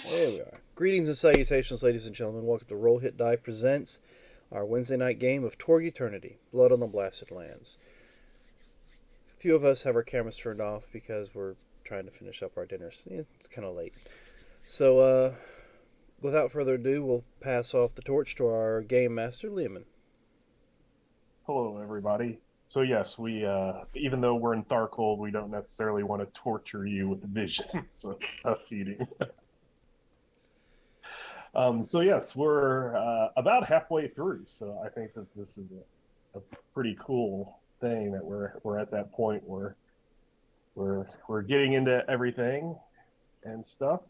There we are. Greetings and salutations, ladies and gentlemen. Welcome to Roll Hit Die presents our Wednesday night game of TORG Eternity, Blood on the Blasted Lands. A few of us have our cameras turned off because we're trying to finish up our dinners. It's kind of late. So, without further ado, we'll pass off the torch to our game master, Lehman. Hello, everybody. So yes, we even though we're in Tharcold, we don't necessarily want to torture you with visions of us eating. So yes, we're about halfway through. So I think that this is a pretty cool thing that we're at that point where we're getting into everything and stuff.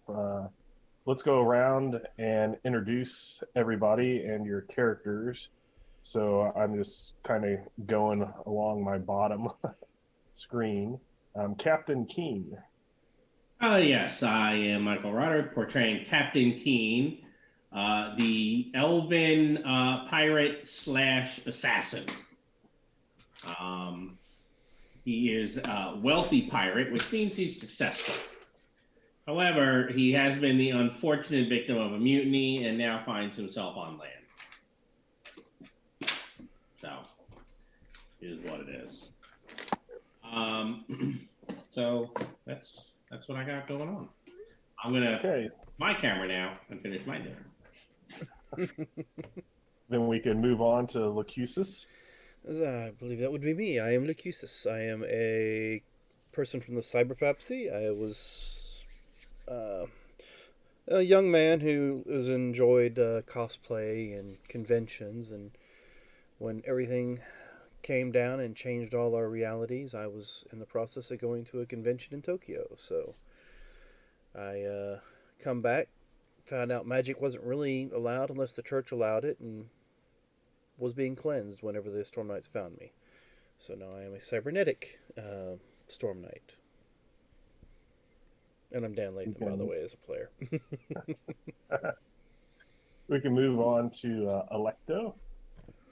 Let's go around and introduce everybody and your characters. So I'm just kind of going along my bottom screen. Captain Keen. Yes, I am Michael Roderick portraying Captain Keen, the elven pirate slash assassin. Um, he is a wealthy pirate, which means he's successful. However, he has been the unfortunate victim of a mutiny and now finds himself on land. So, it is what it is. So that's what I got going on. I'm gonna my camera now and finish my dinner. Then we can move on to Locusus. I believe that would be me. I am Lucusus. I am a person from the Cyberpapsy. I was a young man who has enjoyed cosplay and conventions, and when everything came down and changed all our realities, I was in the process of going to a convention in Tokyo. So I come back, found out magic wasn't really allowed unless the church allowed it, and was being cleansed whenever the Storm Knights found me. So now I am a cybernetic Storm Knight. And I'm Dan Latham, by the way, as a player. We can move on to Electo.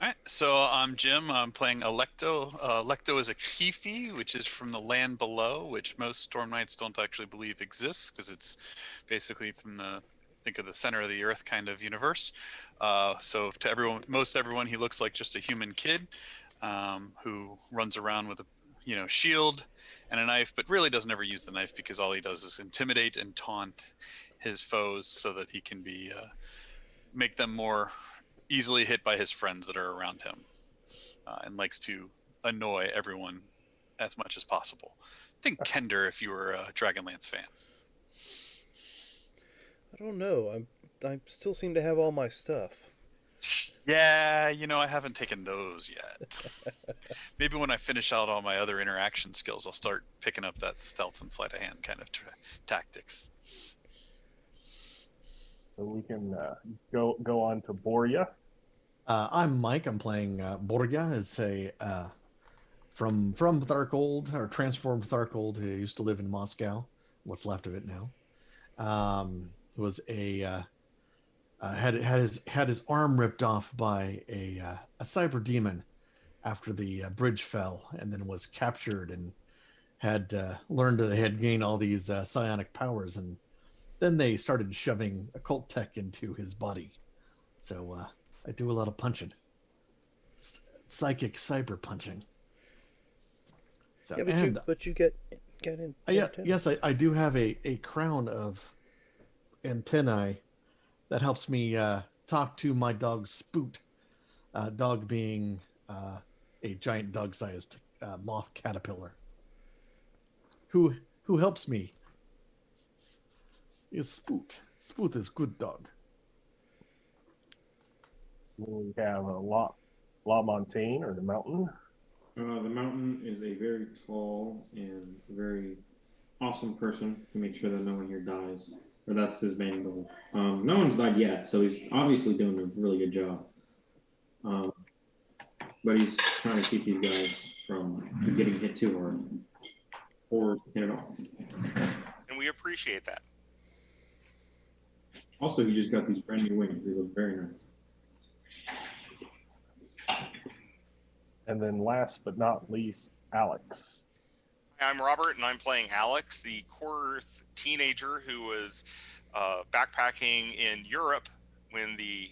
All right, so I'm Jim. I'm playing Electo. Electo is a Keefe, which is from the land below, which most Storm Knights don't actually believe exists because it's basically from think of the center of the earth kind of universe. So to everyone, most everyone, he looks like just a human kid who runs around with a shield and a knife, but really doesn't ever use the knife because all he does is intimidate and taunt his foes so that he can be make them more easily hit by his friends that are around him, and likes to annoy everyone as much as possible. Think Kender if you were a Dragonlance fan. I don't know. I still seem to have all my stuff. Yeah, I haven't taken those yet. Maybe when I finish out all my other interaction skills, I'll start picking up that stealth and sleight of hand kind of tactics. So we can go on to Boria. I'm Mike. I'm playing Borgia. It's a from Tharkold, or transformed Tharkold, who used to live in Moscow. What's left of it now. Was a had his arm ripped off by a cyber demon after the bridge fell, and then was captured and had learned that they had gained all these psionic powers, and then they started shoving occult tech into his body. So I do a lot of punching, psychic cyber punching. So, yeah, but you get in. Yes, I do have a crown of antennae that helps me talk to my dog Spoot. Dog being a giant dog-sized moth caterpillar. Who helps me is Spoot. Spoot is good dog. We have La Montagne, or the mountain. The mountain is a very tall and very awesome person to make sure that no one here dies. Or that's his main goal. No one's died yet, so he's obviously doing a really good job. But he's trying to keep these guys from getting hit too hard or hit at all. And we appreciate that. Also, he just got these brand new wings. They look very nice. And then last but not least, Alex. Hi, I'm Robert, and I'm playing Alex, the Korth teenager who was backpacking in Europe when the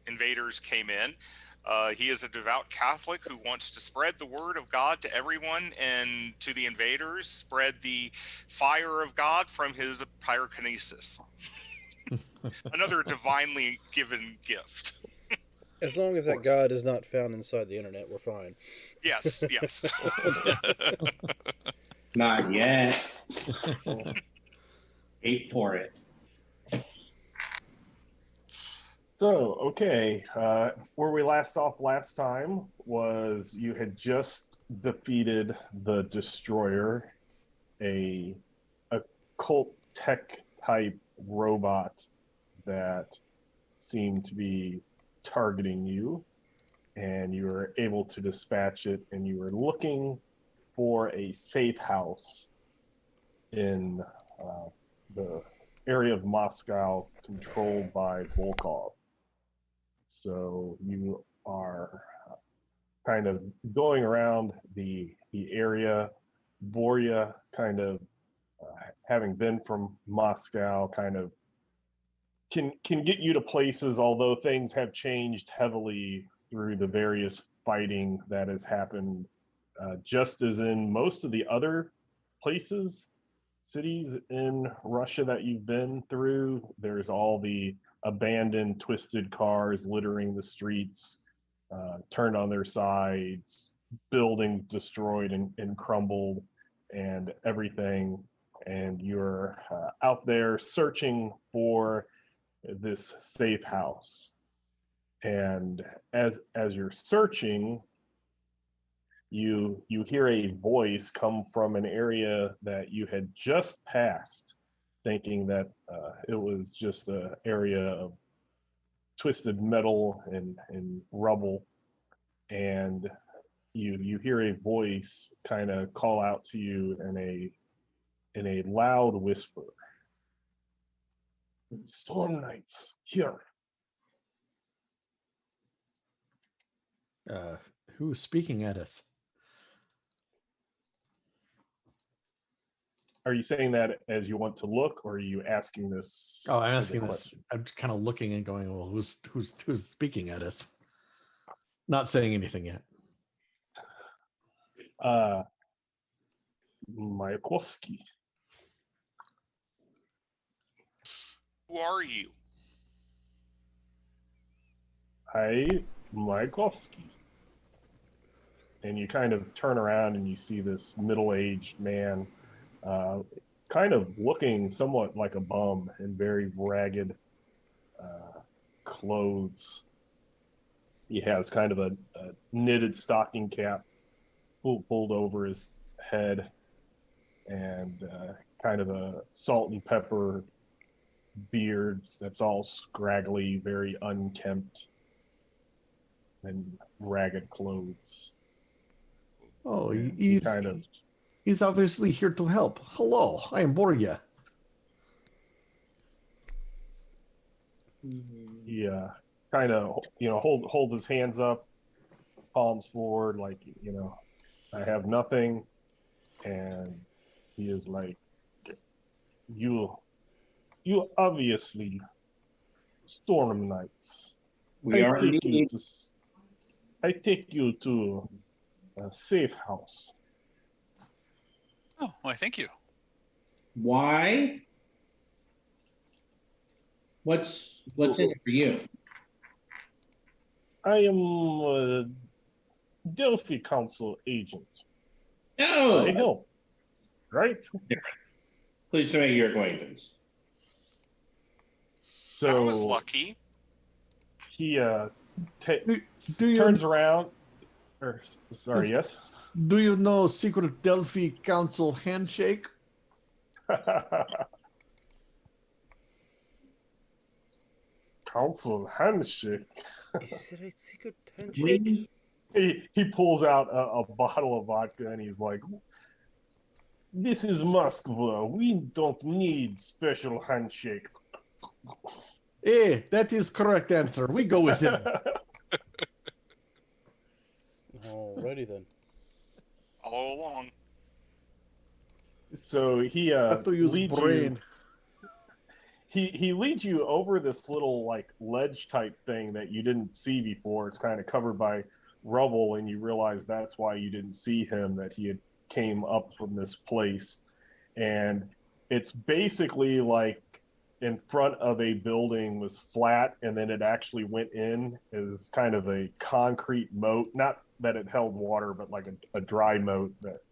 invaders came in. He is a devout Catholic who wants to spread the word of God to everyone and to the invaders, spread the fire of God from his pyrokinesis. Another divinely given gift. As long as that God is not found inside the internet, we're fine. Yes, yes. Not yet. Wait for it. So, okay, where we last off last time was you had just defeated the Destroyer, a cult tech type robot that seemed to be targeting you, and you were able to dispatch it, and you were looking for a safe house in the area of Moscow controlled by Volkov. So you are kind of going around the area. Borya kind of having been from Moscow kind of can get you to places, although things have changed heavily through the various fighting that has happened, just as in most of the other places, cities in Russia that you've been through. There's all the abandoned, twisted cars littering the streets, turned on their sides, buildings destroyed and crumbled, and everything. And you're out there searching for this safe house. And as you're searching, you hear a voice come from an area that you had just passed, thinking that it was just an area of twisted metal and rubble. And you hear a voice kind of call out to you in a loud whisper. Storm Knights, here. Who's speaking at us? Are you saying that as you want to look, or are you asking this? Oh, I'm as a asking this. question? I'm just kind of looking and going, well, who's speaking at us? Not saying anything yet. Mayakovsky. Who are you? Hi, Mayakovsky. And you kind of turn around and you see this middle-aged man, kind of looking somewhat like a bum in very ragged clothes. He has kind of a knitted stocking cap pulled over his head, and kind of a salt and pepper beard that's all scraggly, very unkempt, and ragged clothes. Oh, And he kind of he's obviously here to help. Hello, I am Borya. he kind of hold his hands up, palms forward, like I have nothing, and he is like, you obviously Storm Knights. We are indeed. I take you to a safe house. Oh, why, thank you. Why? What's in it for you? I am a Delphi Council agent. Oh, I help, right? pleased to make your acquaintance. So That was lucky. he Do you turns around. Sorry, yes. do you know secret Delphi Council handshake? Council handshake. Is it a secret handshake? He pulls out a bottle of vodka and he's like, "This is Moscow. We don't need special handshake." That is correct answer. We go with him. Alrighty then. All along. So he Have to use leads brain. he leads you over this little like ledge type thing that you didn't see before. It's kind of covered by rubble, and you realize that's why you didn't see him, that he had came up from this place. And it's basically like in front of a building was flat, and then it actually went in as kind of a concrete moat, not that it held water, but like a dry moat that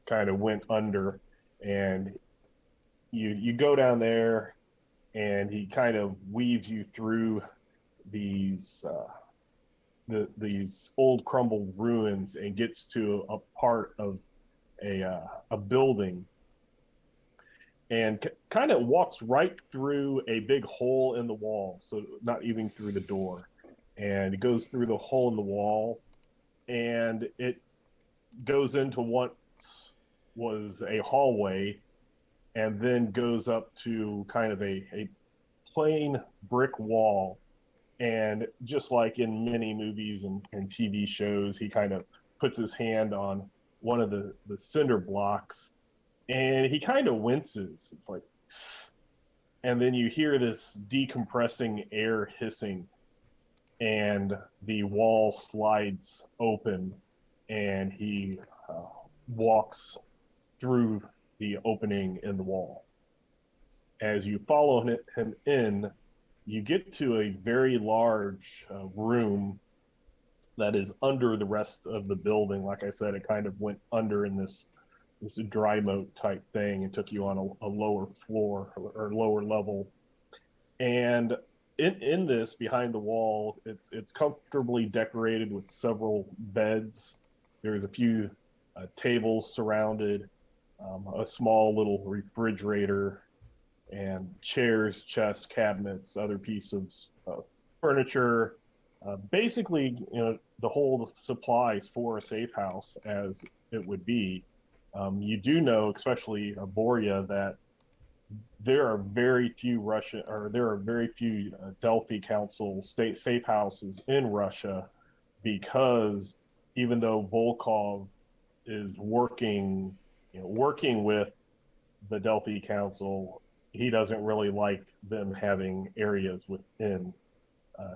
kind of went under. And you go down there, and he kind of weaves you through these these old crumbled ruins and gets to a part of a building, and kind of walks right through a big hole in the wall, so not even through the door. And it goes through the hole in the wall, and it goes into what was a hallway, and then goes up to kind of a plain brick wall. And just like in many movies and TV shows, he kind of puts his hand on one of the cinder blocks, and he kind of winces. It's like, and then you hear this decompressing air hissing, and the wall slides open, and he walks through the opening in the wall. As you follow him in, you get to a very large room that is under the rest of the building. Like I said, it kind of went under in this dry moat type thing and took you on a lower floor or lower level. And in this, behind the wall, it's comfortably decorated with several beds. There's a few tables surrounded, a small little refrigerator, and chairs, chests, cabinets, other pieces of furniture. Basically, the whole supplies for a safe house as it would be. You do know, especially Boria, that there are very few Delphi Council state safe houses in Russia, because even though Volkov is working with the Delphi Council, he doesn't really like them having areas within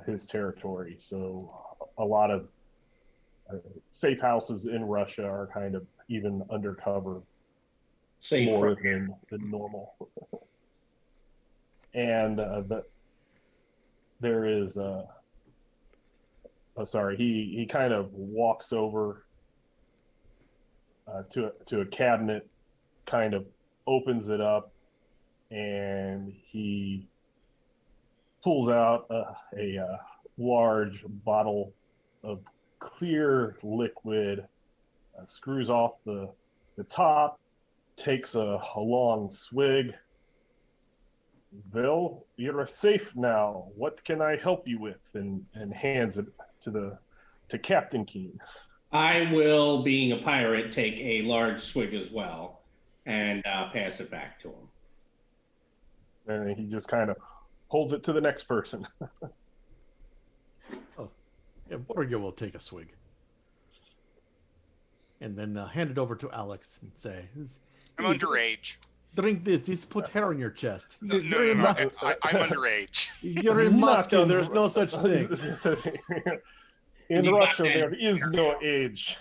his territory. So a lot of safe houses in Russia are kind of even undercover Safe more from than normal. And there is he kind of walks over to a cabinet, kind of opens it up, and he pulls out a large bottle of clear liquid, screws off the top, takes a long swig. Bill, you're safe now. What can I help you with? And hands it to Captain Keen. I will, being a pirate, take a large swig as well and pass it back to him. And he just kind of holds it to the next person. Oh, yeah, Borgia will take a swig. And then hand it over to Alex and say, I'm underage. drink this. This put hair on your chest. No, I'm underage. You're in Moscow. There's no such thing. In Russia, there is no age.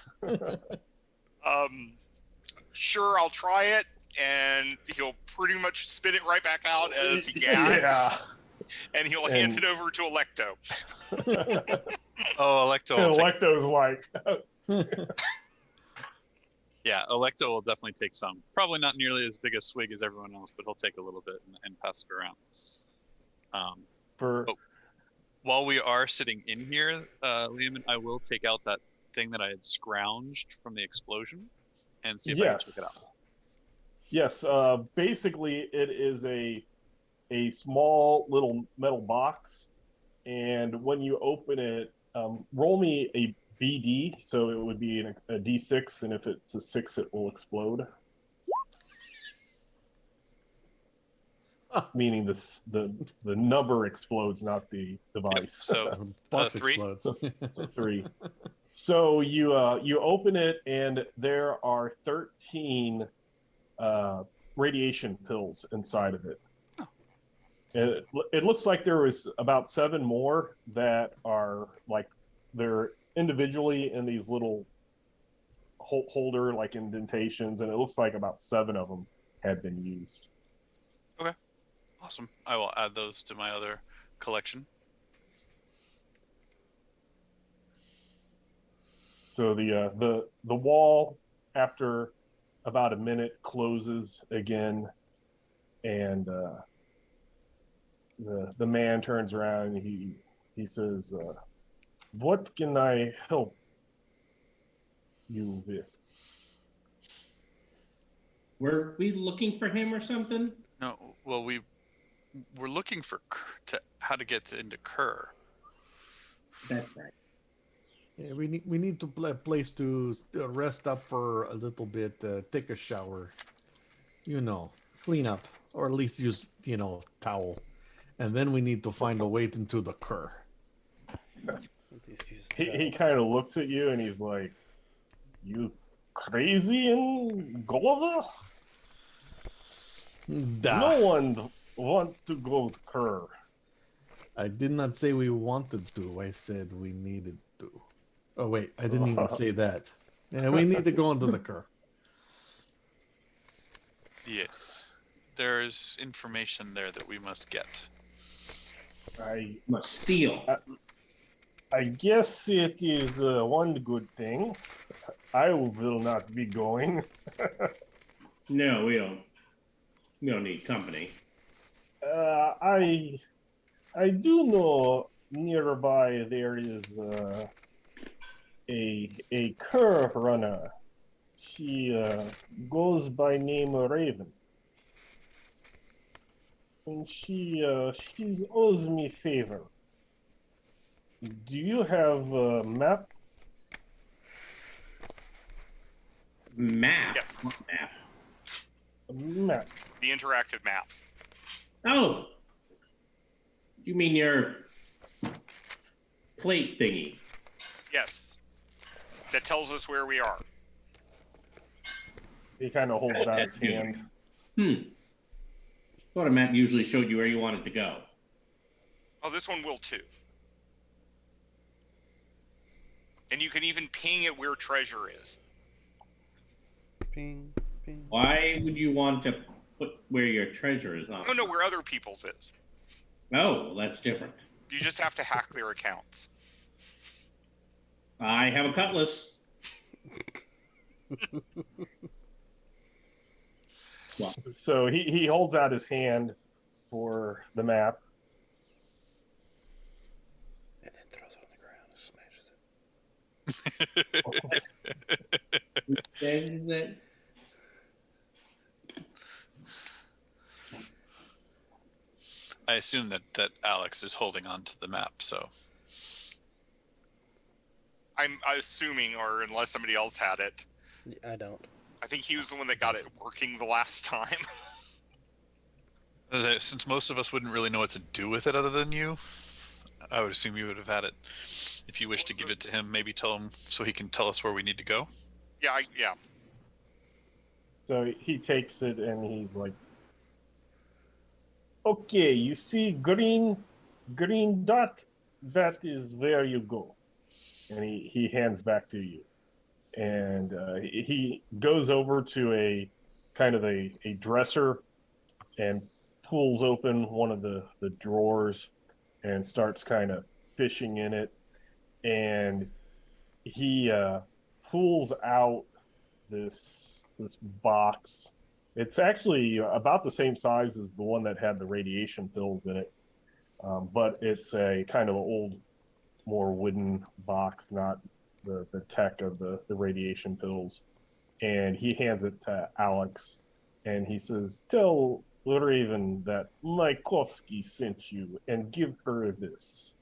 Sure, I'll try it, and he'll pretty much spit it right back out as he gags. Yeah. And he'll hand it over to Electo. Oh, Electo. And Electo's like, Yeah, Electo will definitely take some. Probably not nearly as big a swig as everyone else, but he'll take a little bit and pass it around. While we are sitting in here, Liam, I will take out that thing that I had scrounged from the explosion and see if I can check it out. Yes, basically it is a small little metal box, and when you open it, roll me a BD, so it would be a D6, and if it's a 6, it will explode. Meaning the number explodes, not the device. Yep, so Box 3. explodes. So 3. So you open it, and there are 13 radiation pills inside of it. It looks like there was about 7 more that are like they're individually in these little holder like indentations, and it looks like about 7 of them had been used. Okay, awesome. I will add those to my other collection. So the wall after about a minute closes again, and the man turns around and he says, "What can I help you with?" Were we looking for him or something? No, well, we're looking for how to get into Kerr. That's right. Yeah, we need to play a place to rest up for a little bit, take a shower, clean up, or at least use towel, and then we need to find a way into the Kerr. At least use a He towel. kind of looks at you and he's like, "You crazy in Gulliver? No one want to go to Kerr." I did not say we wanted to. I said we needed to. Oh wait, I didn't even say that. Yeah, we need to go into the Kerr. Yes, there's information there that we must get. I Must steal. I guess it is one good thing. I will not be going. No, we don't. We don't need company. I do know nearby there is a Kerr runner. She goes by name Raven, and she's owes me favor. Do you have a map? Map. Yes. What map? A map. The interactive map. Oh. You mean your plate thingy? Yes. That tells us where we are. He kind of holds out his That's good. hand. Thought a map usually showed you where you wanted to go. Oh, this one will too. And you can even ping it where treasure is. Ping, ping. Why would you want to put where your treasure is on? Oh no, where other people's is. Oh, well, that's different. You just have to hack their accounts. I have a cutlass. Well, So he holds out his hand for the map. And then throws it on the ground and smashes it. says that I assume that Alex is holding on to the map, so I'm assuming, or unless somebody else had it. I don't. I think he was the one that got it working the last time. since most of us wouldn't really know what to do with it other than you, I would assume you would have had it. If you wish to give it to him, maybe tell him so he can tell us where we need to go. Yeah. So he takes it and he's like, "Okay, you see green dot? That is where you go." And he hands back to you. And he goes over to a kind of a dresser and pulls open one of the drawers and starts kind of fishing in it. And he pulls out this box. It's actually about the same size as the one that had the radiation pills in it, but it's a kind of old, more wooden box, not the tech of the radiation pills. And he hands it to Alex, and he says, "Tell Raven that Mykovsky sent you, and give her this."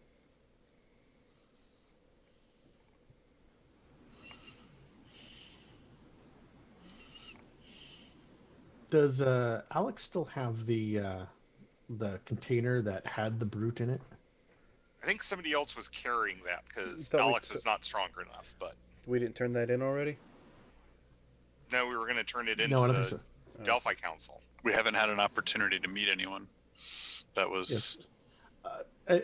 Does Alex still have the container that had the brute in it? I think somebody else was carrying that because Thought we Alex is not strong enough. But We didn't turn that in already? no, we were going to turn it into No, I don't think the so. Delphi Council. We haven't had an opportunity to meet anyone. That was Yes.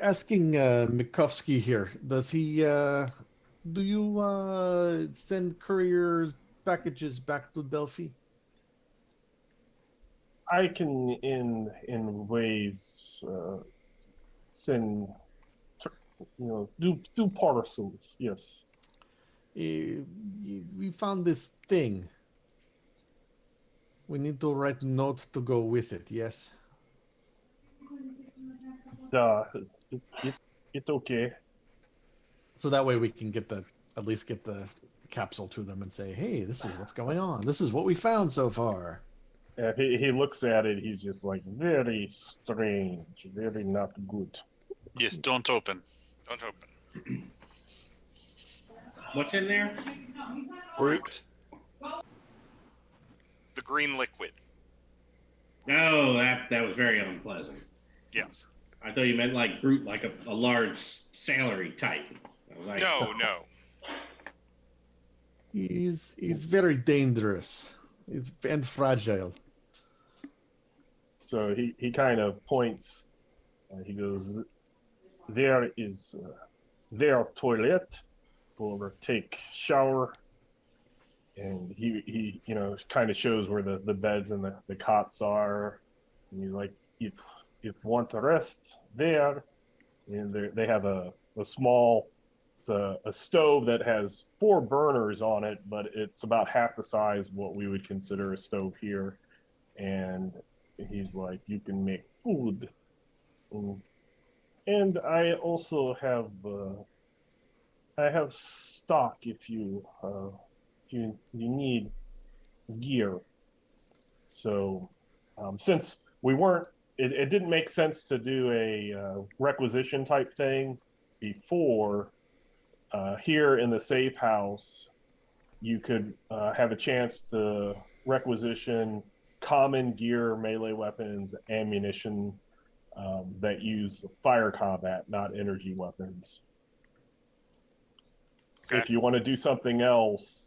Asking Mikovsky here, does he? Do you send courier packages back to Delphi? I can, in ways, send, do parcels. Yes. We found this thing. We need to write notes to go with it. Yes. Uh, it, it, it's okay. So that way we can at least get the capsule to them and say, hey, this is what's going on. This is what we found so far. He looks at it. He's just like, very strange, very not good. yes. Don't open. Don't open. What's in there? Brute. The green liquid. No, that was very unpleasant. Yes. I thought you meant like brute, like a large celery type. I was like, No, no. He's very dangerous. And fragile. So he kind of points. He goes, there is their toilet for take shower. And he kind of shows where the beds and the cots are. And he's like, if want to rest there. And they have a small, it's a stove that has 4 burners on it, but it's about half the size of what we would consider a stove here. And he's like, you can make food. And I also have stock if you need gear. So since we weren't, it didn't make sense to do a requisition type thing before. Here in the safe house, you could have a chance to requisition common gear, melee weapons, ammunition that use fire combat, not energy weapons. Okay. If you want to do something else,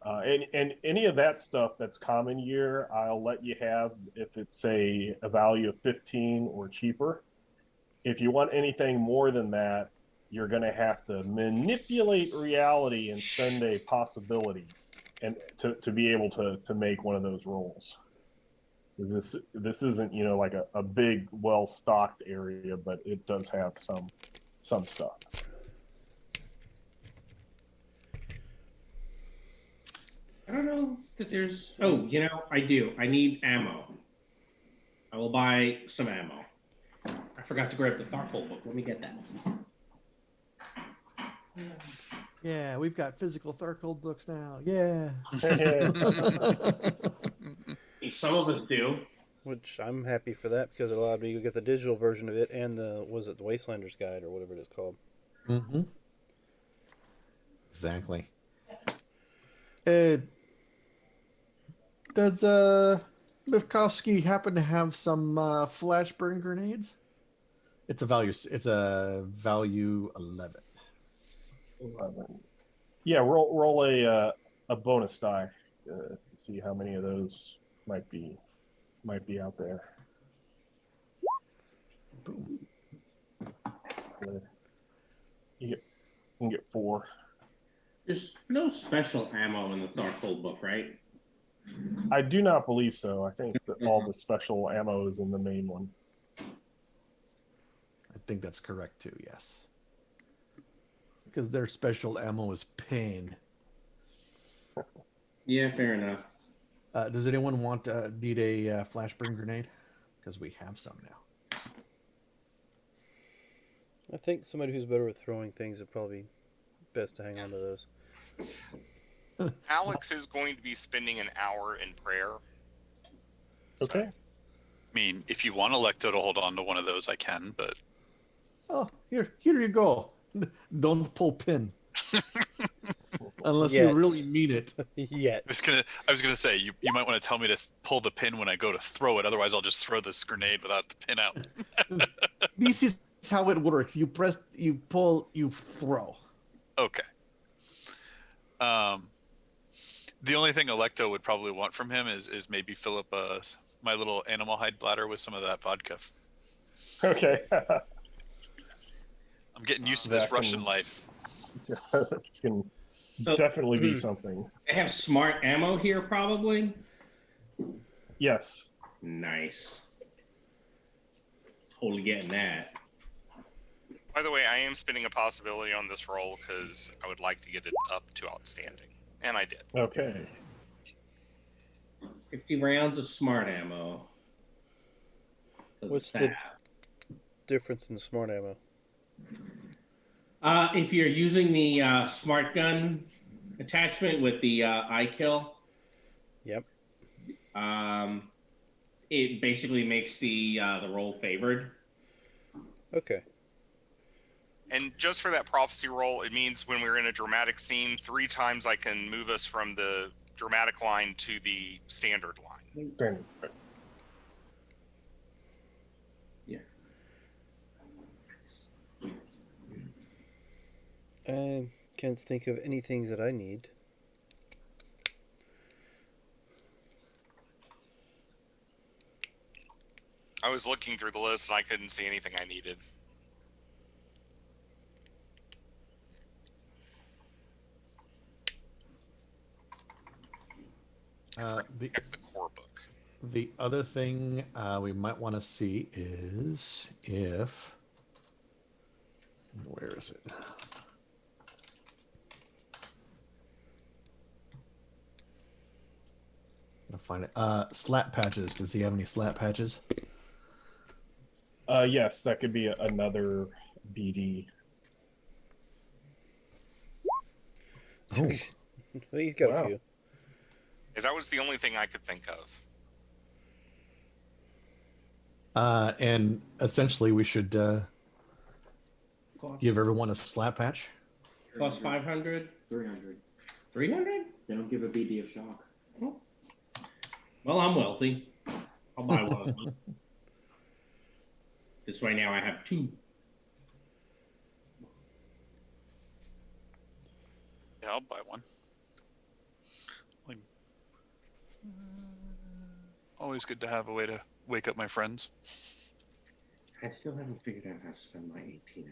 and any of that stuff that's common year, I'll let you have if it's a value of 15 or cheaper. If you want anything more than that, you're going to have to manipulate reality and send a possibility, and to be able to make one of those rolls. This isn't like a big well stocked area, but it does have some stuff. I don't know that there's. Oh, I do. I need ammo. I will buy some ammo. I forgot to grab the Thoughtful book. Let me get that. Yeah, we've got physical Tharkold books now. Yeah. Some of us do. Which I'm happy for that because it allowed me to get the digital version of it and the Wastelander's Guide or whatever it is called. Mm-hmm. Exactly. Does Mivkovsky happen to have some flash burn grenades? It's a value 11. 11. Yeah, roll a bonus die to see how many of those might be out there. Boom. You can get 4. There's no special ammo in the Thoughtful book, right? I do not believe so. I think that all the special ammo is in the main one. I think that's correct too, yes. Because their special ammo is pain. Yeah, fair enough. Does anyone need a flashburn grenade? Because we have some now. I think somebody who's better with throwing things would probably be best to hang on to those. Alex is going to be spending an hour in prayer. Okay. I mean, if you want Electo to hold on to one of those, I can, but Oh, here you go. Don't pull pin. Unless you Yet. really mean it. Yet. I was gonna say you might want to tell me to pull the pin when I go to throw it. Otherwise, I'll just throw this grenade without the pin out. This is how it works. You press, you pull, you throw. Okay. The only thing Electo would probably want from him is maybe fill up my little animal hide bladder with some of that vodka. Okay. I'm getting used to That this Russian can- life. This can definitely be something. They have smart ammo here, probably. Yes. Nice. Totally getting that. By the way, I am spending a possibility on this roll because I would like to get it up to outstanding, and I did. Okay. 50 rounds of smart ammo. What's the difference in smart ammo? If you're using the smart gun attachment with the eye kill, Yep. it basically makes the roll favored. Okay. And just for that prophecy roll, it means when we're in a dramatic scene, 3 times I can move us from the dramatic line to the standard line. Then- I can't think of anything that I need. I was looking through the list and I couldn't see anything I needed. Check the core book. The other thing we might want to see is if... Where is it? I'll find it. Slat patches. Does he have any slat patches? Yes, that could be another BD. Oh, He's got Wow. a few. Yeah, that was the only thing I could think of. and essentially we should give everyone a slat patch. Plus 500. 300. 300? They don't give a BD of shock. Well, I'm wealthy. I'll buy one of them. This way now I have 2. Yeah, I'll buy one. Like, always good to have a way to wake up my friends. I still haven't figured out how to spend my 18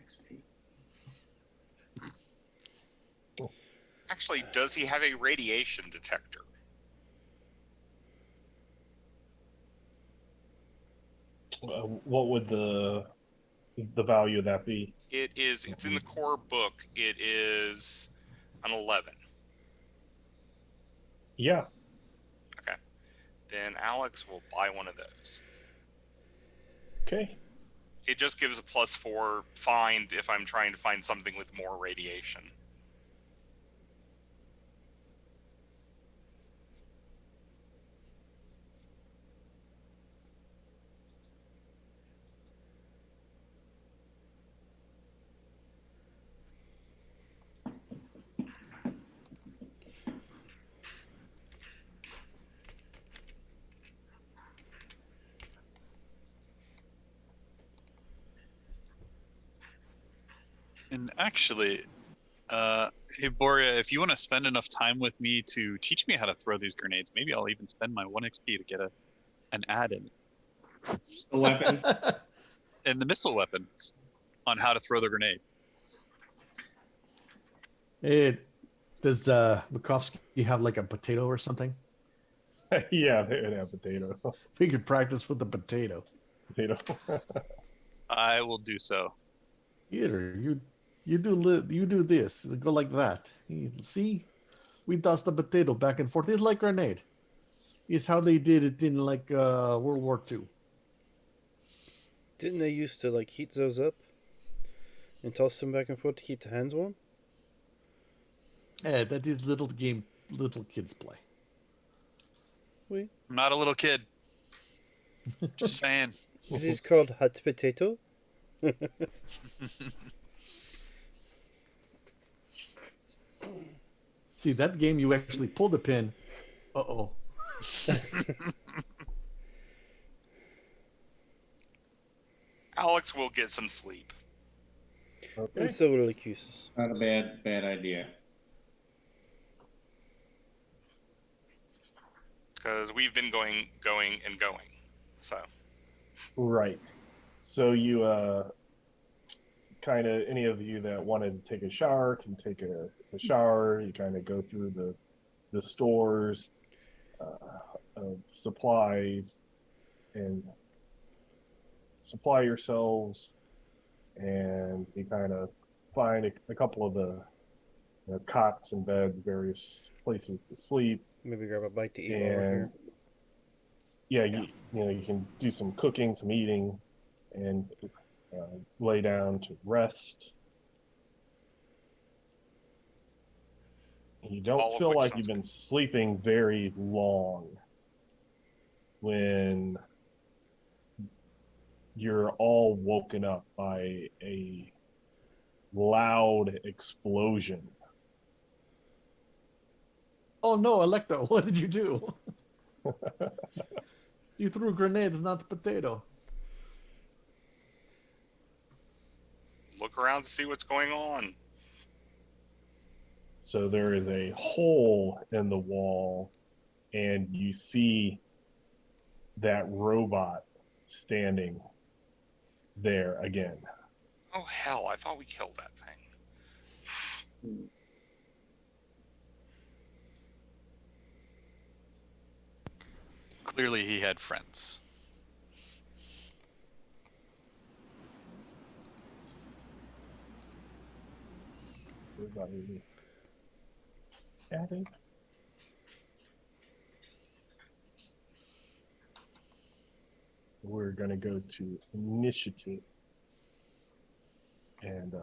XP. Actually, does he have a radiation detector? What would the value of that be? It's in the core book. It is an 11. Yeah. Okay. Then Alex will buy one of those. Okay. It just gives a +4 find if I'm trying to find something with more radiation. And actually, hey Boria, if you want to spend enough time with me to teach me how to throw these grenades, maybe I'll even spend my 1 XP to get an add in The weapons. in the missile weapons on how to throw the grenade. Does Bukowski have like a potato or something? Yeah, they would have potato. We could practice with the potato. Potato. I will do so. Here, you do this. Go like that. See, we toss the potato back and forth. It's like grenade. It's how they did it in like World War II. Didn't they used to like heat those up and toss them back and forth to keep the hands warm? Yeah, that is little game little kids play. Oui. I'm not a little kid. Just saying. This is called hot potato. See, that game you actually pull the pin. Uh-oh. Alex will get some sleep. Okay. And so will Lycusis. Not a bad idea. Because we've been going. So Right. So you kind of, any of you that wanted to take a shower can take a shower. You kind of go through the stores of supplies and supply yourselves, and you kind of find a couple of the cots and beds, various places to sleep. Maybe grab a bite to eat while we're And here. yeah, you can do some cooking, some eating, and lay down to rest. You don't All of feel which like sounds you've been good. sleeping very long when you're all woken up by a loud explosion. Oh no, Electo, what did you do? You threw grenades, not the potato. Look around to see what's going on. So there is a hole in the wall, and you see that robot standing there again. Oh hell! I thought we killed that thing. Clearly, he had friends. Everybody chatting. We're going to go to initiative. And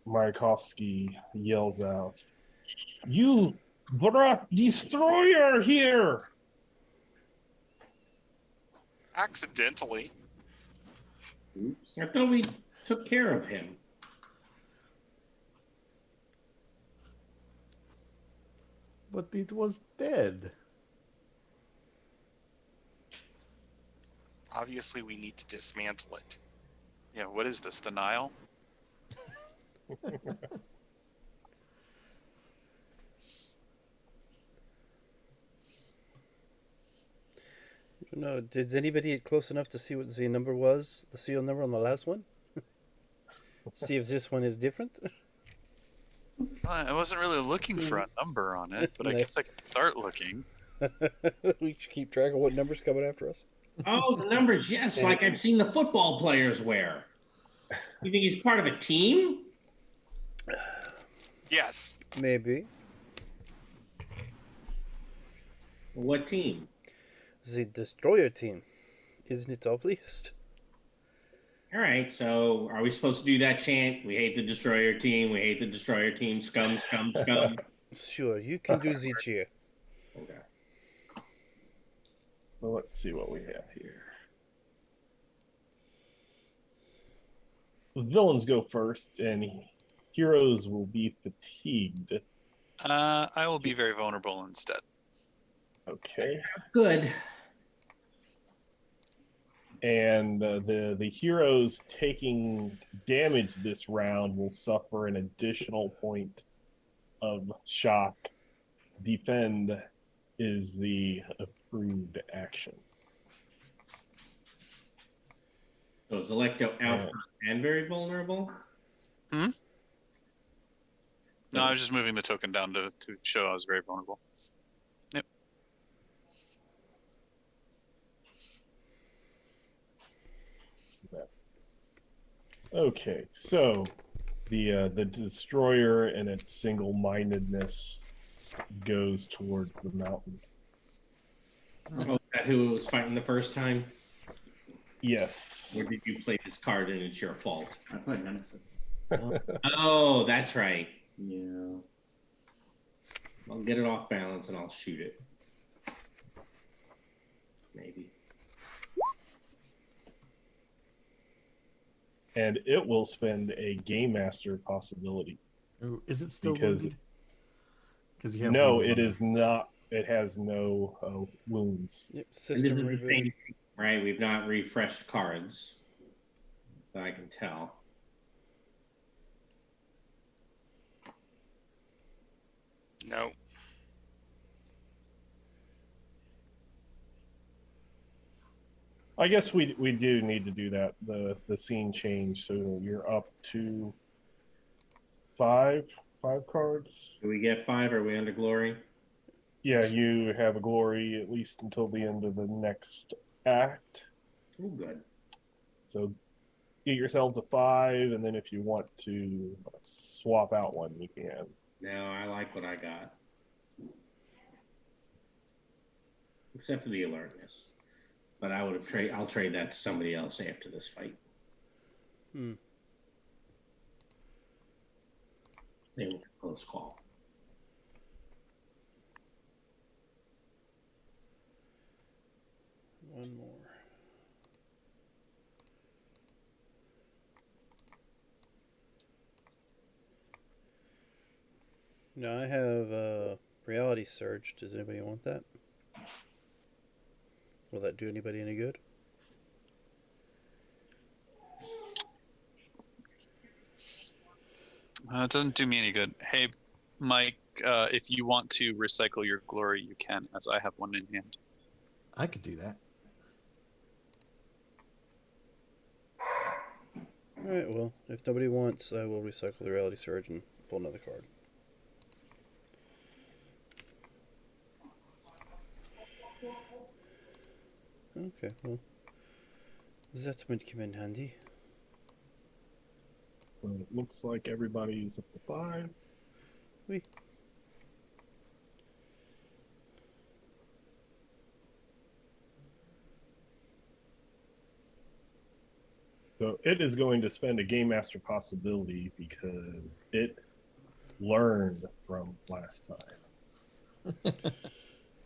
Mayakovsky yells out, "You brought Destroyer here!" Accidentally. Oops. I thought we took care of him. But it was dead. Obviously, we need to dismantle it. Yeah, what is this? The Nile? I don't know. Did anybody get close enough to see what the number was? The serial number on the last one? See if this one is different? I wasn't really looking for a number on it, but I No. guess I can start looking. We should keep track of what numbers coming after us. Oh, the numbers, yes, like I've seen the football players wear. You think he's part of a team? Yes. Maybe. What team? The Destroyer team. Isn't it obvious? All right, so are we supposed to do that chant? We hate the destroyer team. We hate the destroyer team. Scum, scum, scum. Sure, you can do the cheer. Okay. Well, let's see what we have here. The villains go first, and heroes will be fatigued. I will be very vulnerable instead. Okay. Good. And the heroes taking damage this round will suffer an additional point of shock. Defend is the approved action. So is Electo out Yeah. front and very vulnerable? No, I was just moving the token down to show I was very vulnerable. Yep. Okay, so the destroyer and its single-mindedness goes towards the mountain. Oh, is that who was fighting the first time? Yes. Or did you play this card and it's your fault? I played Nemesis. Oh, that's right. Yeah. I'll get it off balance and I'll shoot it. Maybe. And it will spend a game master possibility. Ooh, is it still Because- wounded? Because you have No, wounded it on is not. It has no wounds. Yep, And this system is the reboot. same, right? We've not refreshed cards that I can tell. No. I guess we do need to do that. The scene change, so you're up to five cards. Do we get 5? Are we under glory? Yeah, you have a glory at least until the end of the next act. Oh, good. So get yourselves a 5, and then if you want to swap out one, you can. No, I like what I got. Except for the alertness. But I would have I'll trade that to somebody else after this fight. Hmm. They will close call. One more. Now I have reality surge. Does anybody want that? Will that do anybody any good? It doesn't do me any good. Hey, Mike, if you want to recycle your glory, you can, as I have one in hand. I could do that. Alright, well, if nobody wants, I will recycle the reality surge and pull another card. Okay, well, that might come in handy. So it looks like everybody's up to 5. Oui. So it is going to spend a Game Master possibility because it learned from last time.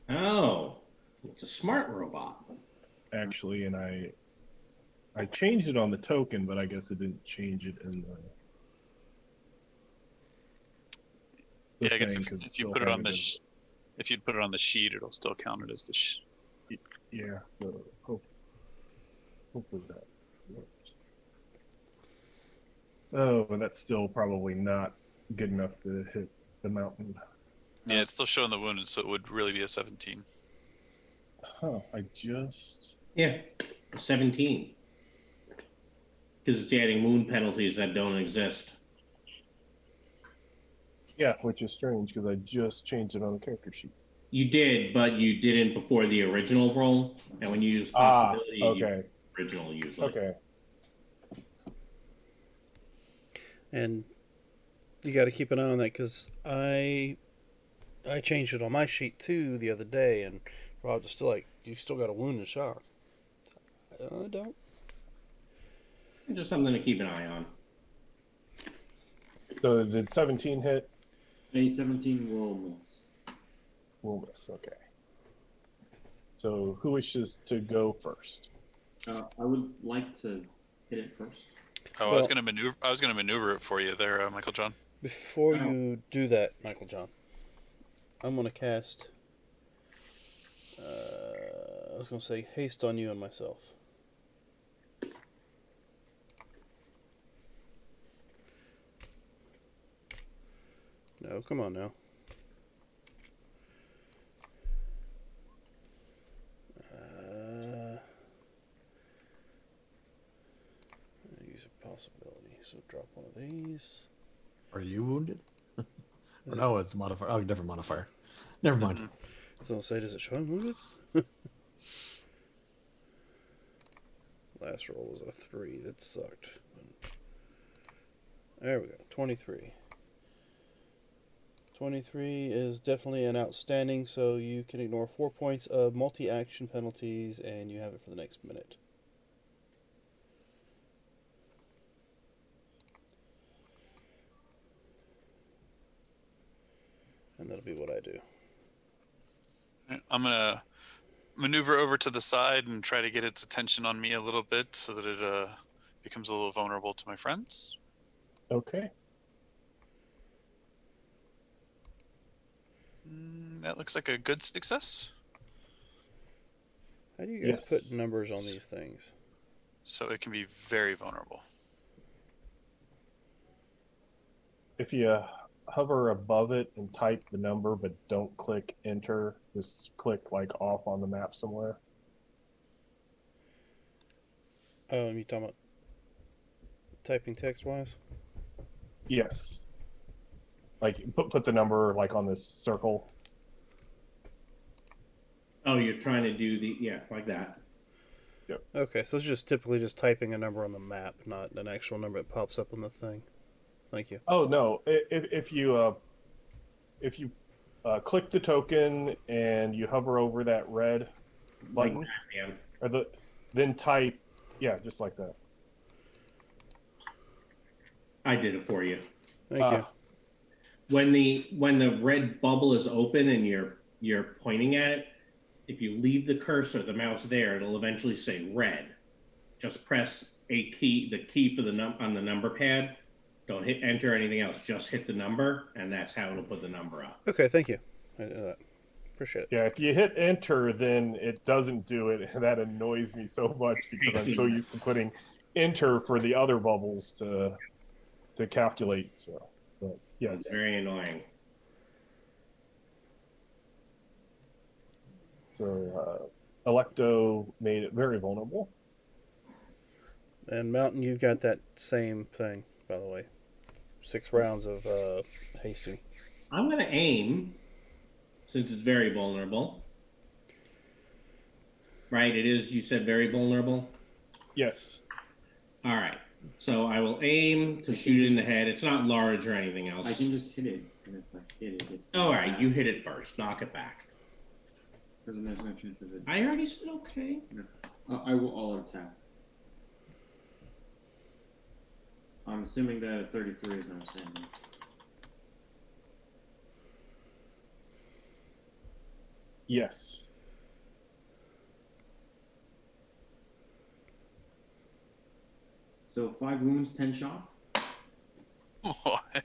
Oh, it's a smart robot. Actually, and I changed it on the token, but I guess it didn't change it in the Yeah, I guess thing, if 'cause it you still put it had on the in if you'd put it on the sheet, it'll still count it as the yeah. So hopefully that works. Oh, and that's still probably not good enough to hit the mountain. Yeah, it's still showing the wounded, so it would really be a 17. Huh, I just... Yeah, 17. Because it's adding wound penalties that don't exist. Yeah, which is strange because I just changed it on the character sheet. You did, but you didn't before the original roll. And when you use Ah, possibility, you okay. use original usually. Okay. And you got to keep an eye on that because I changed it on my sheet too the other day, and Rob was still like, "You still got a wound and shock." I don't. Just something to keep an eye on. So did 17 hit? A 17 will miss. Will miss, okay. So who wishes to go first? I would like to hit it first. Oh, Well- I was gonna maneuver it for you there, Michael John. Before Oh. you do that, Michael John, I'm gonna cast. I was gonna say haste on you and myself. No, come on now. Use a possibility. So drop one of these. Are you wounded? Or Is no, it's modifier. Oh, different modifier. Never mind. Mhm. I was gonna say, does it show I'm wounded? Last roll was a 3. That sucked. There we go. 23. 23 is definitely an outstanding, so you can ignore 4 points of multi-action penalties, and you have it for the next minute. And that'll be what I do. I'm gonna maneuver over to the side and try to get its attention on me a little bit so that it becomes a little vulnerable to my friends. Okay. That looks like a good success. How do you guys Yes. put numbers on these things? So it can be very vulnerable. If you hover above it and type the number, but don't click enter, just click like off on the map somewhere. You talking about typing text wise? Yes. Like put the number like on this circle. Oh, you're trying to do like that. Okay, so it's just typically just typing a number on the map, not an actual number that pops up on the thing. Thank you. Oh no! If you click the token and you hover over that red button, Like that, or then type, yeah, just like that. I did it for you. Thank you. When the red bubble is open and you're pointing at it, if you leave the cursor, the mouse there, it'll eventually say red. Just press the key for on the number pad. Don't hit enter or anything else. Just hit the number, and that's how it'll put the number up. Okay, thank you. Appreciate it. Yeah, if you hit enter, then it doesn't do it, and that annoys me so much because I'm so used to putting enter for the other bubbles to calculate. So, but yes, It's very annoying. So Electo made it very vulnerable. And Mountain, you've got that same thing, by the way. 6 rounds of hasty. I'm going to aim, since it's very vulnerable. Right? It is, you said very vulnerable? Yes. All right. So I will aim to shoot it in the head. It's not large or anything else. I can just hit it, and if I hit it, it's. All right, you hit it first. Knock it back. Because there's no chance of it. I already said okay. I will all attack. I'm assuming that a 33 is not standing. Yes. So 5 wounds, 10 shock. What? I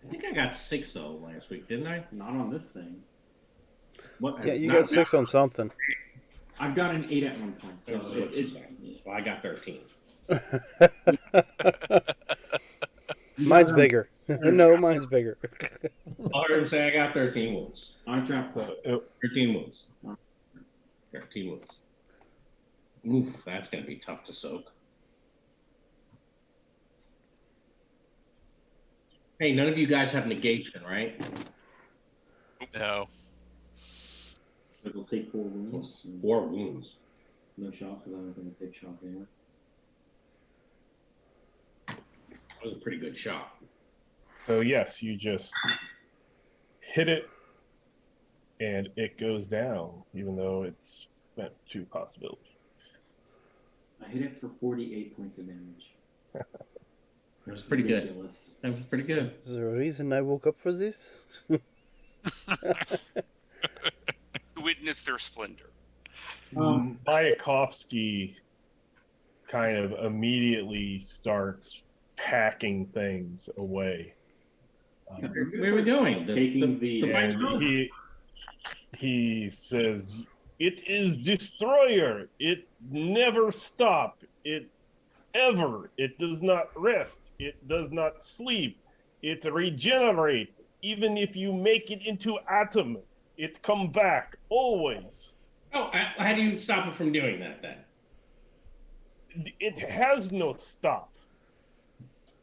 think I got 6 though last week, didn't I? Not on this thing. What? Yeah, you not- got 6 on something. I've got an 8 at one point, so Well, I got 13. Mine's bigger. No, mine's bigger. I heard him say I got 13 wounds. I trap. 13 wounds. 13 wounds. Oof, that's going to be tough to soak. Hey, none of you guys have negation, right? No. It'll take 4 wounds. 4 wounds. No shock, because I'm not going to take shock anyway. That was a pretty good shot. So yes, you just hit it, and it goes down, even though it's meant 2 possibilities. I hit it for 48 points of damage. That was pretty good. Ridiculous. That was pretty good. Is there a reason I woke up for this? Witness their splendor. Mayakovsky kind of immediately starts packing things away. Where are we going? Taking the And he says, "It is destroyer. It never stop. It does not rest. It does not sleep. It regenerate. Even if you make it into atom, it come back always. Oh, how do you stop it from doing that then? It has no stop.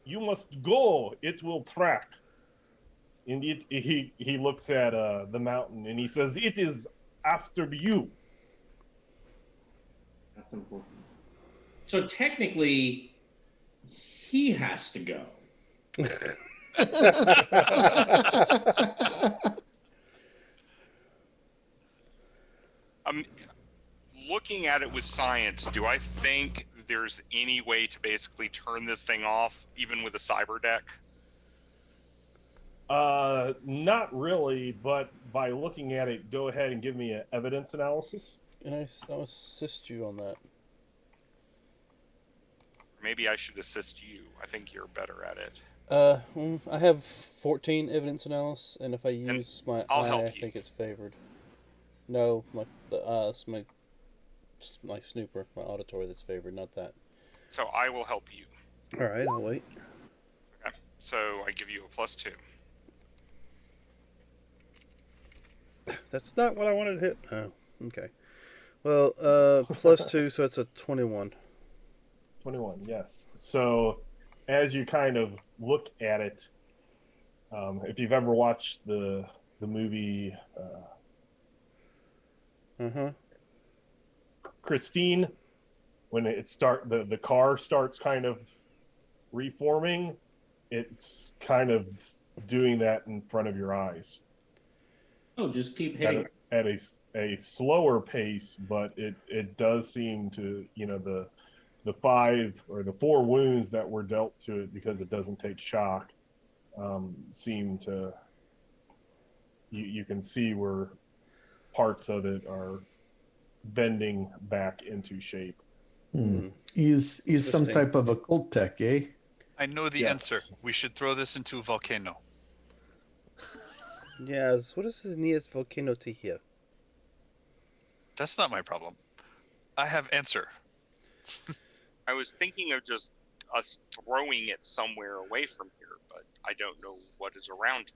You must go. It will track." And he looks at the mountain and he says, "It is after you." That's important. So technically, he has to go. I'm looking at it with science. Do I think there's any way to basically turn this thing off, even with a cyber deck? Not really, but by looking at it, go ahead and give me an evidence analysis. And I'll assist you on that. Maybe I should assist you. I think you're better at it. I have 14 evidence analysis, and if I use my I'll eye, help I you. think it's favored. No, it's my snooper, my auditory that's favored, not that. So I will help you. All right, I'll wait. Okay. So I give you a +2. That's not what I wanted to hit. Oh, okay. Well, +2, so it's a 21. 21, yes. So as you kind of look at it, if you've ever watched the movie Uh-huh. Christine, when the car starts kind of reforming, it's kind of doing that in front of your eyes Oh, just keep at hitting. a slower pace, but it does seem to, the 4 wounds that were dealt to it because it doesn't take shock seem to, you can see where parts of it are bending back into shape. Hmm. He's some Interesting. type of occult tech, eh? I know the Yes. answer. We should throw this into a volcano. Yes, what is the nearest volcano to here? That's not my problem. I have answer. I was thinking of just us throwing it somewhere away from here, but I don't know what is around.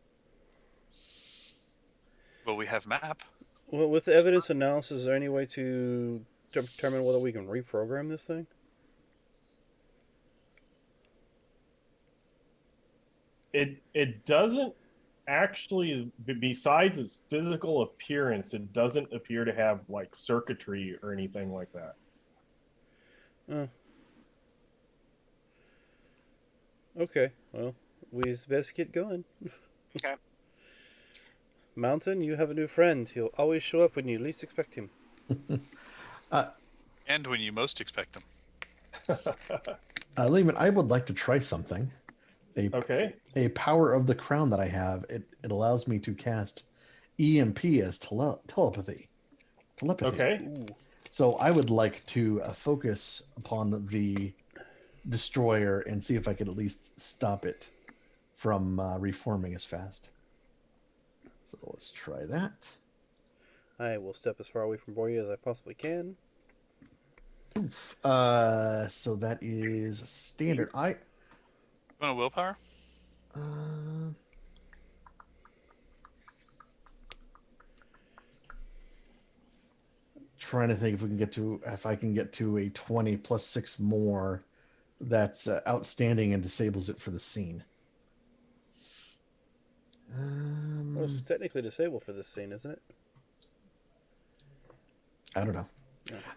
Well, we have map. Well, with the evidence analysis, is there any way to determine whether we can reprogram this thing? It doesn't actually, besides its physical appearance, it doesn't appear to have like circuitry or anything like that. Okay, well, we best get going. Okay. Mountain, you have a new friend. He'll always show up when you least expect him. And when you most expect them. Lehman, I would like to try something. Okay. A power of the crown that I have. It allows me to cast EMP as telepathy. Okay. Ooh. So I would like to focus upon the destroyer and see if I could at least stop it from reforming as fast. So let's try that. I will step as far away from Borya as I possibly can. So that is standard. You want a willpower? Trying to think if I can get to a 20 plus 6 more. That's outstanding and disables it for the scene. Well, it's technically disabled for this scene, isn't it? I don't know.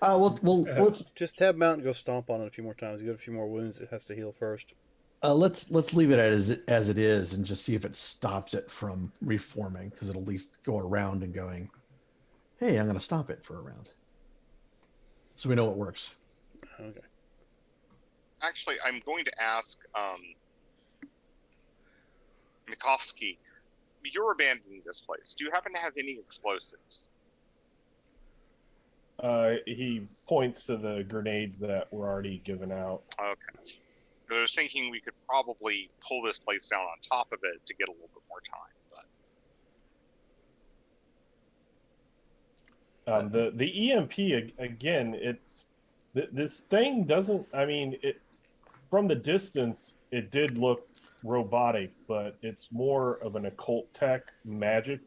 No. We'll Just tab mount and go stomp on it a few more times. You get a few more wounds. It has to heal first. let's leave it as it is and just see if it stops it from reforming, because it'll at least go around and going, hey, I'm going to stop it for a round, so we know it works. Okay. Actually, I'm going to ask Mikovsky, you're abandoning this place. Do you happen to have any explosives? He points to the grenades that were already given out. Okay. I was thinking we could probably pull this place down on top of it to get a little bit more time. But the EMP again, it's this thing doesn't. I mean, it from the distance it did look robotic, but it's more of an occult tech magic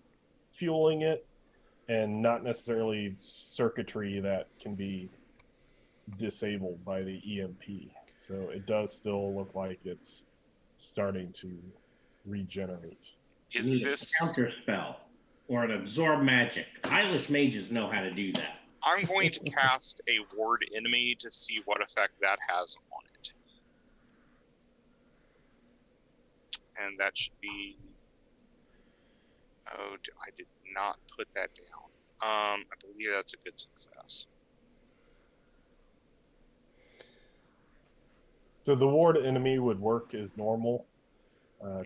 fueling it, and not necessarily circuitry that can be disabled by the EMP. So it does still look like it's starting to regenerate. You Is need this? a counter spell or an absorb magic? Eilish mages know how to do that. I'm going to cast a ward enemy to see what effect that has on it. And that should be. Oh, I did not put that down. I believe that's a good success. So the ward enemy would work as normal.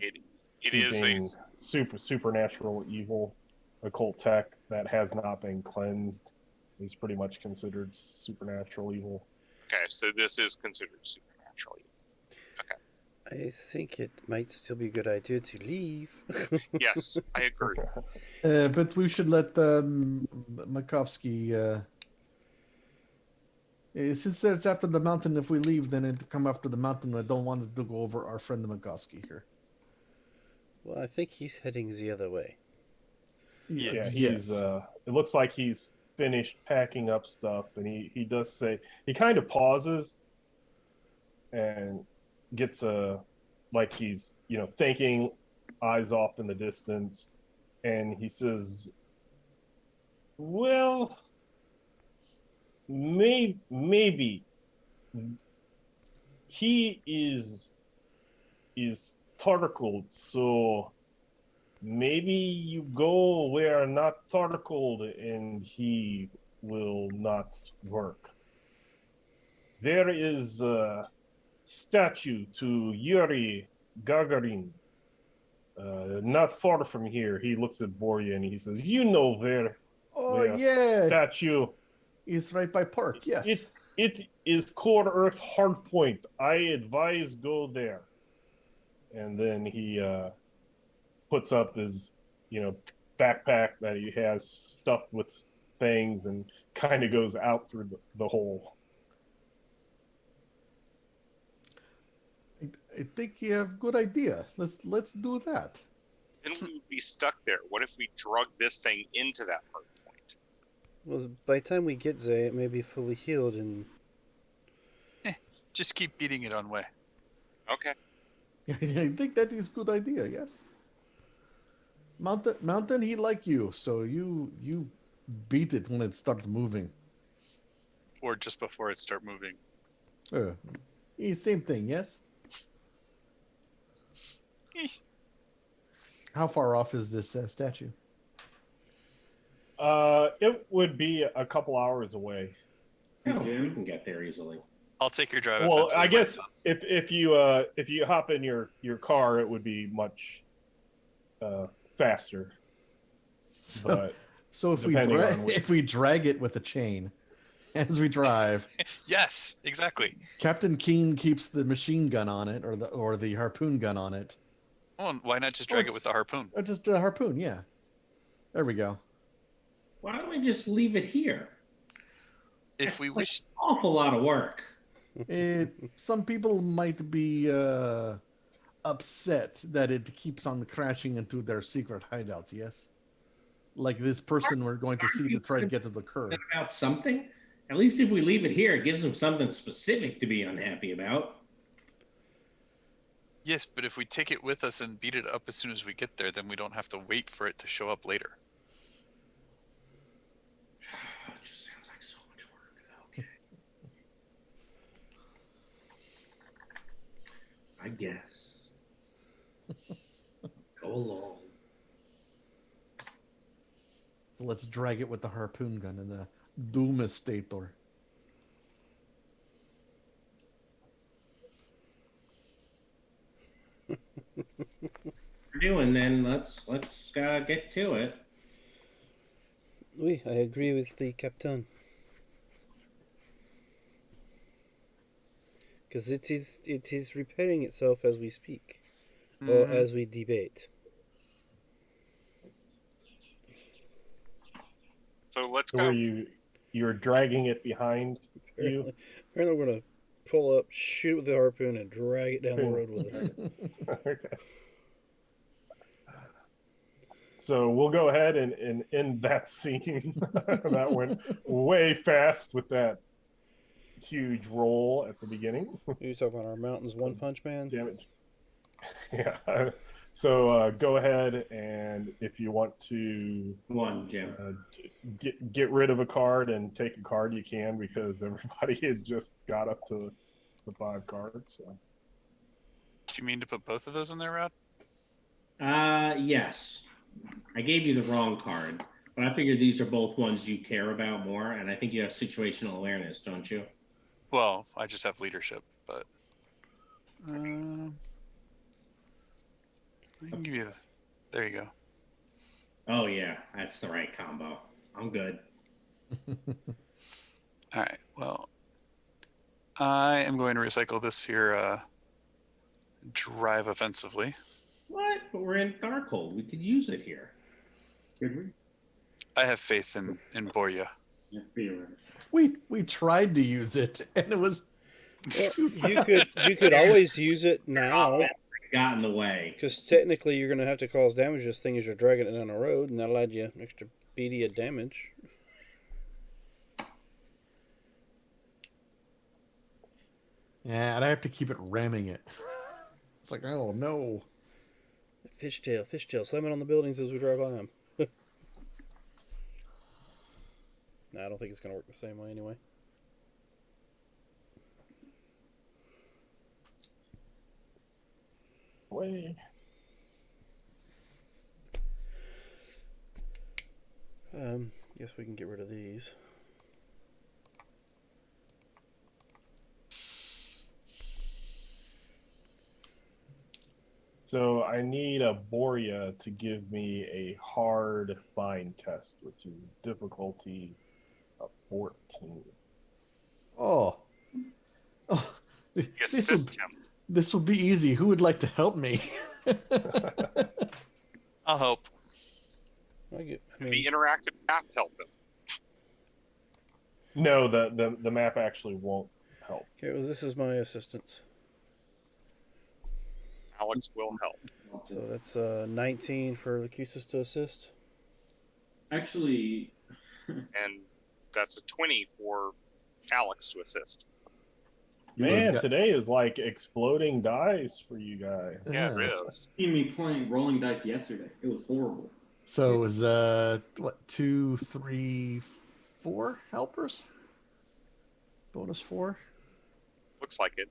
It is a supernatural evil, occult tech that has not been cleansed is pretty much considered supernatural evil. okay. So this is considered supernatural evil. I think it might still be a good idea to leave. Yes, I agree. But we should let Makovsky. Since it's after the mountain, if we leave, then it come after the mountain. I don't want it to go over our friend Makovsky here. Well, I think he's heading the other way. Yeah, Yes. he's. It looks like he's finished packing up stuff, and he does say, he kind of pauses and gets like he's thinking, eyes off in the distance, and he says, well, maybe he is tarticled, so maybe you go where not tarticled and he will not work. There is a statue to Yuri Gagarin, not far from here. He looks at Borya and he says, you know where Oh the yeah, statue. it's right by Park. Yes. It is Core Earth Hardpoint. I advise go there. And then he puts up his, backpack that he has stuffed with things and kind of goes out through the hole. I think you have good idea. Let's do that. Then we would be stuck there. What if we drug this thing into that hard point? Well, by the time we get there, it may be fully healed, and Just keep beating it on way. Okay. I think that is good idea. Yes. Mountain, he like you, so you beat it when it starts moving. Or just before it start moving. Same thing. Yes. How far off is this statue? It would be a couple hours away. Oh, we can get there easily. I'll take your drive. Well, offensively I guess myself. if you hop in your car, it would be much faster. But So if depending on which- we drag it with a chain as we drive, Yes, exactly. Captain Keen keeps the machine gun on it, or the harpoon gun on it, Well, why not just drag it with the harpoon? or just a harpoon. Yeah. There we go. Why don't we just leave it here? If we wish, Awful lot of work. Some people might be upset that it keeps on crashing into their secret hideouts. Yes, like this person we're going to see to try to get to the curb. About something? At least if we leave it here, it gives them something specific to be unhappy about. yes, but if we take it with us and beat it up as soon as we get there, then we don't have to wait for it to show up later. It just sounds like so much work. Okay. I guess. Go along. So let's drag it with the harpoon gun and the Doomistator. We're doing then. Let's get to it. oui, I agree with the captain. Because it is repairing itself as we speak, or as we debate. So let's So go. you're dragging it behind you. Apparently, we're gonna pull up, shoot with the harpoon, and drag it down the road with us. Okay. So we'll go ahead and end that scene. That went way fast with that huge roll at the beginning. You talking about our Mountains One Punch Man? Damage. Yeah. So go ahead, and if you want to One, Jim. get rid of a card and take a card, you can, because everybody had just got up to the 5 cards. So. Do you mean to put both of those in there, Rod? Yes. I gave you the wrong card, but I figured these are both ones you care about more, and I think you have situational awareness, don't you? Well, I just have leadership, but I can give you. There you go. Oh yeah, that's the right combo. I'm good. All right. Well, I am going to recycle this here. Drive offensively. What? But we're in Darkhold. We could use it here. Could we? I have faith in Borya. Yeah, feel it. We tried to use it, and it was. Well, you could always use it now, Got in the way. because technically you're gonna have to cause damage to this thing as you're dragging it down the road, and that'll add you extra BD of damage. And I have to keep it ramming it. It's like, oh no. Fishtail, slam it on the buildings as we drive by them. Nah, I don't think it's going to work the same way anyway. Way. Guess we can get rid of these. So I need a Boria to give me a hard find test, which is difficulty of 14. Oh. Oh. You assist him. This will be easy. Who would like to help me? I'll help. The interactive map help him. No, the map actually won't help. Okay, well, this is my assistance. Alex will help. So that's 19 for Lucusus to assist. Actually, And that's a 20 for Alex to assist. Man, today is like exploding dice for you guys. Yeah, it is. seen me playing rolling dice yesterday. It was horrible. So it was what, 2, 3, 4 helpers? Bonus 4? Looks like it.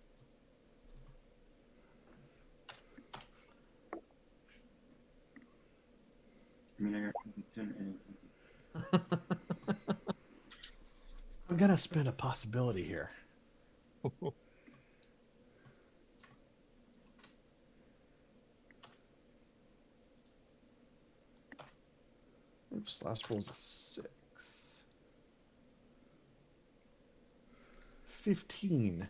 I mean, I got 10 and I'm gonna spend a possibility here. Oops, last roll's a 6. 15.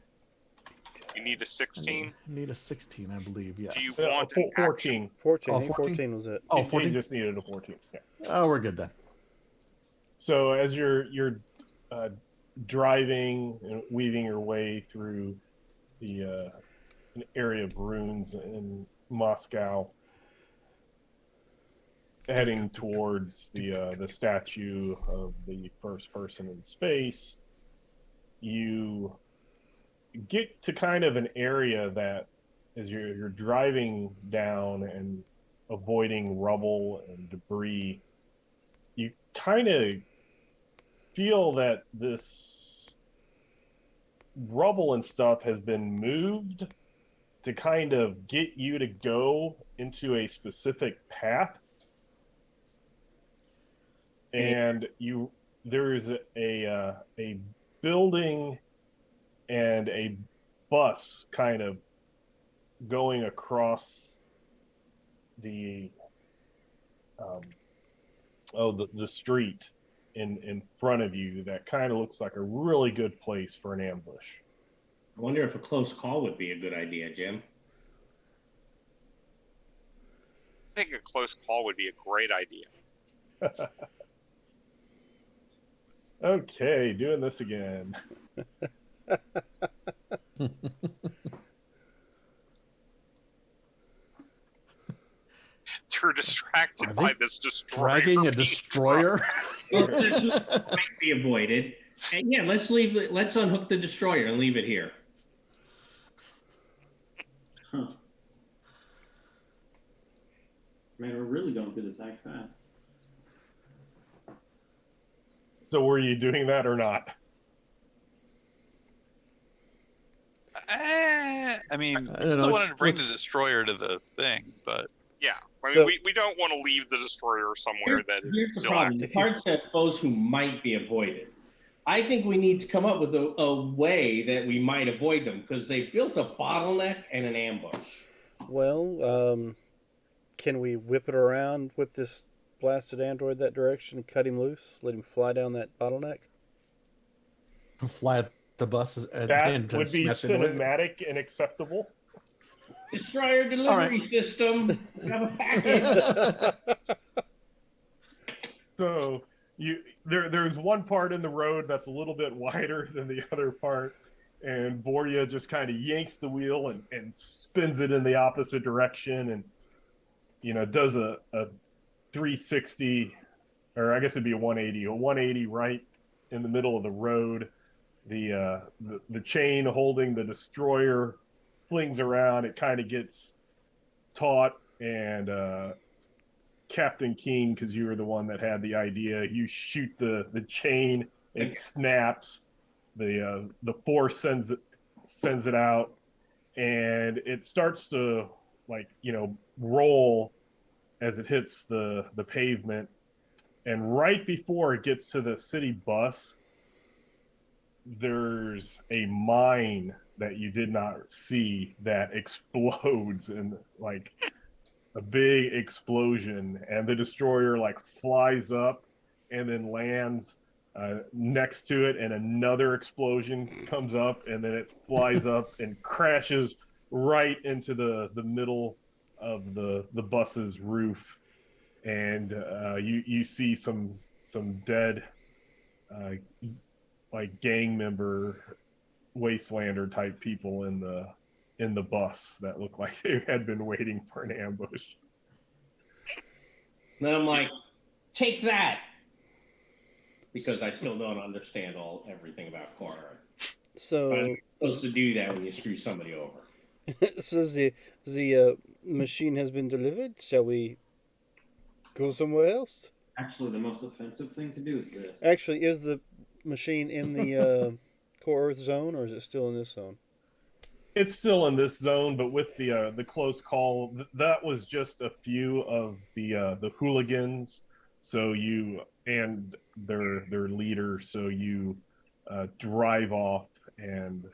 You need a 16. I need a 16, I believe, yes. Do you want an 14. 14. Oh, I think 14? 14 was it. Oh, He 14? just needed a 14. Yeah. Oh, we're good then. So as you're driving and weaving your way through the an area of ruins in Moscow, heading towards the statue of the first person in space, you get to kind of an area that, as you're driving down and avoiding rubble and debris, you kind of feel that this rubble and stuff has been moved to kind of get you to go into a specific path. And there's a building and a bus kind of going across the the street in front of you that kind of looks like a really good place for an ambush. I wonder if a close call would be a good idea, Jim. I think a close call would be a great idea. Okay, doing this again. They're distracted Are by they this destroyer. Dragging a being destroyer? Well, this might be avoided. And yeah, let's unhook the destroyer and leave it here. Huh. Man, we're really going through this act fast. So were you doing that or not? I mean, I we don't still know, wanted to bring the let's- destroyer to the thing, but Yeah, I mean, So- we don't want to leave the destroyer somewhere that Here's is the still problem. active. The card says those who might be avoided. I think we need to come up with a way that we might avoid them because they built a bottleneck and an ambush. Well, can we whip it around, whip this blasted android that direction, and cut him loose? Let him fly down that bottleneck? Fly at the bus That and would be smash into it? cinematic and acceptable. Destroyer delivery system. We have a package. So there's one part in the road that's a little bit wider than the other part, and Borya just kind of yanks the wheel and spins it in the opposite direction, and does a 360, or I guess it'd be a 180 right in the middle of the road, the chain holding the destroyer flings around. It kind of gets taut, and Captain King, because you were the one that had the idea, you shoot the chain. It snaps. The force sends it out, and it starts to roll as it hits the pavement. And right before it gets to the city bus, there's a mine that you did not see that explodes, and like a big explosion, and the destroyer like flies up and then lands next to it, and another explosion comes up, and then it flies up and crashes right into the middle of the bus's roof. And you see some dead uh, like gang member wastelander type people in the bus that look like they had been waiting for an ambush. Then I'm like, take that, because I still don't understand everything about core Earth. But So, I'm supposed to do that when you screw somebody over. so the machine has been delivered. Shall we go somewhere else? Actually, the most offensive thing to do is this. Actually, is the machine in the core Earth zone, or is it still in this zone? It's still in this zone, but with the close call, that was just a few of the hooligans. So you and their leader. So you drive off and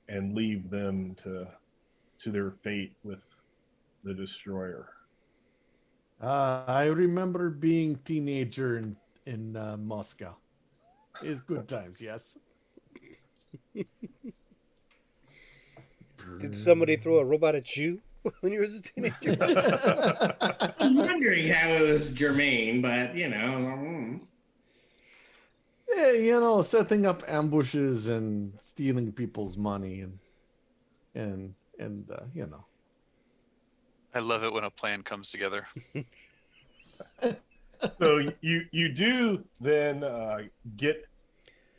leave them to their fate with the destroyer. I remember being teenager in Moscow. It's good times, yes. Did somebody throw a robot at you when you were a teenager? I'm wondering how it was germane, but Yeah, setting up ambushes and stealing people's money and I love it when a plan comes together. So you do then get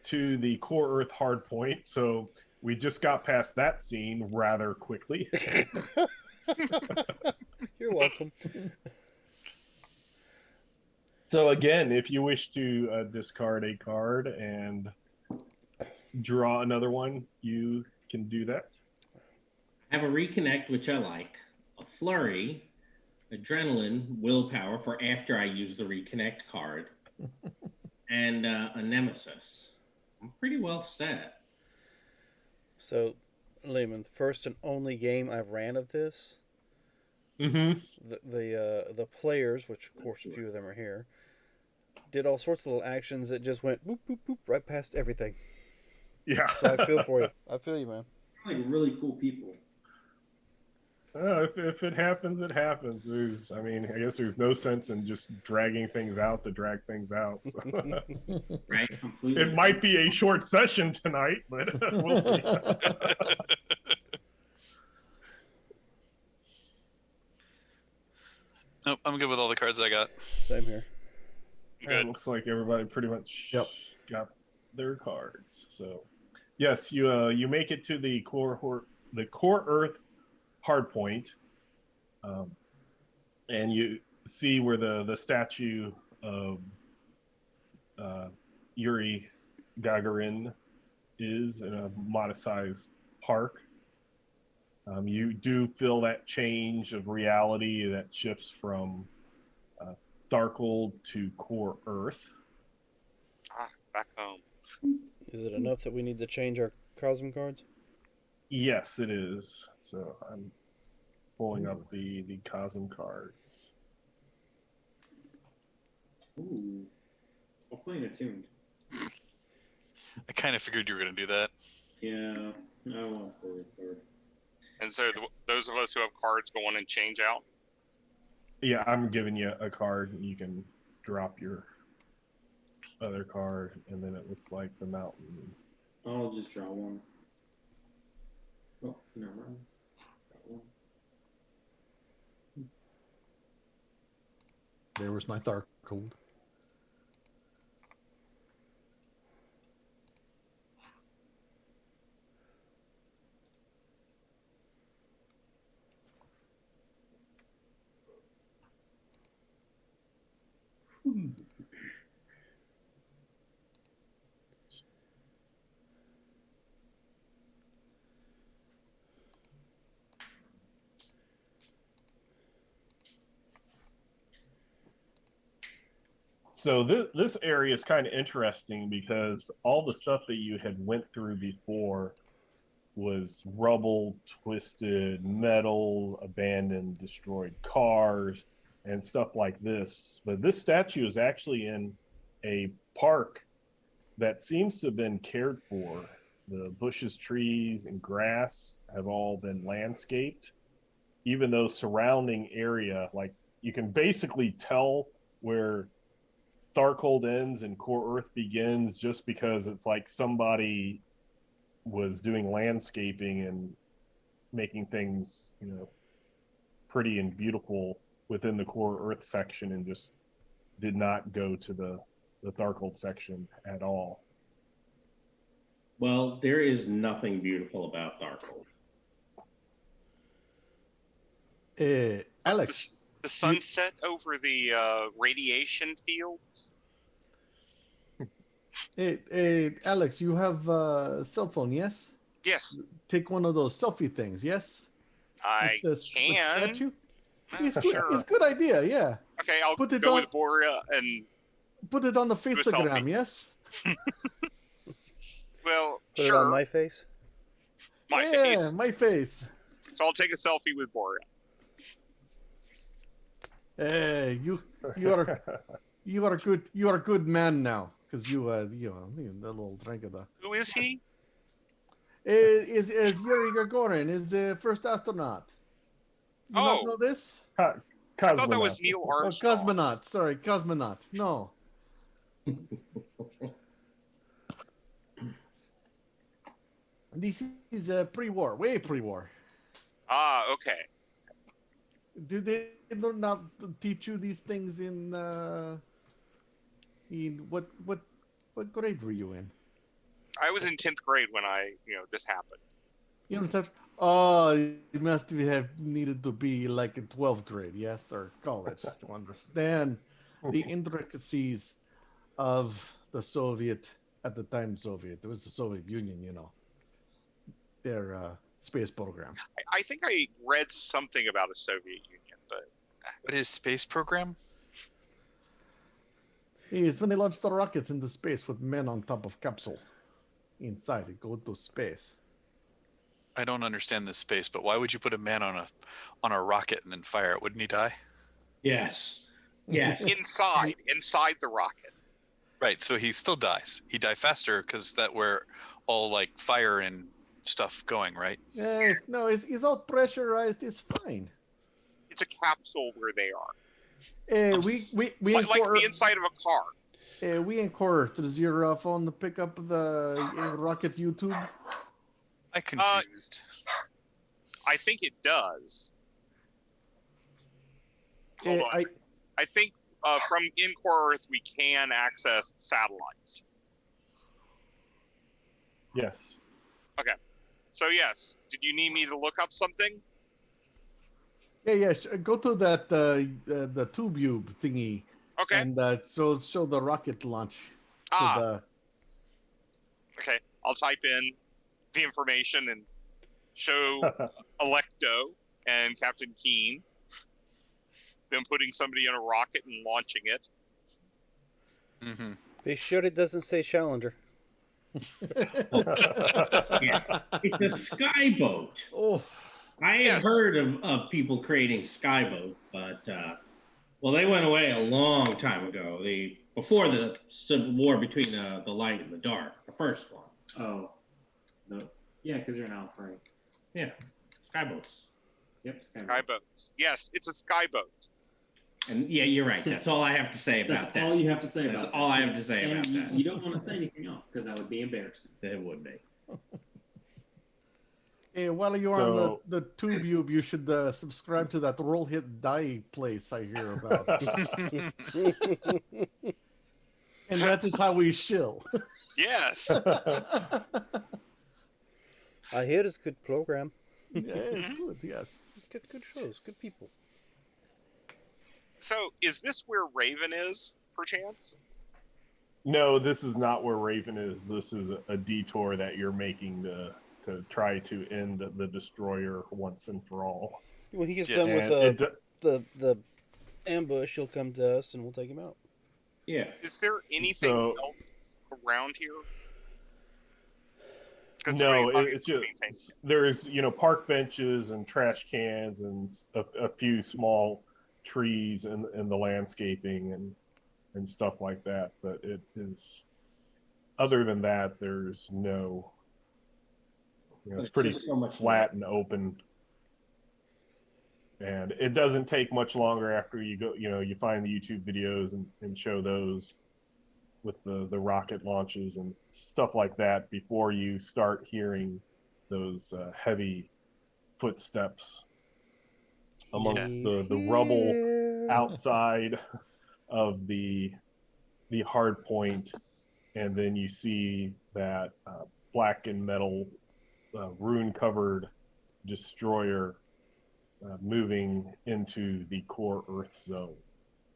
to the core Earth hard point. So we just got past that scene rather quickly. You're welcome. So again, if you wish to discard a card and draw another one, you can do that. I have a reconnect, which I like, a flurry, adrenaline, willpower for after I use the reconnect card, and a nemesis. I'm pretty well set. So, Lehman, the first and only game I've ran of this, Mm-hmm. the players, which of course a few of them are here, did all sorts of little actions that just went boop boop boop right past everything. Yeah. So I feel for you. I feel you, man. Like really cool people. If it happens, it happens. I guess there's no sense in just dragging things out to drag things out. So. Right? Completely. It might be a short session tonight, but we'll see. Nope, I'm good with all the cards I got. Same here. It looks like everybody pretty much Yep. got their cards. So, yes, you make it to the core Earth hardpoint, and you see where the statue of Yuri Gagarin is in a modest-sized park. You do feel that change of reality that shifts from Darkhold to core Earth. Back home. Is it enough that we need to change our Cosm cards? Yes, it is. So I'm pulling up the Cosm cards. Ooh. I'll play in attuned. I kind of figured you were going to do that. Yeah, I won't play it for. And so those of us who have cards go on and change out. Yeah, I'm giving you a card, and you can drop your other card, and then it looks like the mountain. I'll just draw one. Oh, never mind. Got one. there was my Tharcold. So this area is kind of interesting because all the stuff that you had went through before was rubble, twisted metal, abandoned, destroyed cars, and stuff like this. But this statue is actually in a park that seems to have been cared for. The bushes, trees, and grass have all been landscaped, even though surrounding area, like you can basically tell where Tharcold ends and Core Earth begins just because it's like somebody was doing landscaping and making things, pretty and beautiful within the Core Earth section and just did not go to the Tharcold section at all. Well, there is nothing beautiful about Darkhold. Alex, The sunset over the radiation fields. Alex, you have a cell phone, yes? Yes, Take one of those selfie things, yes? I With the can. statue? It's good. Sure. It's a good idea, yeah. Okay, I'll Put it go on- with Borea and Put it on the a Facegram, selfie. yes? well, Put sure. it on my face. My yeah, face. my face. So I'll take a selfie with Borea. Hey, you are a good man now, because you the little drink of the. Who is he? Is Yuri Gagarin is the first astronaut? You not Oh. know this? I thought that was Cosmonaut. Neil Oh, Armstrong. cosmonaut. Sorry, cosmonaut. No. This is pre-war, way pre-war. Ah, okay. Do they not teach you these things in what grade were you in? I was in 10th grade when this happened. You know that? Oh, you must have needed to be like in 12th grade, yes, or college to understand the intricacies of the Soviet at the time. It was the Soviet Union, their space program. I think I read something about a Soviet Union, but What is space program? It's when they launched the rockets into space with men on top of capsule. Inside, it go to space. I don't understand this space, but why would you put a man on a rocket and then fire it? Wouldn't he die? Yes. Yeah. inside the rocket. Right, so he still dies. He die faster because that where all like fire and stuff going, right? No, it's all pressurized. It's fine. It's a capsule where they are. We Like the inside of a car. we in Core Earth. Does your phone pick up the rocket YouTube? I confused. I think it does. Hold on. I think from in Core Earth we can access satellites. Yes. Okay. So yes, did you need me to look up something? Yeah. Go to that the tube thingy. Okay. And show the rocket launch. Okay. I'll type in the information and show Electo and Captain Keen them putting somebody in a rocket and launching it. Mm-hmm. Be sure it doesn't say Challenger. Yeah. It's a skyboat. Oh, I have Yes. heard of people creating skyboat, but they went away a long time ago. Before the civil war between the light and the dark, the first one. Oh, no. Yeah, because you're an outbreak. Yeah, skyboats. Yep, Skyboats. Yes, it's a skyboat. And yeah, you're right. That's all I have to say about That's that. all you have to say That's about all that. I have to say And about you, that. you don't want to say anything else because that would be embarrassing. It would be. hey, while you're on So- the tube, you should subscribe to that roll hit die place I hear about. And that is how we shill. Yes. I hear it's a good program. Yeah, it's good, yes. Good shows, good people. So is this where Raven is? perchance? No, this is not where Raven is. This is a detour that you're making to try to end the destroyer once and for all. When he gets Yes. done with And the ambush, he'll come to us and we'll take him out. Yeah. Is there anything So- else around here? 'Cause No, somebody's it's obviously maintaining just there's park benches and trash cans and a few small trees and the landscaping and stuff like that. But it is, other than that, there's no. It's pretty There's so much flat and open, and it doesn't take much longer after you go. You find the YouTube videos and show those with the rocket launches and stuff like that before you start hearing those heavy footsteps amongst the rubble outside of the hard point, and then you see that black and metal rune covered destroyer moving into the core Earth zone.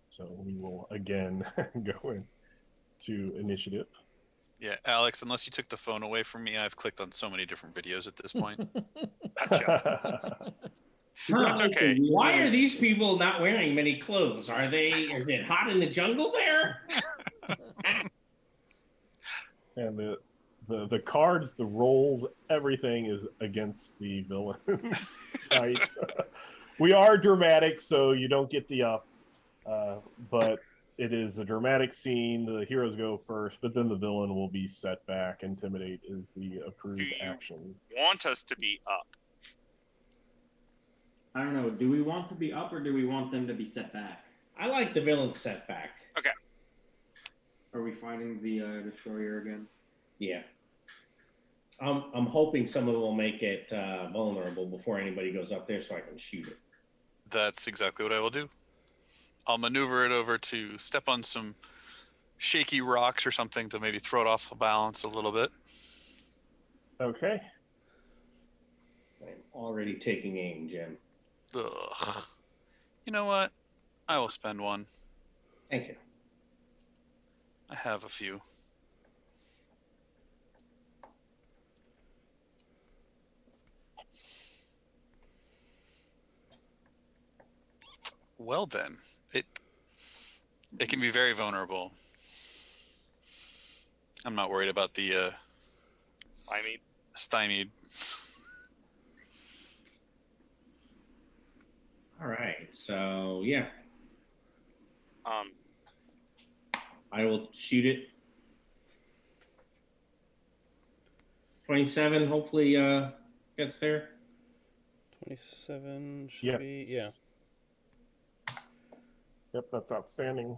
So we will again go in to initiative. Yeah, Alex, unless you took the phone away from me, I've clicked on so many different videos at this point. Gotcha. That's okay. Why are these people not wearing many clothes? Is it hot in the jungle there? And the cards, the rolls, everything is against the villains. Right? We are dramatic, so you don't get the up. But it is a dramatic scene. The heroes go first, but then the villain will be set back. Intimidate is the approved action. Want us to be up? I don't know. Do we want to be up or do we want them to be set back? I like the villain setback. Are we fighting the destroyer again? Yeah. I'm hoping someone will make it vulnerable before anybody goes up there so I can shoot it. That's exactly what I will do. I'll maneuver it over to step on some shaky rocks or something to maybe throw it off balance a little bit. Okay. I'm already taking aim, Jim. Ugh. You know what? I will spend one. Thank you. I have a few. Well then, it can be very vulnerable. I'm not worried about the stymied. All right. So, yeah, Um, I will shoot it. 27 hopefully gets there. 27 should Yes. be, yeah. Yep, that's outstanding.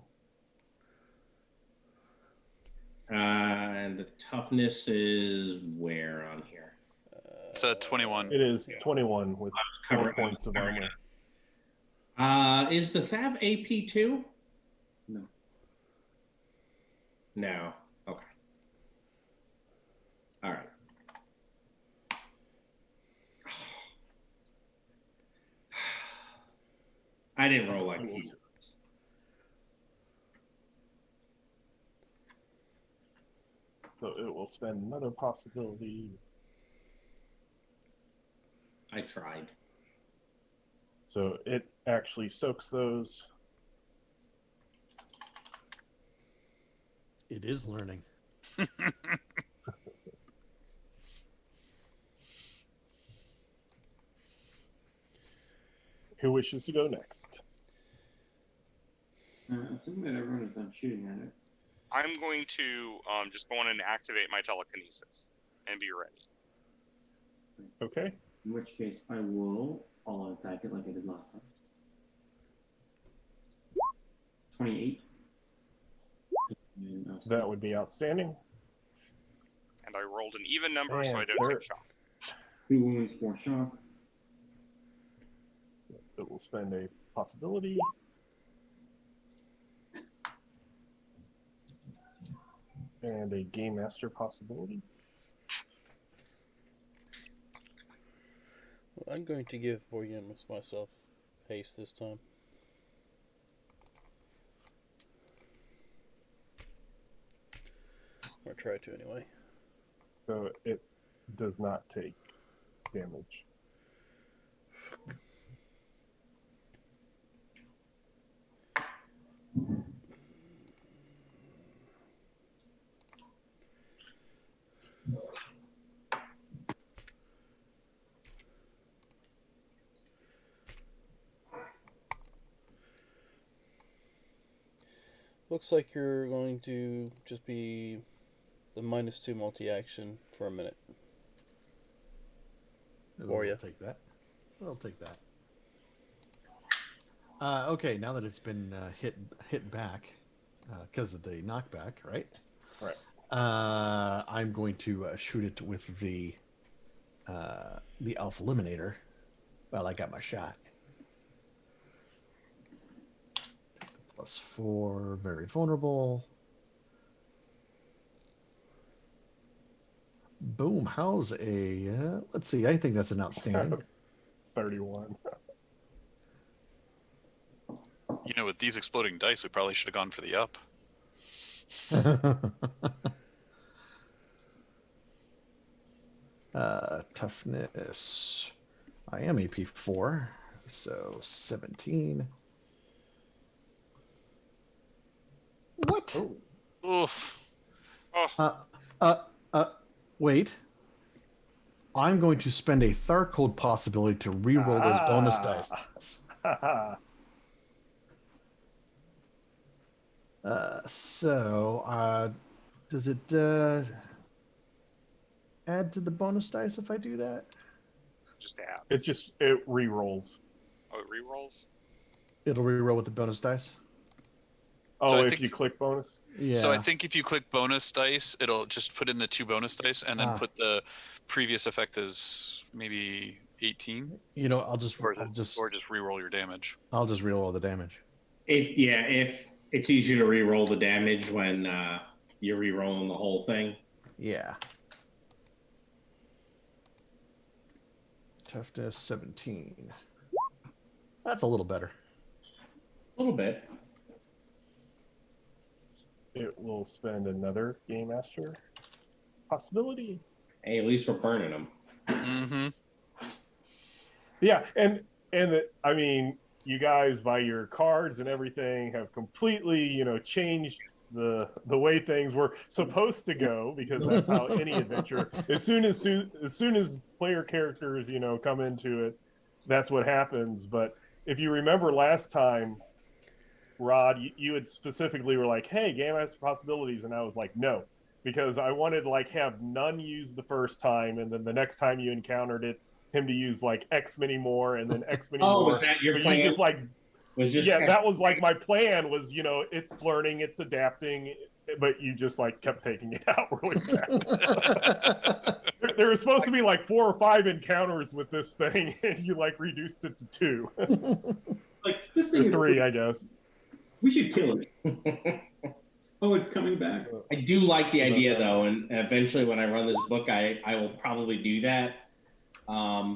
And the toughness is where on here? It's a 21. It is 21 with 4 Cover- points of cover- armor. Is the Fab AP2? No. No. Okay. All right. I didn't roll like he. So it will spend another possibility. I tried. So it actually soaks those. It is learning. Who wishes to go next? Assuming that everyone is done shooting at it. I'm going to just go on and activate my telekinesis and be ready. Okay. In which case, I will all attack it like I did last time. 28. And That would be outstanding. And I rolled an even number, so I And don't there- take shock. 2 wounds, 4 shock. It will spend a possibility. And a Game Master possibility. Well, I'm going to give Borgen myself haste this time. try to anyway. So it does not take damage. Looks like you're going to just be the -2 multi-action for a minute. Or We'll ya. take that. We'll take that. Okay, now that it's been hit back because of the knockback, right? Right. I'm going to shoot it with the Alpha Eliminator. Well, I got my shot. +4, very vulnerable. Boom. How's a? Let's see. I think that's an outstanding. 31. You know, with these exploding dice, we probably should have gone for the up. Toughness. I am AP4, so 17. What? Oof. Wait. I'm going to spend a Tharcold possibility to re-roll those bonus dice. Does it add to the bonus dice if I do that? Just add. It re-rolls. Oh, it re-rolls? It'll re-roll with the bonus dice? Oh, So I if think- you click bonus? Yeah. So I think if you click bonus dice, it'll just put in the 2 bonus dice and then put the previous effect as maybe 18. You know, I'll just re-roll your damage. I'll just re-roll the damage. If it's easier to re-roll the damage when you're re-rolling the whole thing. Yeah. Toughness 17. That's a little better. A little bit. It will spend another Game Master possibility. Hey, at least we're burning them. Mm-hmm. Yeah, and I mean, you guys by your cards and everything have completely, changed the way things were supposed to go, because that's how any adventure. As soon as player characters, come into it, that's what happens. But if you remember last time, Rod, you had specifically were like, "Hey, game master possibilities," and I was like, "No," because I wanted to have none used the first time, and then the next time you encountered it, him to use X many more, and then X many more. Was that your but plan? You just yeah, that was my plan was, it's learning, it's adapting, but you just kept taking it out really fast. there was supposed to be 4 or 5 encounters with this thing, and you reduced it to 2. This thing or is 3, I guess. We should kill it. Oh, it's coming back. I do like the So idea that's- though, and eventually when I run this book, I will probably do that. I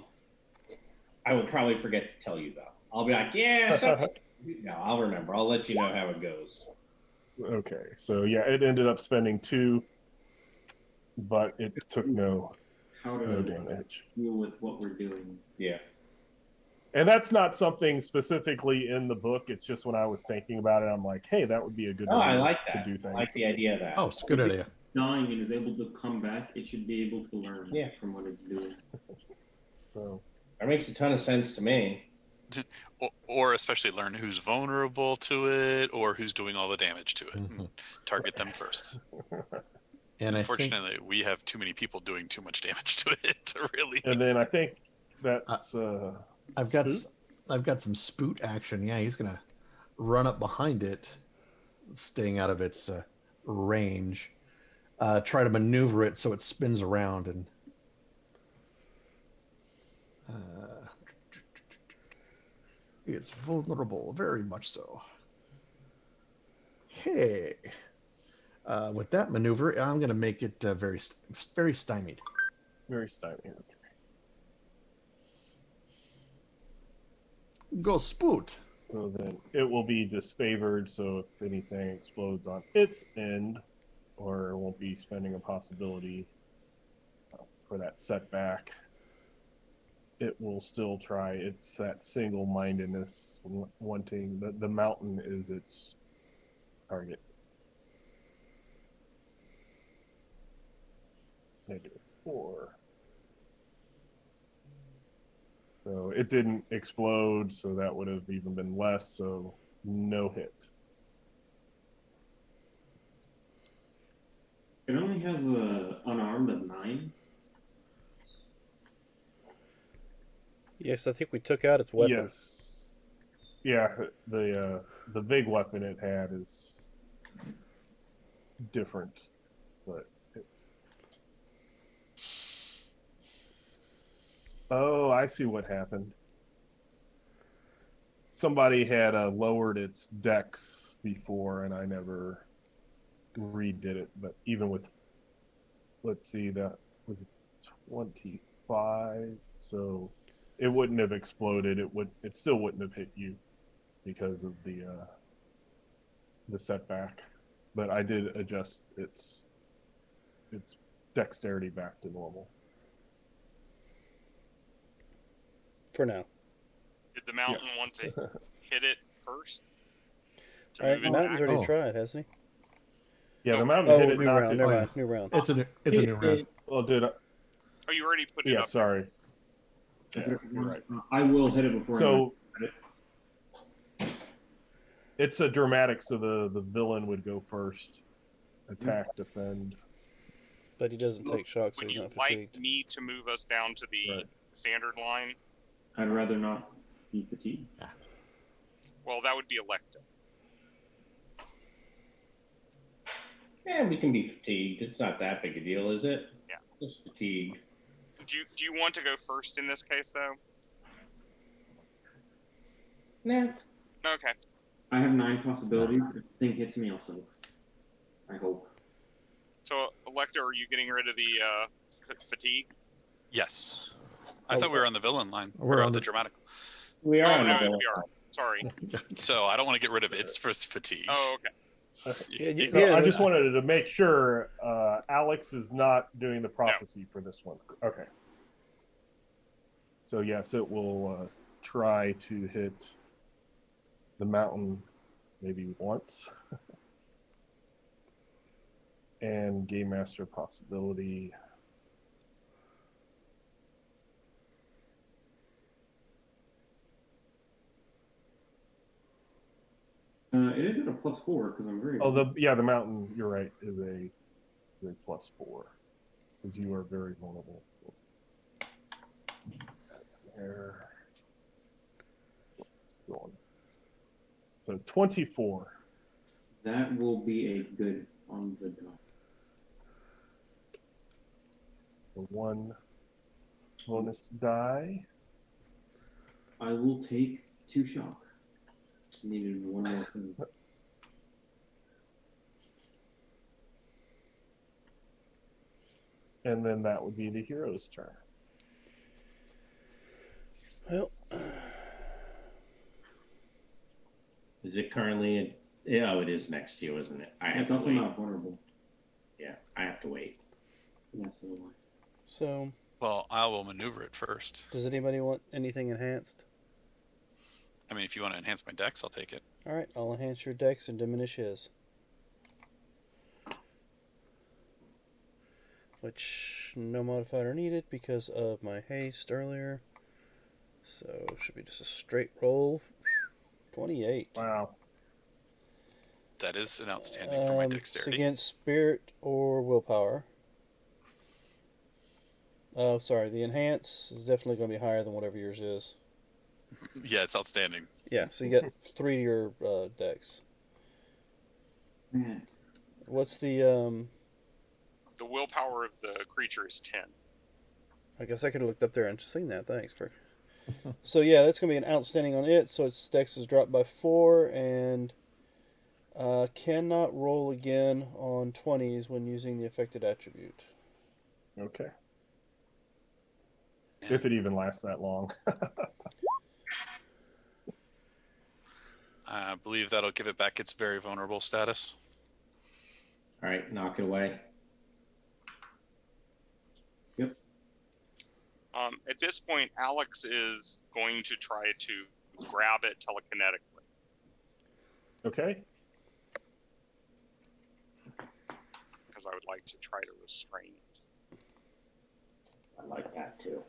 will probably forget to tell you though. I'll be like, yeah, no, I'll remember. I'll let you know how it goes. Okay, so yeah, it ended up spending 2, but it took no How to damage. deal with what we're doing. Yeah. And that's not something specifically in the book. It's just when I was thinking about it, I'm like, hey, that would be a good Oh, way I like to that. do things. I like the idea of that. Oh, it's a good idea. Dying and is able to come back, it should be able to learn from what it's doing. So That makes a ton of sense to me. Or especially learn who's vulnerable to it or who's doing all the damage to it. And target them first. And unfortunately, we have too many people doing too much damage to it to really. And then I think that's I've got some spoot action. Yeah, he's gonna run up behind it, staying out of its range. Try to maneuver it so it spins around and. It's vulnerable, very much so. Hey, with that maneuver, I'm going to make it very stymied. very stymied. Go spoot. So then it will be disfavored. So if anything explodes on its end, or won't be spending a possibility for that setback. It will still try. It's that single-mindedness, wanting the mountain is its target. -4. So it didn't explode, so that would have even been less. So no hit. It only has a unarmed of 9. Yes, I think we took out its weapon. Yes. Yeah, the big weapon it had is different, but oh, I see what happened. Somebody had lowered its dex before, and I never redid it. But even with, let's see, that was 25, so it wouldn't have exploded. It still wouldn't have hit you because of the setback. But I did adjust its dexterity back to normal. For now. Did the mountain Yes. want to hit it first? To All right, move it Mountain's back? already Oh. tried, hasn't he? Yeah, the Oh, mountain hit it, new knocked round. it. Never Oh, mind. New round. It's a new round. Well, dude, Oh, you already put it yeah, up. sorry. Yeah, you're right. I will hit it before. So it's a dramatic, so the villain would go first, attack, defend. But he doesn't take shock, so Would he's you not like fatigued. me to move us down to the Right. standard line? I'd rather not be fatigued. Well, that would be Electo. Yeah, we can be fatigued. It's not that big a deal, is it? Yeah. Just fatigue. Do you want to go first in this case, though? Nah. Okay. I have 9 possibilities. If the thing hits me, also. I hope. So, Electo, are you getting rid of the fatigue? Yes. I thought we were on the villain line. We're Or on the the- dramatic. We are Oh, on the no, villain. we are. Sorry. So I don't want to get rid of its first fatigue. Oh, okay. No, I just wanted to make sure Alex is not doing the prophecy for this one. Okay. So yes, it will try to hit the mountain maybe once. And Game Master possibility. It is at a +4 because I'm very. Oh, the mountain. You're right. Is a +4 because you are very vulnerable. There. So 24. That will be a good on the dot. The 1 bonus die. I will take 2 shock. Needed 1 more thing. And then that would be the hero's turn. Well, Is it currently? Yeah, it is next to you, isn't it? I have It's to also wait. not vulnerable. Yeah, I have to wait. Yes, so do I. so Well, I will maneuver it first. does anybody want anything enhanced? I mean, if you want to enhance my dex, I'll take it. All right, I'll enhance your dex and diminish his. Which no modifier needed because of my haste earlier. So should be just a straight roll. 28. Wow. That is an outstanding for my It's dexterity. against spirit or willpower. Oh, sorry. The enhance is definitely going to be higher than whatever yours is. Yeah, it's outstanding. Yeah, so you get 3 to your dex. Man, What's the The willpower of the creature is 10. I guess I could have looked up there and seen that. Thanks for. So yeah, that's gonna be an outstanding on it. So its dex is dropped by 4 and cannot roll again on 20s when using the affected attribute. Okay. Yeah. If it even lasts that long. I believe that'll give it back its very vulnerable status. All right, knock it away. At this point, Alex is going to try to grab it telekinetically. Okay. Because I would like to try to restrain it. I like that too.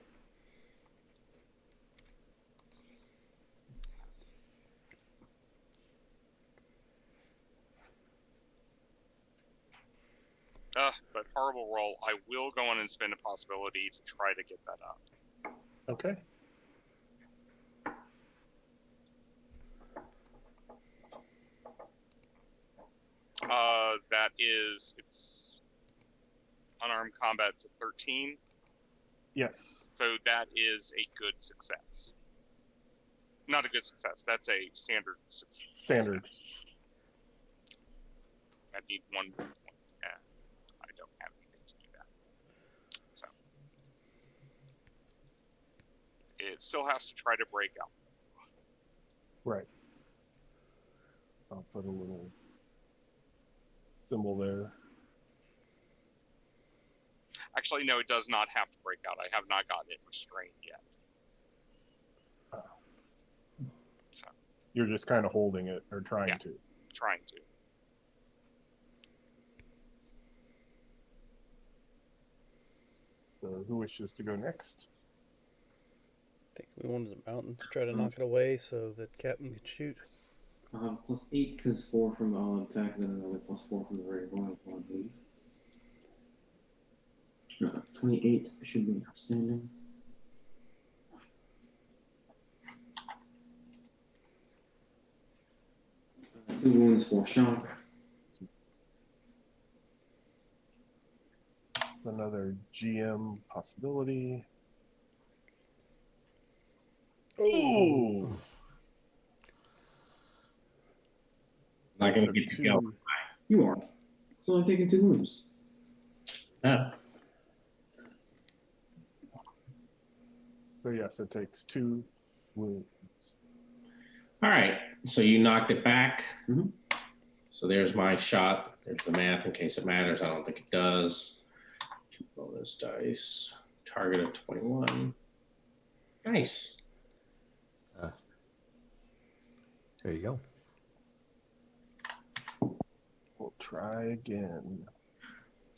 But horrible roll. I will go on and spend a possibility to try to get that up. Okay. It's unarmed combat to 13. Yes. So that is a good success. Not a good success. That's a standard success. Standard. I need 1 point. Yeah, I don't have anything to do that. So it still has to try to break out. Right. I'll put a little symbol there. Actually, no, it does not have to break out. I have not gotten it restrained yet. So You're just kind of holding it or trying Yeah. to. trying to. So who wishes to go next? I think we wanted the mountain to try to knock it away so that Captain could shoot. +8 because 4 from the all attack, then another +4 from the very long one, I believe. 28 should be outstanding. Two wounds for shock. Another GM possibility. Oh, Ooh. Not gonna Took get to two. go. You are. So I'm taking 2 wounds. Ah, So yes, it takes 2 wounds. all right, so you knocked it back. Mhm. So there's my shot. There's the math in case it matters. I don't think it does. 2 bonus dice. Target of 21. Nice. There you go. We'll try again.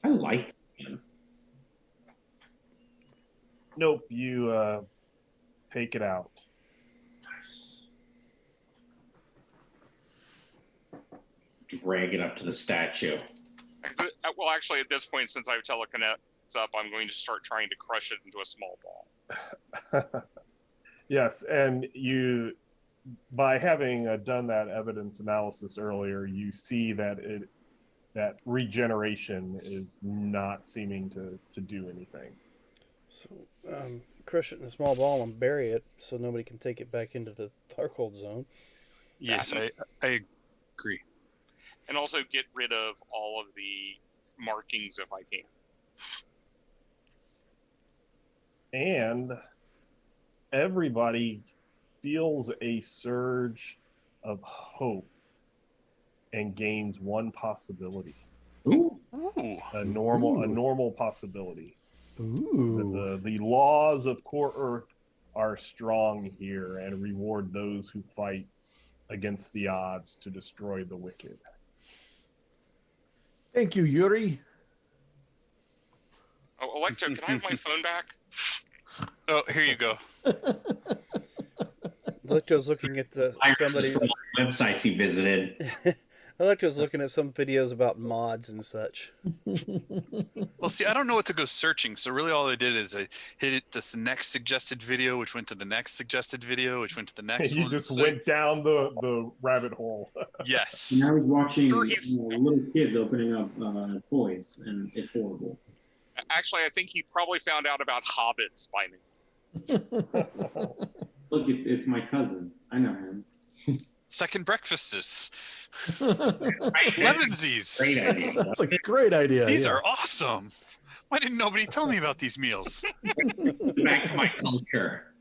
I like him. Nope, you take it out. Nice. Drag it up to the statue. Well, actually, at this point, since I've telekinetic up, I'm going to start trying to crush it into a small ball. Yes, and you, by having done that evidence analysis earlier, you see that that regeneration is not seeming to do anything. so crush it in a small ball and bury it so nobody can take it back into the Darkhold zone. Yes, I agree. And also get rid of all of the markings if I can. And everybody feels a surge of hope and gains 1 possibility. Ooh. Ooh. A normal possibility. That the laws of core Earth are strong here and reward those who fight against the odds to destroy the wicked. Thank you, Yuri. Oh, Electro, can I have my phone back? Oh, here you go. Electro's looking at somebody's. Websites he visited. Electro's looking at some videos about mods and such. Well, see, I don't know what to go searching, so really all I did is I hit this next suggested video, which went to the next suggested video, which went to the next You one. just So- went down the rabbit hole. Yes. And I was watching Sure, he's- little kids opening up toys, and it's horrible. Actually, I think he probably found out about hobbits by now. Look, it's my cousin. I know him. Second breakfasts. Right, Lemonsies. Great idea. That's a great idea. These yeah. are awesome. Why didn't nobody tell me about these meals? Back to my culture.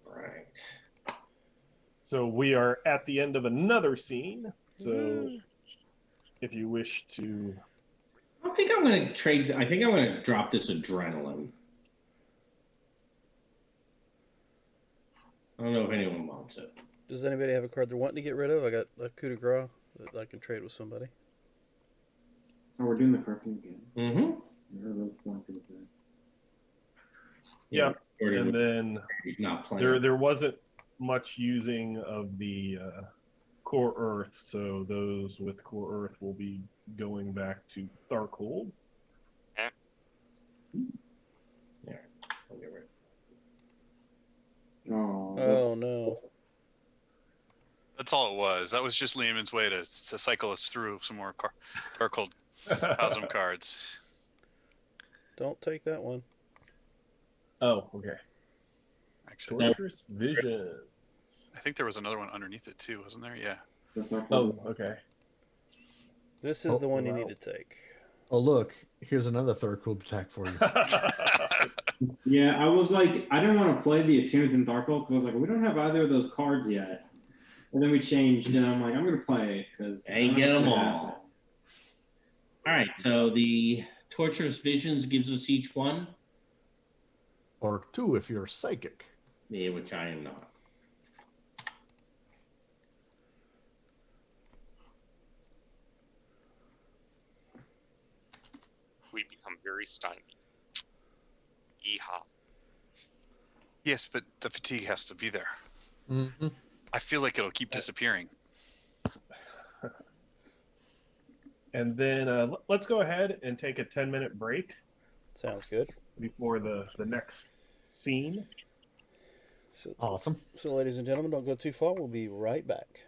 Right. So we are at the end of another scene. So if you wish to, I think I'm going to trade. I think I'm going to drop this adrenaline. I don't know if anyone wants it. Does anybody have a card they're wanting to get rid of? I got a coup de grace that I can trade with somebody. Oh, we're doing the cartoon again. Mm-hmm. yeah, and then he's not playing. there wasn't much using of the core Earth, so those with core Earth will be going back to Tharkold. Yeah. I'll get rid. Oh no. That's all it was. That was just Lehman's way to cycle us through some more Darkhold Cosm cards. Don't take that one. Oh, okay. Actually, Torturous Visions. I think there was another one underneath it too, wasn't there? Yeah. Oh, okay. This is the one you need to take. Oh, look, here's another Tharkold attack for you. Yeah, I was like, I didn't want to play the Attuned in Darkhold because I was like, we don't have either of those cards yet. And then we changed, and I'm like, I'm going to play it because I get them all. All right, so the Torturous Visions gives us each one. Or 2 if you're psychic. Yeah, which I am not. We become very stymied. Yeehaw. Yes, but the fatigue has to be there. Mm-hmm. I feel like it'll keep disappearing. And then let's go ahead and take a 10-minute break. Sounds good. Before the next scene. Awesome. So, ladies and gentlemen, don't go too far. We'll be right back.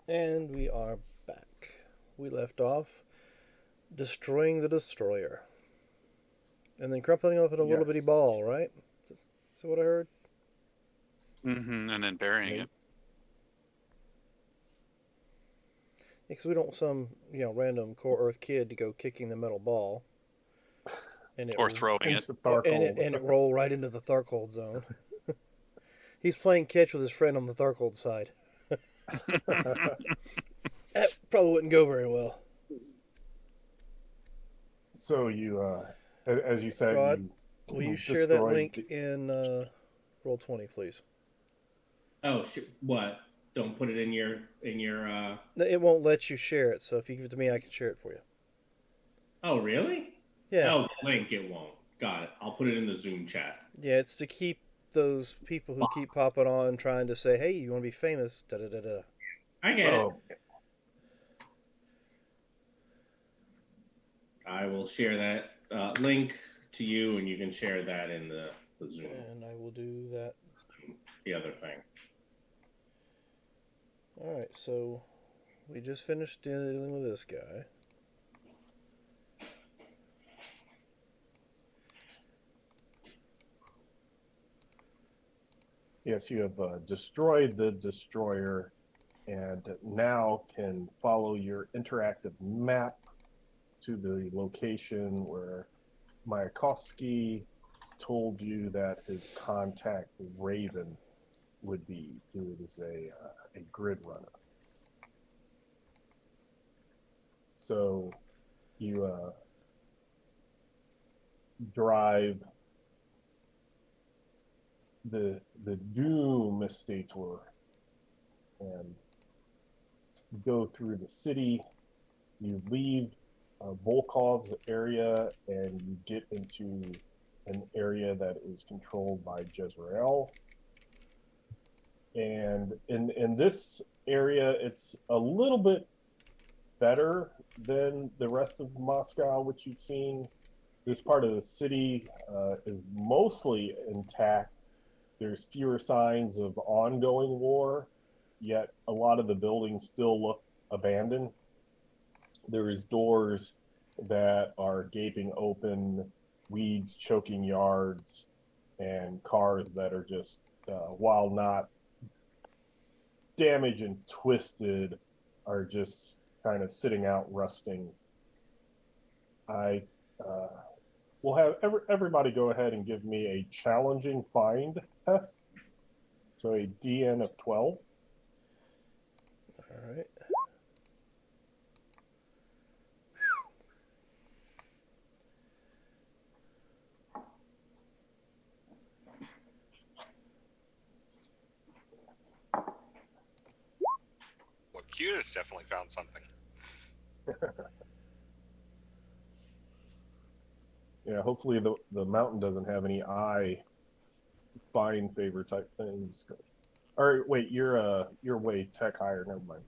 And we are back. We left off destroying the destroyer. And then crumpling up in a little bitty Yes. ball, right? Is that what I heard? And then burying it. Because we don't want some, random core Earth kid to go kicking the metal ball. And Or throwing it. Into Tharkold. and it roll right into the Tharkold zone. He's playing catch with his friend on the Tharkold side. That probably wouldn't go very well. So you, as you said, Rod, will you share that destroyed link in Roll20, please? Oh, what? Don't put it in your It won't let you share it, so if you give it to me, I can share it for you. Oh, really? Yeah. Oh, the link it won't. Got it. I'll put it in the Zoom chat. Yeah, it's to keep those people who keep popping on trying to say, hey, you want to be famous, da-da-da-da. I get it. Oh, I will share that link to you, and you can share that in the Zoom, And I will do that. the other thing. Alright, so we just finished dealing with this guy. yes, you have destroyed the destroyer and now can follow your interactive map to the location where Mayakovsky told you that his contact Raven would be, who is a grid runner. So you drive the Doom Estator and go through the city. You leave Volkov's area and you get into an area that is controlled by Jezreel. And in this area, it's a little bit better than the rest of Moscow, which you've seen. This part of the city is mostly intact. There's fewer signs of ongoing war, yet a lot of the buildings still look abandoned. There is doors that are gaping open, weeds choking yards, and cars that are just, while not damaged and twisted, are just kind of sitting out rusting. I will have everybody go ahead and give me a challenging find test. So a DN of 12. Alright. Well, Cuta's definitely found something. Yeah, hopefully the mountain doesn't have any eye find favor type things. All right, wait, you're way tech higher. Never mind.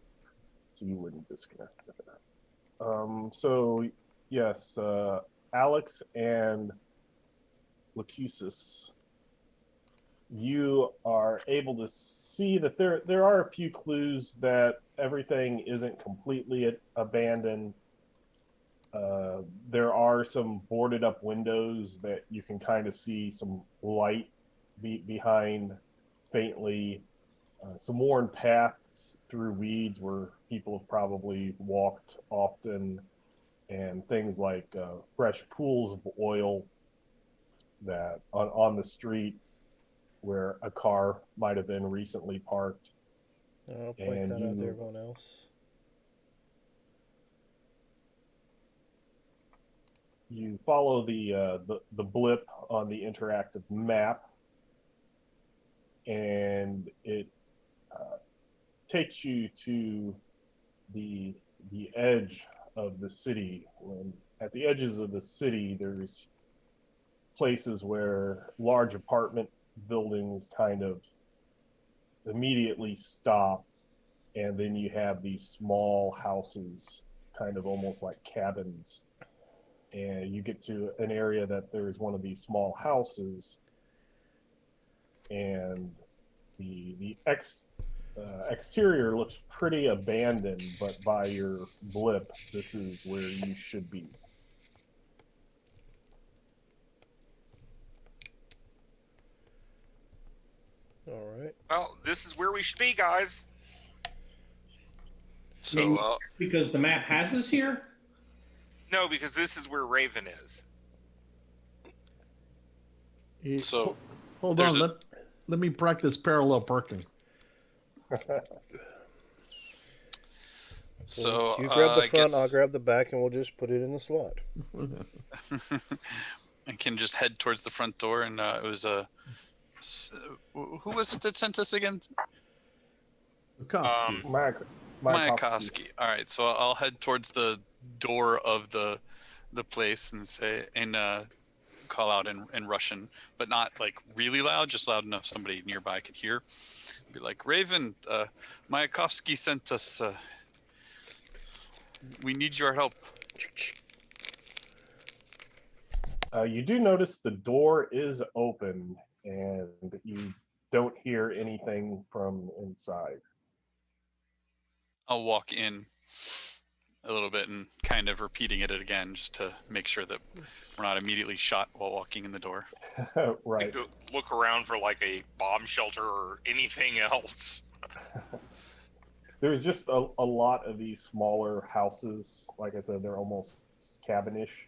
So you wouldn't disconnect with that. So yes, Alex and Lacusis, you are able to see that there are a few clues that everything isn't completely abandoned. There are some boarded up windows that you can kind of see some light behind faintly. Some worn paths through weeds where people have probably walked often, and things like fresh pools of oil that on the street where a car might have been recently parked. I'll point And that out to you- everyone else. You follow the blip on the interactive map, and it takes you to the edge of the city. When at the edges of the city, there's places where large apartment buildings kind of immediately stop, and then you have these small houses, kind of almost like cabins. And you get to an area that there's one of these small houses, and the exterior looks pretty abandoned, but by your blip, this is where you should be. All right. Well, this is where we should be, guys. So Because the map has us here? No, because this is where Raven is. So Hold there's on. a- Let me practice parallel parking. So you grab the I front, guess I'll grab the back, and we'll just put it in the slot. I can just head towards the front door, and it was who was it that sent us again? Bukowski. Mayakovsky. All right, so I'll head towards the door of the place and say call out in Russian, but not like really loud, just loud enough somebody nearby could hear. Be like, Raven, Mayakovsky sent us. We need your help. You do notice the door is open, and you don't hear anything from inside. I'll walk in a little bit and kind of repeating it again just to make sure that we're not immediately shot while walking in the door. Right. To look around for like a bomb shelter or anything else. There's just a lot of these smaller houses. Like I said, they're almost cabinish.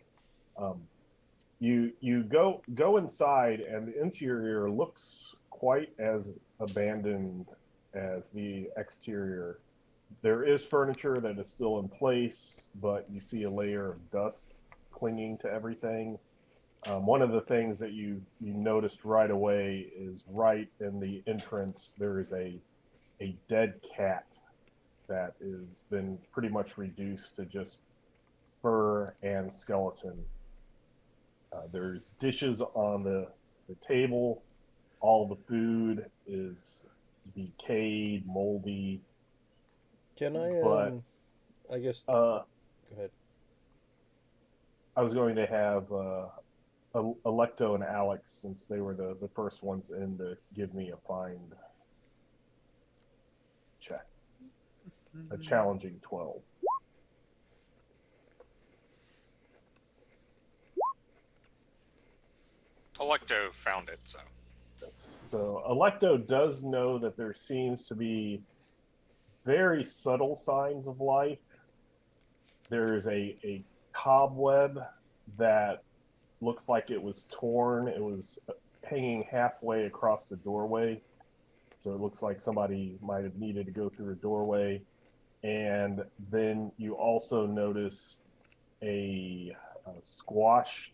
You go inside, and the interior looks quite as abandoned as the exterior. There is furniture that is still in place, but you see a layer of dust clinging to everything. One of the things that you noticed right away is right in the entrance, there is a dead cat that has been pretty much reduced to just fur and skeleton. There's dishes on the table. All the food is decayed, moldy. Can I? But I guess. Go ahead. I was going to have Electo and Alex, since they were the first ones in, to give me a find check. A challenging 12. Electo found it, so. Yes. So Electo does know that there seems to be very subtle signs of life. There's a cobweb that looks like it was torn. It was hanging halfway across the doorway. So it looks like somebody might have needed to go through a doorway. And then you also notice a squashed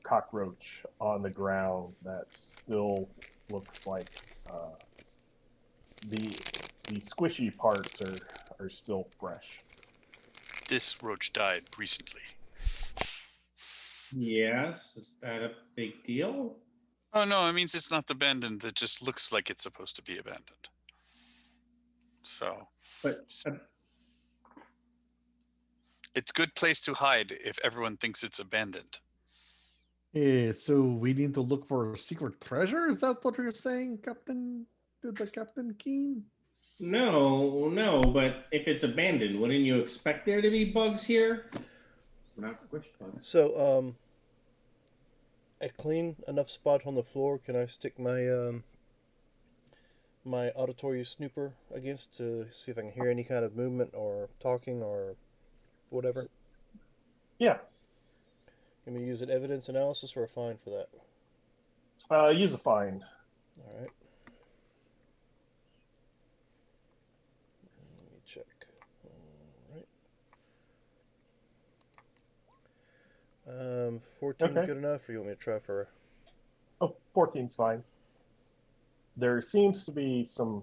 cockroach on the ground that still looks like the squishy parts are still fresh. This roach died recently. Yes. Is that a big deal? Oh no, it means it's not abandoned. It just looks like it's supposed to be abandoned. So But it's a good place to hide if everyone thinks it's abandoned. So we need to look for secret treasure? Is that what you're saying, Captain Keen? no, but if it's abandoned, wouldn't you expect there to be bugs here? Not squish bugs. So, a clean enough spot on the floor. Can I stick my my auditory snooper against to see if I can hear any kind of movement or talking or whatever? Yeah. Can we use an evidence analysis or a fine for that? Use a find. All right. Let me check. All right. 14 Okay. good enough, or you want me to try for? Oh, 14's fine. There seems to be some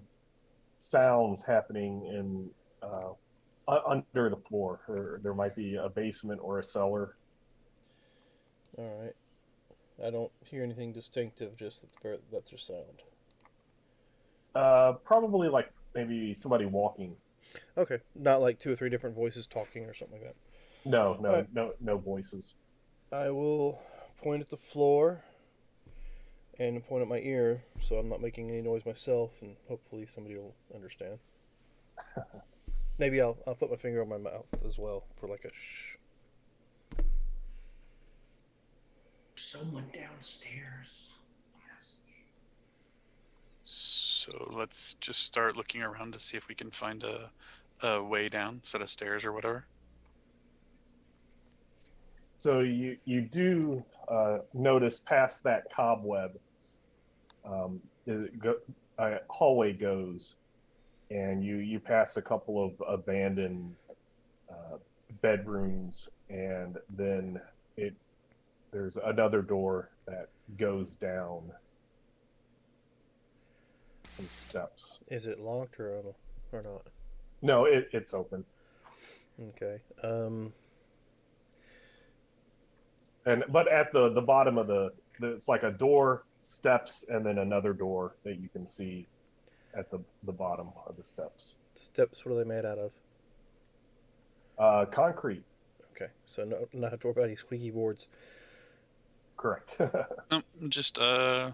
sounds happening in under the floor. Or there might be a basement or a cellar. All right. I don't hear anything distinctive, just that there's sound. Probably like maybe somebody walking. Okay, not like 2 or 3 different voices talking or something like that. No, Right. no voices. I will point at the floor and point at my ear so I'm not making any noise myself, and hopefully somebody will understand. Maybe I'll put my finger on my mouth as well for like a shh. Someone downstairs. So let's just start looking around to see if we can find a way down, set of stairs or whatever. So you do notice past that cobweb, a hallway goes, and you pass a couple of abandoned bedrooms, and then there's another door that goes down some steps. Is it locked or not? No, it's open. Okay. But at the bottom of it's like a door, steps, and then another door that you can see at the bottom of the steps. Steps. What are they made out of? Concrete. Okay. So not a door by any squeaky boards. Correct. No, just I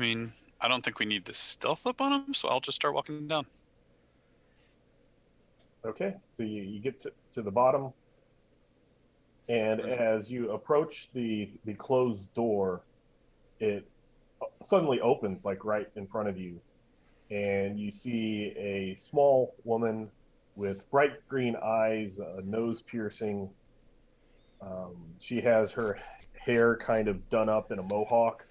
mean, I don't think we need to stealth up on them, so I'll just start walking down. Okay, so you get to the bottom, and as you approach the closed door, it suddenly opens like right in front of you, and you see a small woman with bright green eyes, a nose piercing. She has her hair kind of done up in a mohawk,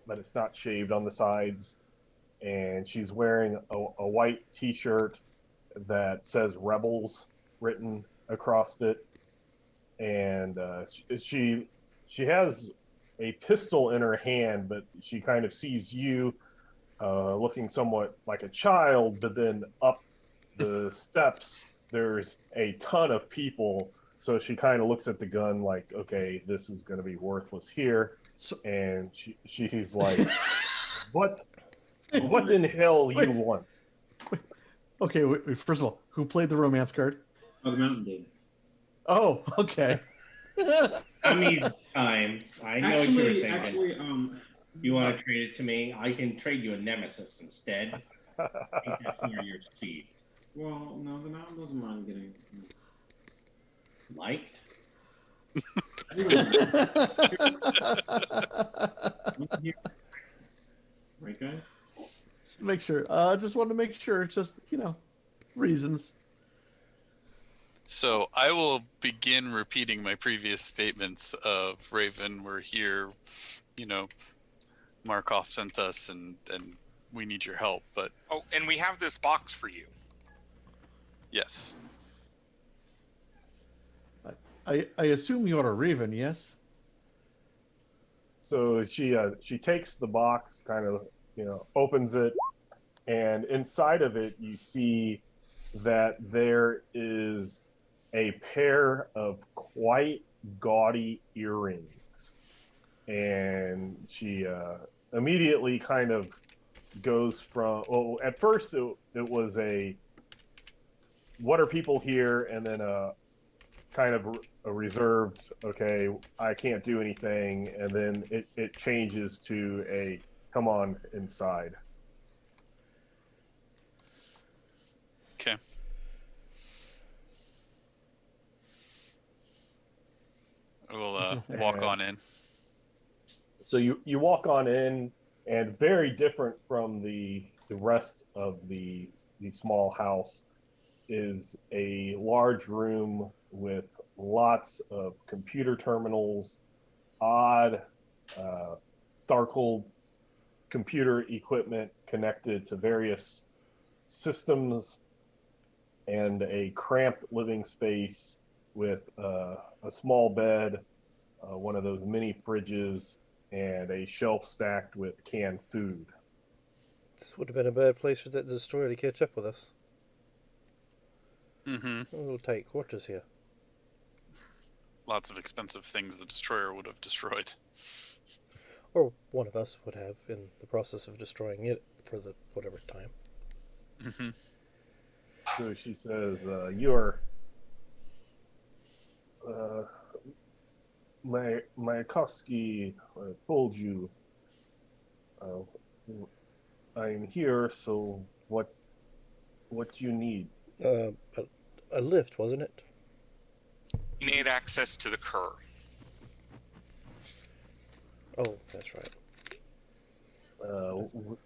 but it's not shaved on the sides, and she's wearing a white t-shirt that says Rebels written across it, and she has a pistol in her hand, but she kind of sees you looking somewhat like a child, but then up the steps there's a ton of people, so she kind of looks at the gun like, okay, this is going to be worthless here. And she's like, what in hell you want? Okay, wait, first of all, who played the romance card? Oh, the mountain did. Oh, okay. I need time. I know what you were thinking. Actually, You want to trade it to me? I can trade you a nemesis instead. I think that's where you're cheap. well, no, the mountain doesn't mind getting. Liked? Right, guys? Make sure. Just want to make sure. Just reasons. So I will begin repeating my previous statements of Raven, we're here, Markov sent us and we need your help, but Oh, and we have this box for you. yes. I assume you're a Raven, yes? So she takes the box, kind of opens it, and inside of it you see that there is a pair of quite gaudy earrings, and she immediately kind of goes from, well, at first it was a what are people here, and then a kind of a reserved, okay, I can't do anything, and then it changes to a come on inside. Okay. We'll walk on in. So you walk on in, and very different from the rest of the small house is a large room with lots of computer terminals, odd Darkhold computer equipment connected to various systems, and a cramped living space with a small bed, one of those mini fridges, and a shelf stacked with canned food. This would have been a bad place for that destroyer to catch up with us. Mm-hmm. A little tight quarters here. Lots of expensive things the destroyer would have destroyed. Or one of us would have in the process of destroying it for the whatever time. Mm-hmm. So she says, "You're Mayakovsky told you I'm here. So what you need? Uh, a lift, wasn't it? You need access to the Kerr. Oh, that's right.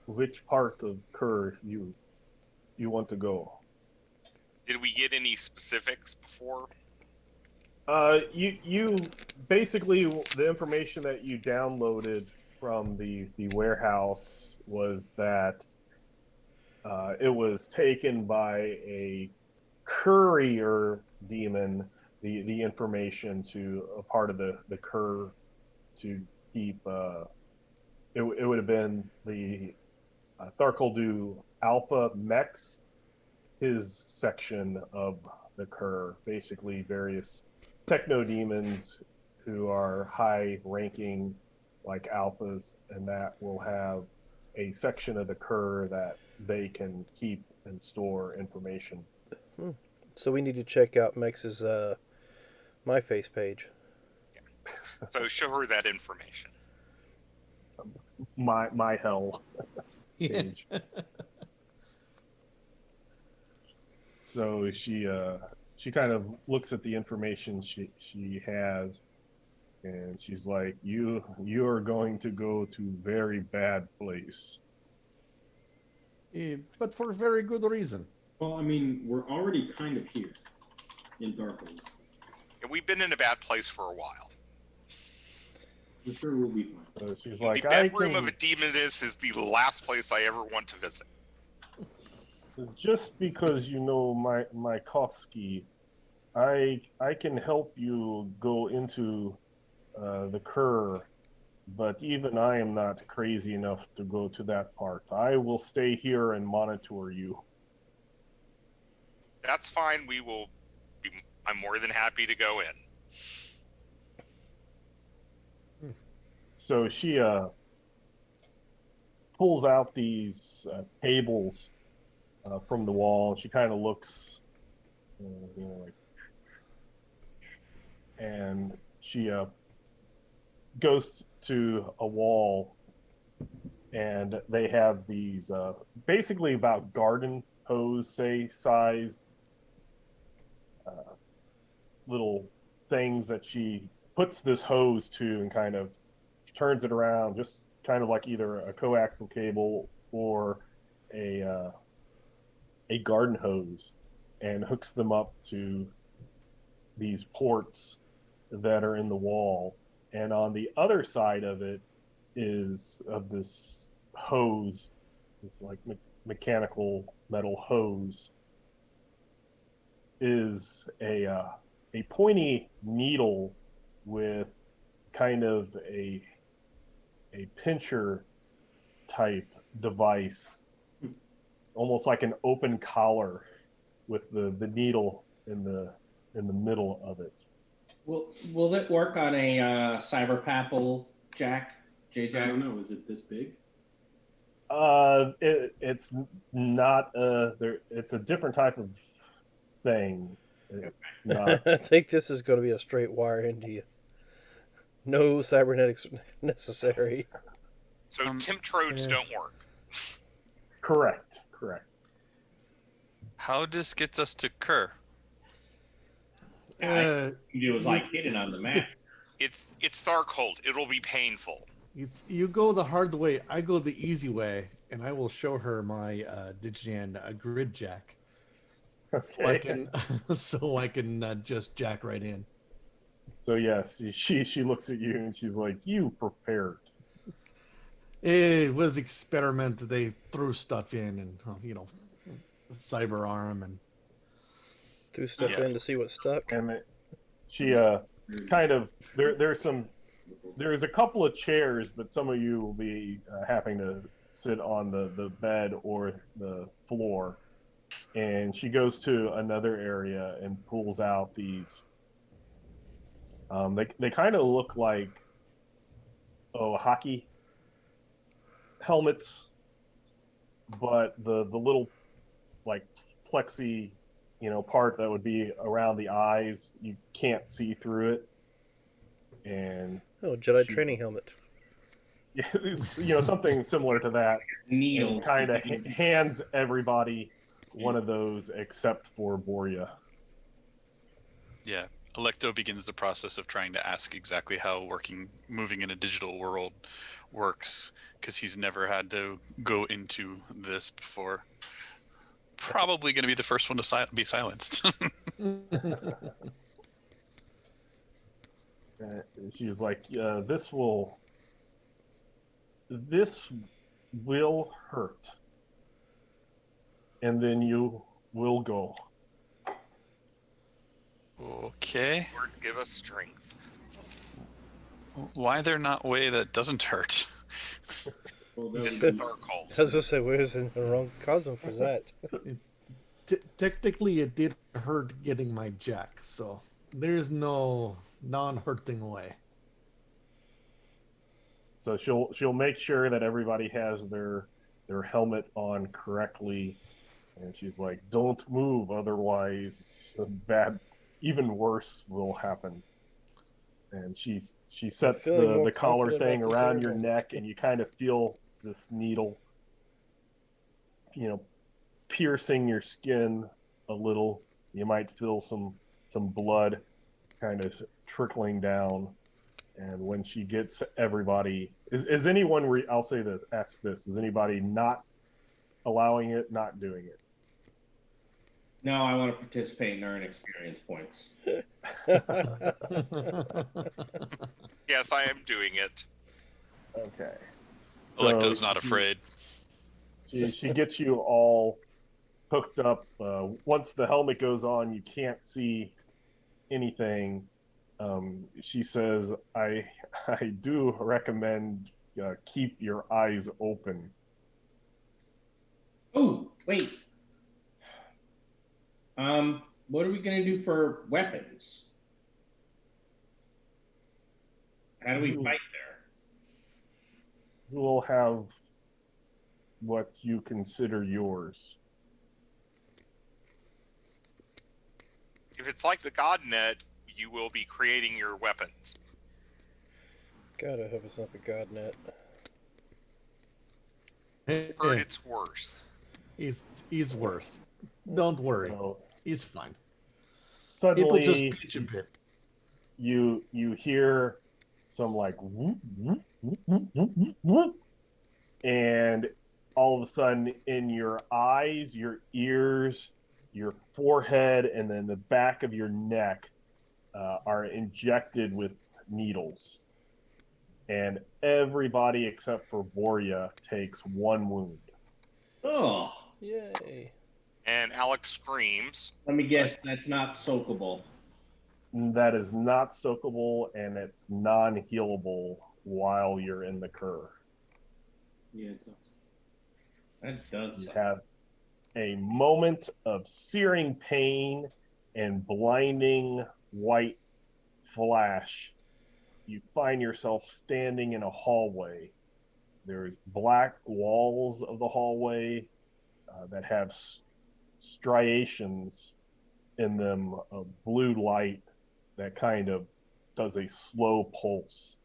Which part of Kerr you want to go? Did we get any specifics before? You basically, the information that you downloaded from the warehouse was that it was taken by a courier demon, the information to a part of the Kerr to keep. It would have been the Tharkoldu Alpha Mechs, his section of the Kerr, basically various techno demons who are high ranking like alphas, and that will have a section of the Kerr that they can keep and store information. So we need to check out Mex's my face page. So show her that information. My hell Yeah. page. So she kind of looks at the information she has, and she's like, you are going to go to very bad place. But for very good reason. Well, I mean, we're already kind of here in Darkhold. And we've been in a bad place for a while. I'm sure we'll be fine. So she's like, The bedroom of a demoness is the last place I ever want to visit. just because you know my Kofsky, I can help you go into the Kerr, but even I am not crazy enough to go to that part. I will stay here and monitor you. That's fine. I'm more than happy to go in. So she pulls out these tables from the wall. She kind of looks, like, and she goes to a wall, and they have these basically about garden hose, say, size little things that she puts this hose to and kind of turns it around, just kind of like either a coaxial cable or a garden hose, and hooks them up to these ports that are in the wall. And on the other side of it is of this hose, this like mechanical metal hose, is a pointy needle with kind of a pincher type device, almost like an open collar with the needle in the middle of it. Will it work on a Cyber Papple Jack? I J-Jack? don't know. Is it this big? It's not it's a different type of thing. It's not. I think this is going to be a straight wire into you. No cybernetics necessary. So Timtrodes don't work. Correct. How this gets us to Kerr? It was like hitting on the map. It's Tharkold. It'll be painful. You go the hard way, I go the easy way, and I will show her my Digian grid jack. Okay. So I can just jack right in. So yes, she looks at you and she's like, "You prepared." It was experiment. They threw stuff in, and cyber arm, and Threw stuff in to see what stuck. And she kind of there's a couple of chairs, but some of you will be having to sit on the bed or the floor. And she goes to another area and pulls out these. They kind of look like hockey helmets, but the little like plexi part that would be around the eyes, you can't see through it. And Oh, Jedi training helmet. it's, something similar to that, Needle. and kind of hands everybody one of those except for Boria. Yeah. Electo begins the process of trying to ask exactly how moving in a digital world works, because he's never had to go into this before. Probably going to be the first one to be silenced. She's like, this will hurt, and then you will go. Okay. Lord, give us strength. Why there not way that doesn't hurt? Well, It's that would Starcult. I was just say, where's in the wrong cosm for that? Technically, it did hurt getting my jack, so there's no non-hurting way. So she'll make sure that everybody has their helmet on correctly, and she's like, "Don't move, otherwise, even worse will happen." And she sets feeling more the collar confident thing about this around your area. neck, and you kind of feel this needle, piercing your skin a little. You might feel some blood kind of trickling down. And when she gets everybody, is anyone? I'll say that. Ask this: is anybody not allowing it, not doing it? No, I want to participate and earn experience points. Yes, I am doing it. Okay. Electo's not afraid. She gets you all hooked up. Once the helmet goes on, you can't see anything. She says, I do recommend keep your eyes open. Oh, wait. What are we gonna do for weapons? How do we fight there? You will have what you consider yours. If it's like the GodNet, you will be creating your weapons. God, I hope it's not the GodNet. Heard it's worse. He's worse. Don't worry, So he's fine. suddenly, It'll just pinch a bit. you hear some like whoop, whoop, whoop, whoop, whoop, whoop, whoop. And all of a sudden in your eyes, your ears, your forehead, and then the back of your neck are injected with needles. And everybody except for Boria takes one wound. Oh, Yay. And Alex screams. let me guess. That's not soakable. That is not soakable, and it's non-healable while you're in the cur. yeah, it sucks. That does You suck. have a moment of searing pain and blinding white flash. You find yourself standing in a hallway. There's black walls of the hallway that have striations in them of blue light that kind of does a slow pulse.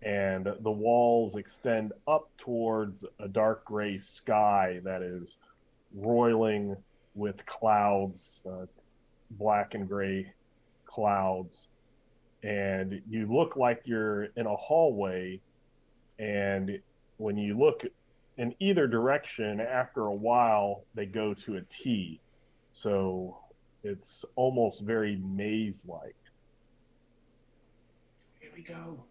And the walls extend up towards a dark gray sky that is roiling with clouds, black and gray clouds. And you look like you're in a hallway, and when you look in either direction, after a while, they go to a T. So it's almost very maze-like. Here we go.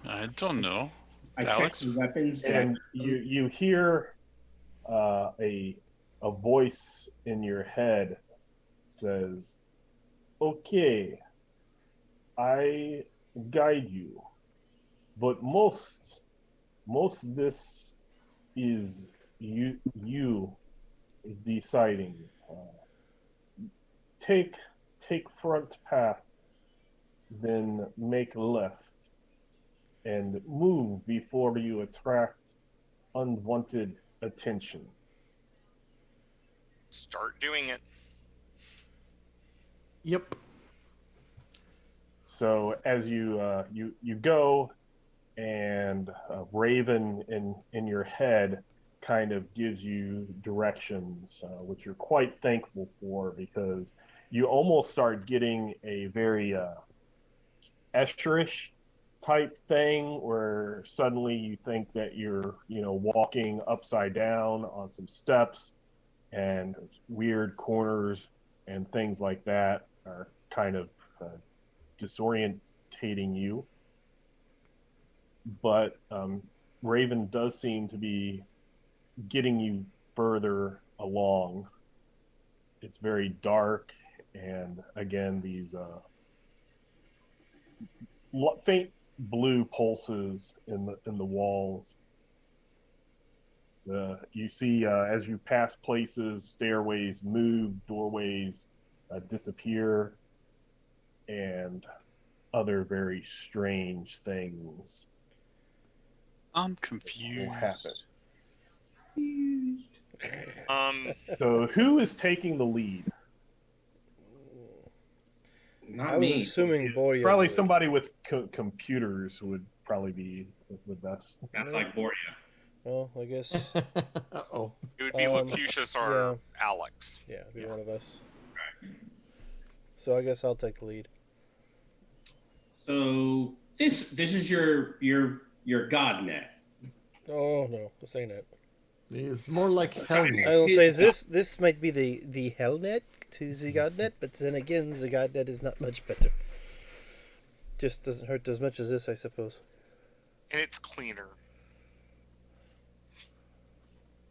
I don't know. I Alex? checked the weapons. And you hear a voice in your head says, "Okay, I guide you, but most this is you deciding. Take front path, then make left, and move before you attract unwanted attention." Start doing it. Yep. So as you go, and Raven in your head kind of gives you directions, which you're quite thankful for, because you almost start getting a very Escherish type thing where suddenly you think that you're, walking upside down on some steps, and weird corners and things like that are kind of disorientating you. But Raven does seem to be getting you further along. It's very dark, and again, these faint blue pulses in the walls. You see as you pass places, stairways move, doorways disappear, and other very strange things I'm will happen. confused. So who is taking the lead? Not I was me. assuming Borya Probably would. somebody with computers would probably be the best. Not like Borya. Well, I guess. Uh-oh. It would be Lucius or yeah. Alex. Yeah, be Yeah. one of us. So I guess I'll take the lead. So this is your god net. Oh no, this ain't it. It's more like I Hellnet. will say this might be the Hellnet to the Godnet, but then again, the Godnet is not much better. Just doesn't hurt as much as this, I suppose. And it's cleaner.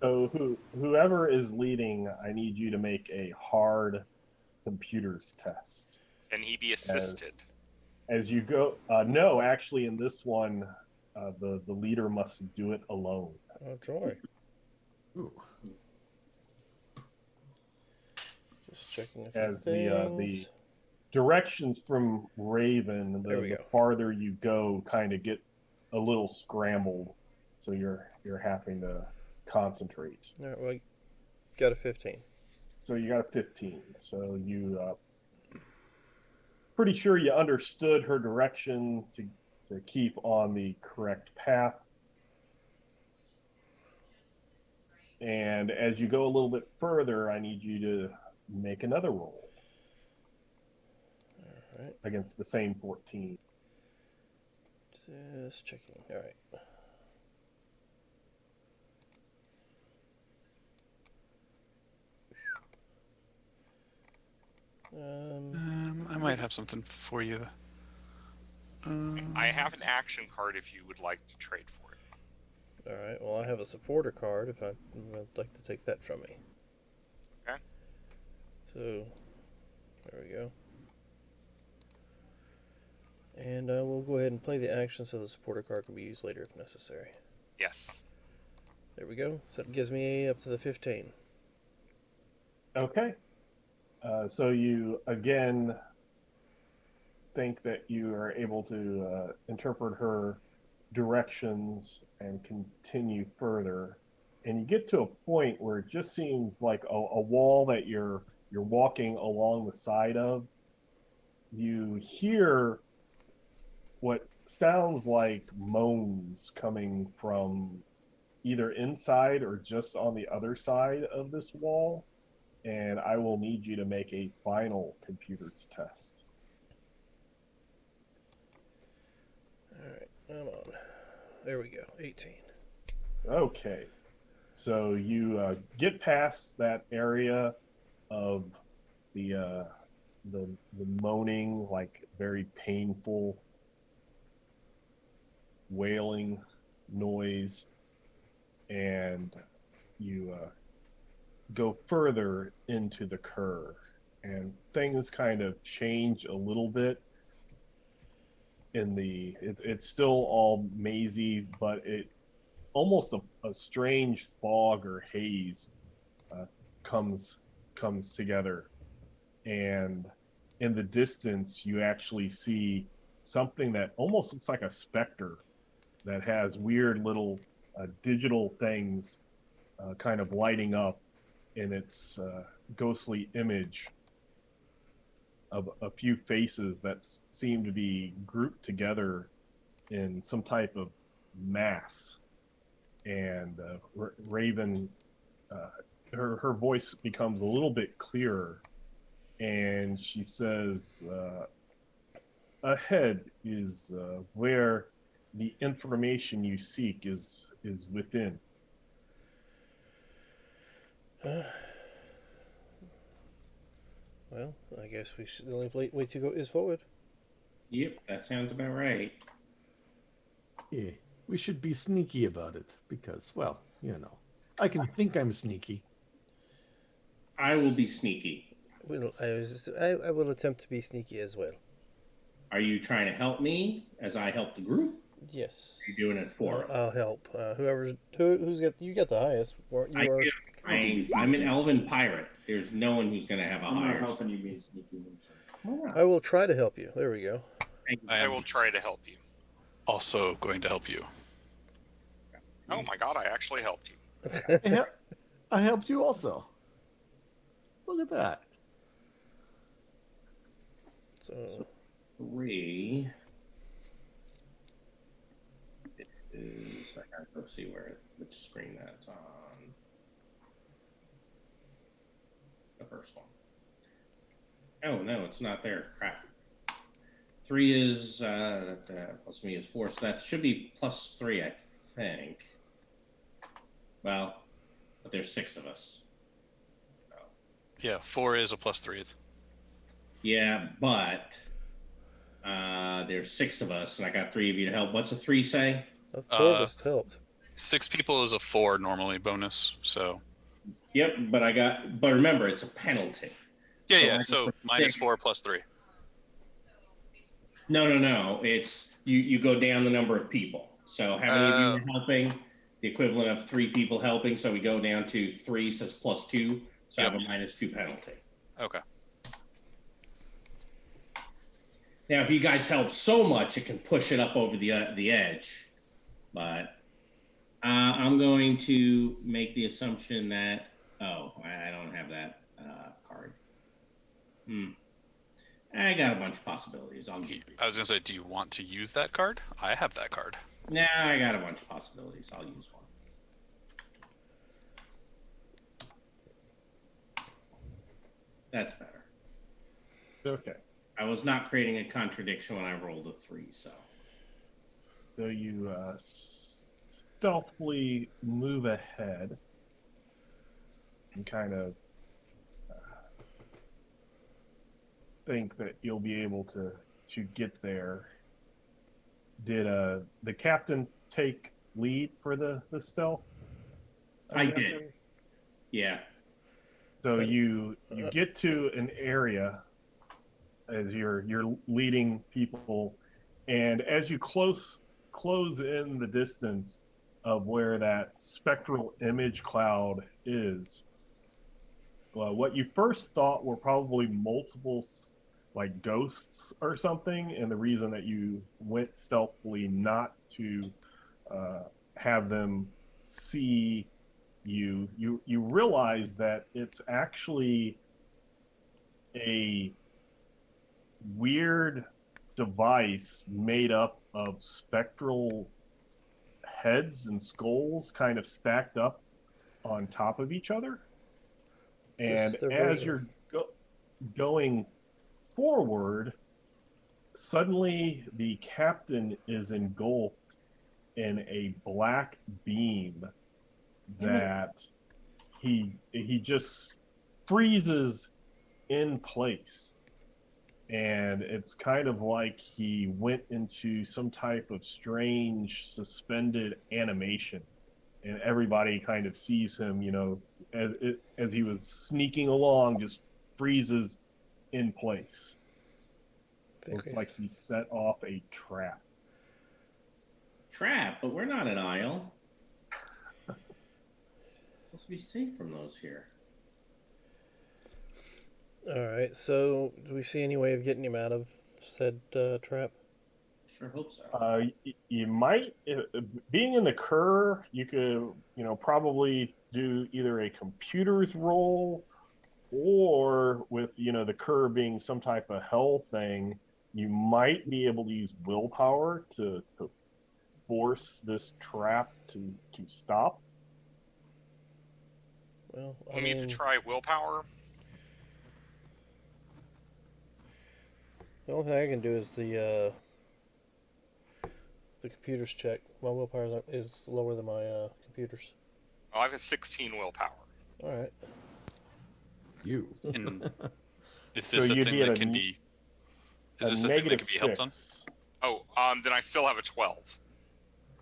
So whoever is leading, I need you to make a hard computers test. Can he be assisted? As you go, no, actually, in this one, the leader must do it alone. Oh joy! Ooh. Just checking a few As things. the directions from Raven, There we the go. farther you go, kind of get a little scrambled, so you're having to concentrate. All right, well, I got a 15. So you got a 15. So you pretty sure you understood her direction to keep on the correct path. And as you go a little bit further, I need you to make another roll. All right, Against the same 14. just checking. All right. I might have something for you. I have an action card if you would like to trade for it. All right. Well, I have a supporter card if I'd like to take that from me. Okay. So, there we go. And we'll go ahead and play the action so the supporter card can be used later if necessary. Yes. There we go. So that gives me up to the 15. Okay. So you again think that you are able to interpret her directions and continue further, and you get to a point where it just seems like a wall that you're walking along the side of. You hear what sounds like moans coming from either inside or just on the other side of this wall. And I will need you to make a final computers test. Alright, come on. There we go, 18. Okay. So you get past that area of the moaning, like very painful wailing noise, and you go further into the curve, and things kind of change a little bit. It's still all mazy, but it almost a strange fog or haze comes together, and in the distance you actually see something that almost looks like a specter that has weird little digital things kind of lighting up in its ghostly image. a few faces that seem to be grouped together in some type of mass. And Raven, her voice becomes a little bit clearer, and she says, "Ahead is where the information you seek is within." Well, I guess the only way to go is forward. Yep, that sounds about right. Yeah, we should be sneaky about it because, well, you know, I can think I'm sneaky. I will be sneaky. I will attempt to be sneaky as well. Are you trying to help me as I help the group? Yes. Are you doing it for? I'll help. Who's got you got the highest. I You are. do. I'm an elven pirate. There's no one who's going to have a I'm not higher. helping you be sneaky. I will try to help you. There we go. I will try to help you. Also going to help you. Oh my god, I actually helped you. I helped you also. Look at that. So 3 is. I gotta go see which screen that's on. The first one. Oh no, it's not there. Crap. 3 is plus me is 4, so that should be +3, I think. Well, but there's 6 of us. So. Yeah, 4 is a +3. Yeah, but there's 6 of us, and I got 3 of you to help. What's a 3 say? 4 was helped. 6 people is a 4 normally bonus. So. Yep, but remember, it's a penalty. Yeah. So -4 +3. No. It's you go down the number of people. So how many of you are helping? The equivalent of 3 people helping. So we go down to 3 says +2. So I have a -2 penalty. Okay. Now, if you guys help so much, it can push it up over the edge. But I'm going to make the assumption that I don't have that card. I got a bunch of possibilities. I was gonna say, do you want to use that card? I have that card. Nah, I got a bunch of possibilities. I'll use one. That's better. Okay. I was not creating a contradiction when I rolled a 3, so. So you stealthily move ahead and kind of think that you'll be able to get there. Did the captain take lead for the stealth? I did. Yeah. So you get to an area as you're leading people, and as you close in the distance of where that spectral image cloud is, what you first thought were probably multiple like ghosts or something, and the reason that you went stealthily not to have them see you realize that it's actually a weird device made up of spectral heads and skulls kind of stacked up on top of each other. And as you're going forward, suddenly the captain is engulfed in a black beam that he just freezes in place. And it's kind of like he went into some type of strange suspended animation, and everybody kind of sees him, as he was sneaking along, just freezes in place. Looks like he set off a trap. Trap, but we're not an isle. Supposed to be safe from those here. All right. So, do we see any way of getting him out of said trap? Sure hope so. You might, being in the Cur, you could, probably do either a computer's roll or with the curve being some type of hell thing, you might be able to use willpower to force this trap to stop. Well, I Want me to mean, try willpower? the only thing I can do is the computer's check. My willpower is lower than my computer's. Oh, I have a 16 willpower. All right. You. And is So this a you'd thing be at that a can be? a Is this a thing that negative can be helped on? 6. Oh, then I still have a 12.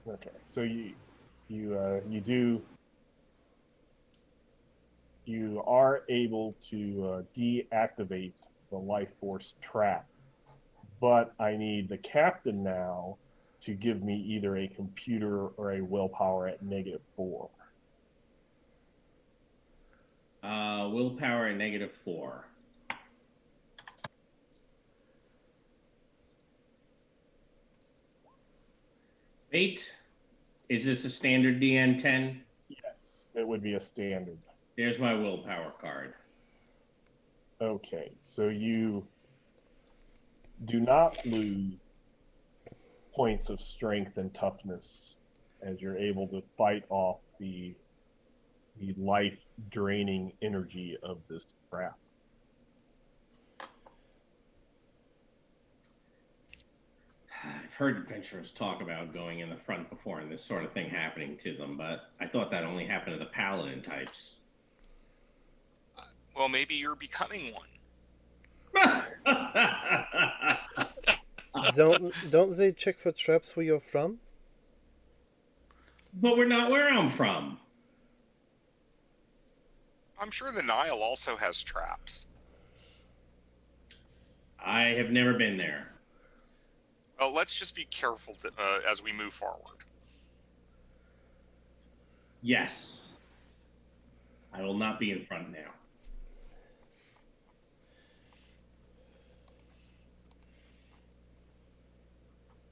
Okay, so you are able to deactivate the life force trap, but I need the captain now to give me either a computer or a willpower at -4. Willpower at -4. Wait, is this a standard DN10? Yes, it would be a standard. There's my willpower card. Okay, so you do not lose points of strength and toughness as you're able to fight off the life draining energy of this trap. I've heard adventurers talk about going in the front before and this sort of thing happening to them, but I thought that only happened to the paladin types. Well, maybe you're becoming one. Don't they check for traps where you're from? But we're not where I'm from. I'm sure the Nile also has traps. I have never been there. Well, let's just be careful as we move forward. Yes. I will not be in front now.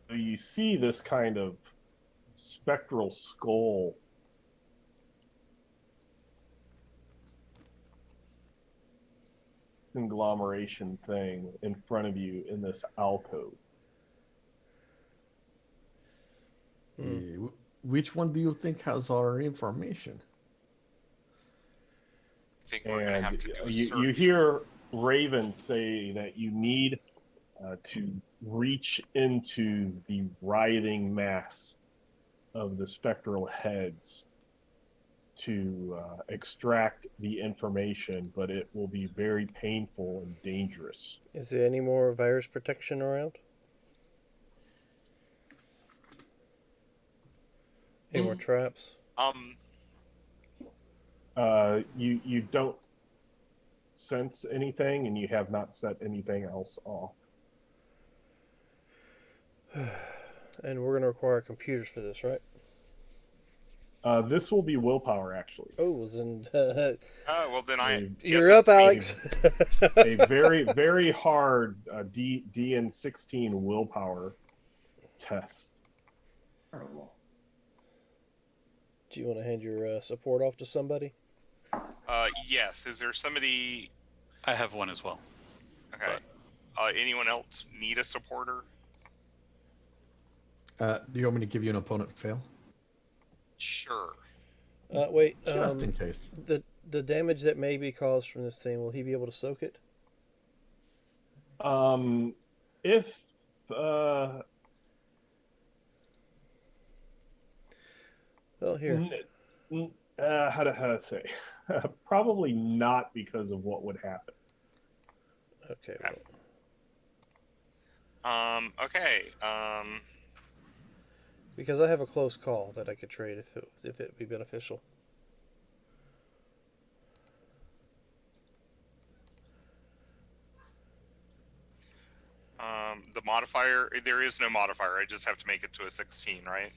So you see this kind of spectral skull conglomeration thing in front of you in this alcove. Which one do you think has our information? I think we're going to have to do a search. You hear Raven say that you need to reach into the writhing mass of the spectral heads to extract the information, but it will be very painful and dangerous. Is there any more virus protection around? Any more traps? You don't sense anything, and you have not set anything else off. And we're going to require computers for this, right? This will be willpower, actually. Oh, then Well, then I. you're up, Alex. A very, very hard DN16 willpower test. Terrible. Do you want to hand your support off to somebody? Yes. Is there somebody? I have one as well. Okay. Anyone else need a supporter? Do you want me to give you an opponent fail? Sure. Wait. Just in case. The damage that may be caused from this thing, will he be able to soak it? If Well, here. how to say? Probably not, because of what would happen. Okay. Okay. Well, Okay. because I have a close call that I could trade if it would be beneficial. The modifier. There is no modifier. I just have to make it to a 16, right?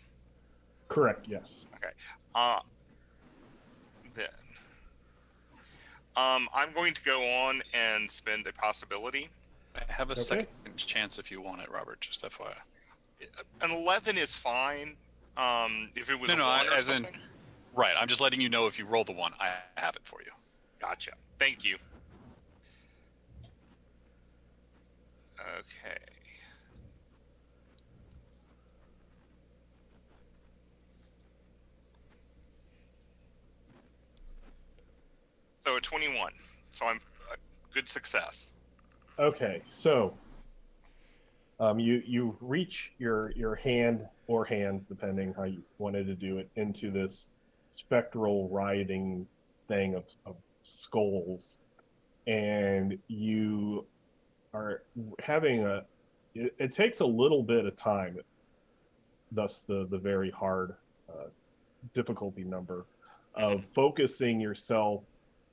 Correct. Yes. Okay. Then. I'm going to go on and spend a possibility. I have a Okay. second chance if you want it, Robert. Just FYI. An 11 is fine. If it was No, a no, 1 or as in- something. Right. I'm just letting you know if you roll the one, I have it for you. Gotcha. Thank you. Okay. So a 21. So I'm a good success. Okay, so you reach your hand or hands, depending how you wanted to do it, into this spectral writhing thing of skulls, and you are having it takes a little bit of time, thus the very hard difficulty number of focusing yourself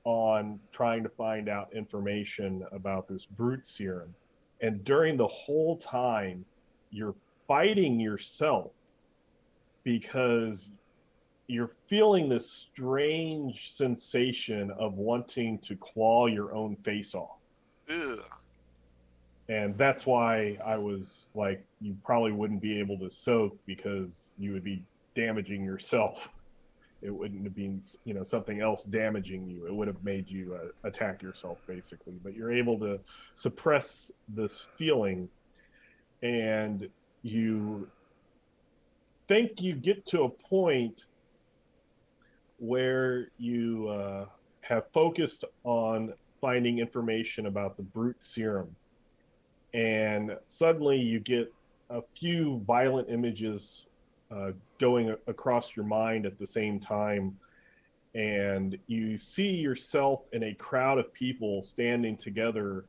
on trying to find out information about this brute serum. And during the whole time, you're fighting yourself because you're feeling this strange sensation of wanting to claw your own face off. Ugh. And that's why I was like, you probably wouldn't be able to soak because you would be damaging yourself. It wouldn't have been, something else damaging you. It would have made you attack yourself, basically. But you're able to suppress this feeling, and you think you get to a point where you have focused on finding information about the brute serum, and suddenly you get a few violent images going across your mind at the same time, and you see yourself in a crowd of people standing together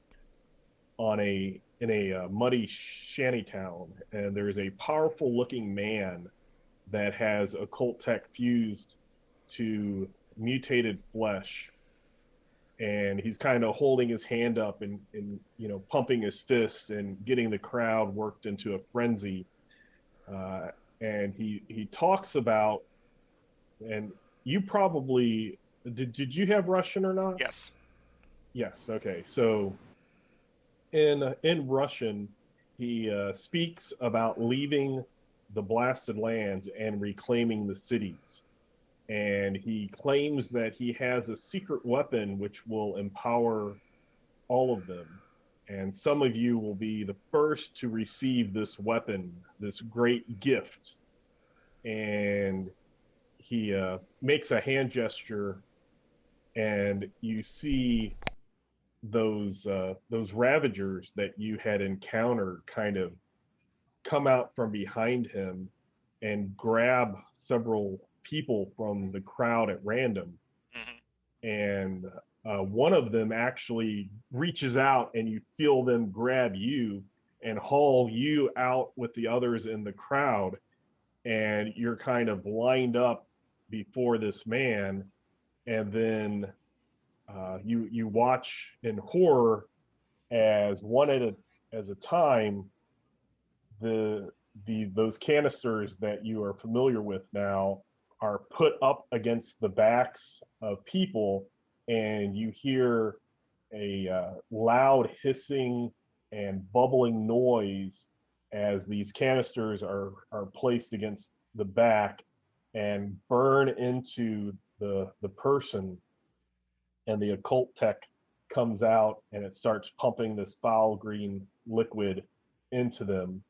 in a muddy shanty town, and there's a powerful looking man that has occult tech fused to mutated flesh, and he's kind of holding his hand up and pumping his fist and getting the crowd worked into a frenzy, and he talks about, and you probably did you have Russian or not? Yes. Yes. Okay. So in Russian, he speaks about leaving the blasted lands and reclaiming the cities. And he claims that he has a secret weapon which will empower all of them. And some of you will be the first to receive this weapon, this great gift. And he makes a hand gesture, and you see those ravagers that you had encountered kind of come out from behind him and grab several people from the crowd at random. And one of them actually reaches out, and you feel them grab you and haul you out with the others in the crowd, and you're kind of lined up before this man. And then you watch in horror as as a time, the those canisters that you are familiar with now are put up against the backs of people, and you hear a loud hissing and bubbling noise as these canisters are placed against the back and burn into the person, and the occult tech comes out and it starts pumping this foul green liquid into them,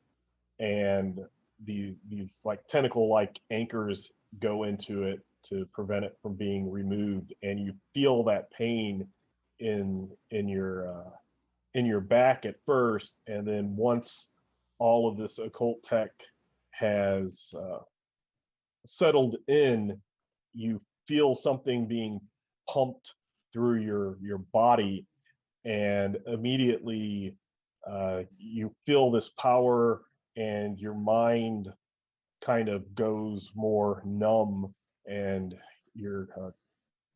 and these like tentacle like anchors go into it to prevent it from being removed, and you feel that pain in your back at first, and then once all of this occult tech has settled in, you feel something being pumped through your body, and immediately you feel this power, and your mind kind of goes more numb, and your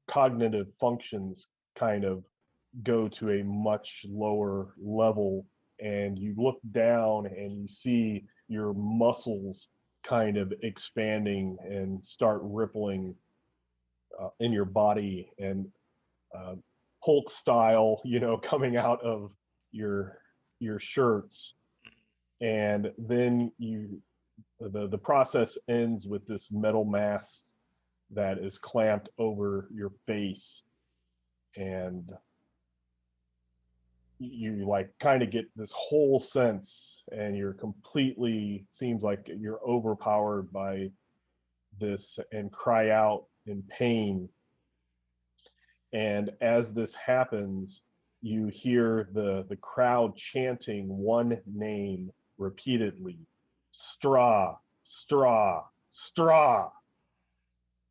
cognitive functions kind of go to a much lower level, and you look down and you see your muscles kind of expanding and start rippling in your body, and uh, Hulk style, coming out of your your shirts. And then the process ends with this metal mask that is clamped over your face, and you like kind of get this whole sense, and you're completely, seems like you're overpowered by this, and cry out in pain. And as this happens, you hear the crowd chanting one name repeatedly: Straw, Straw, Straw.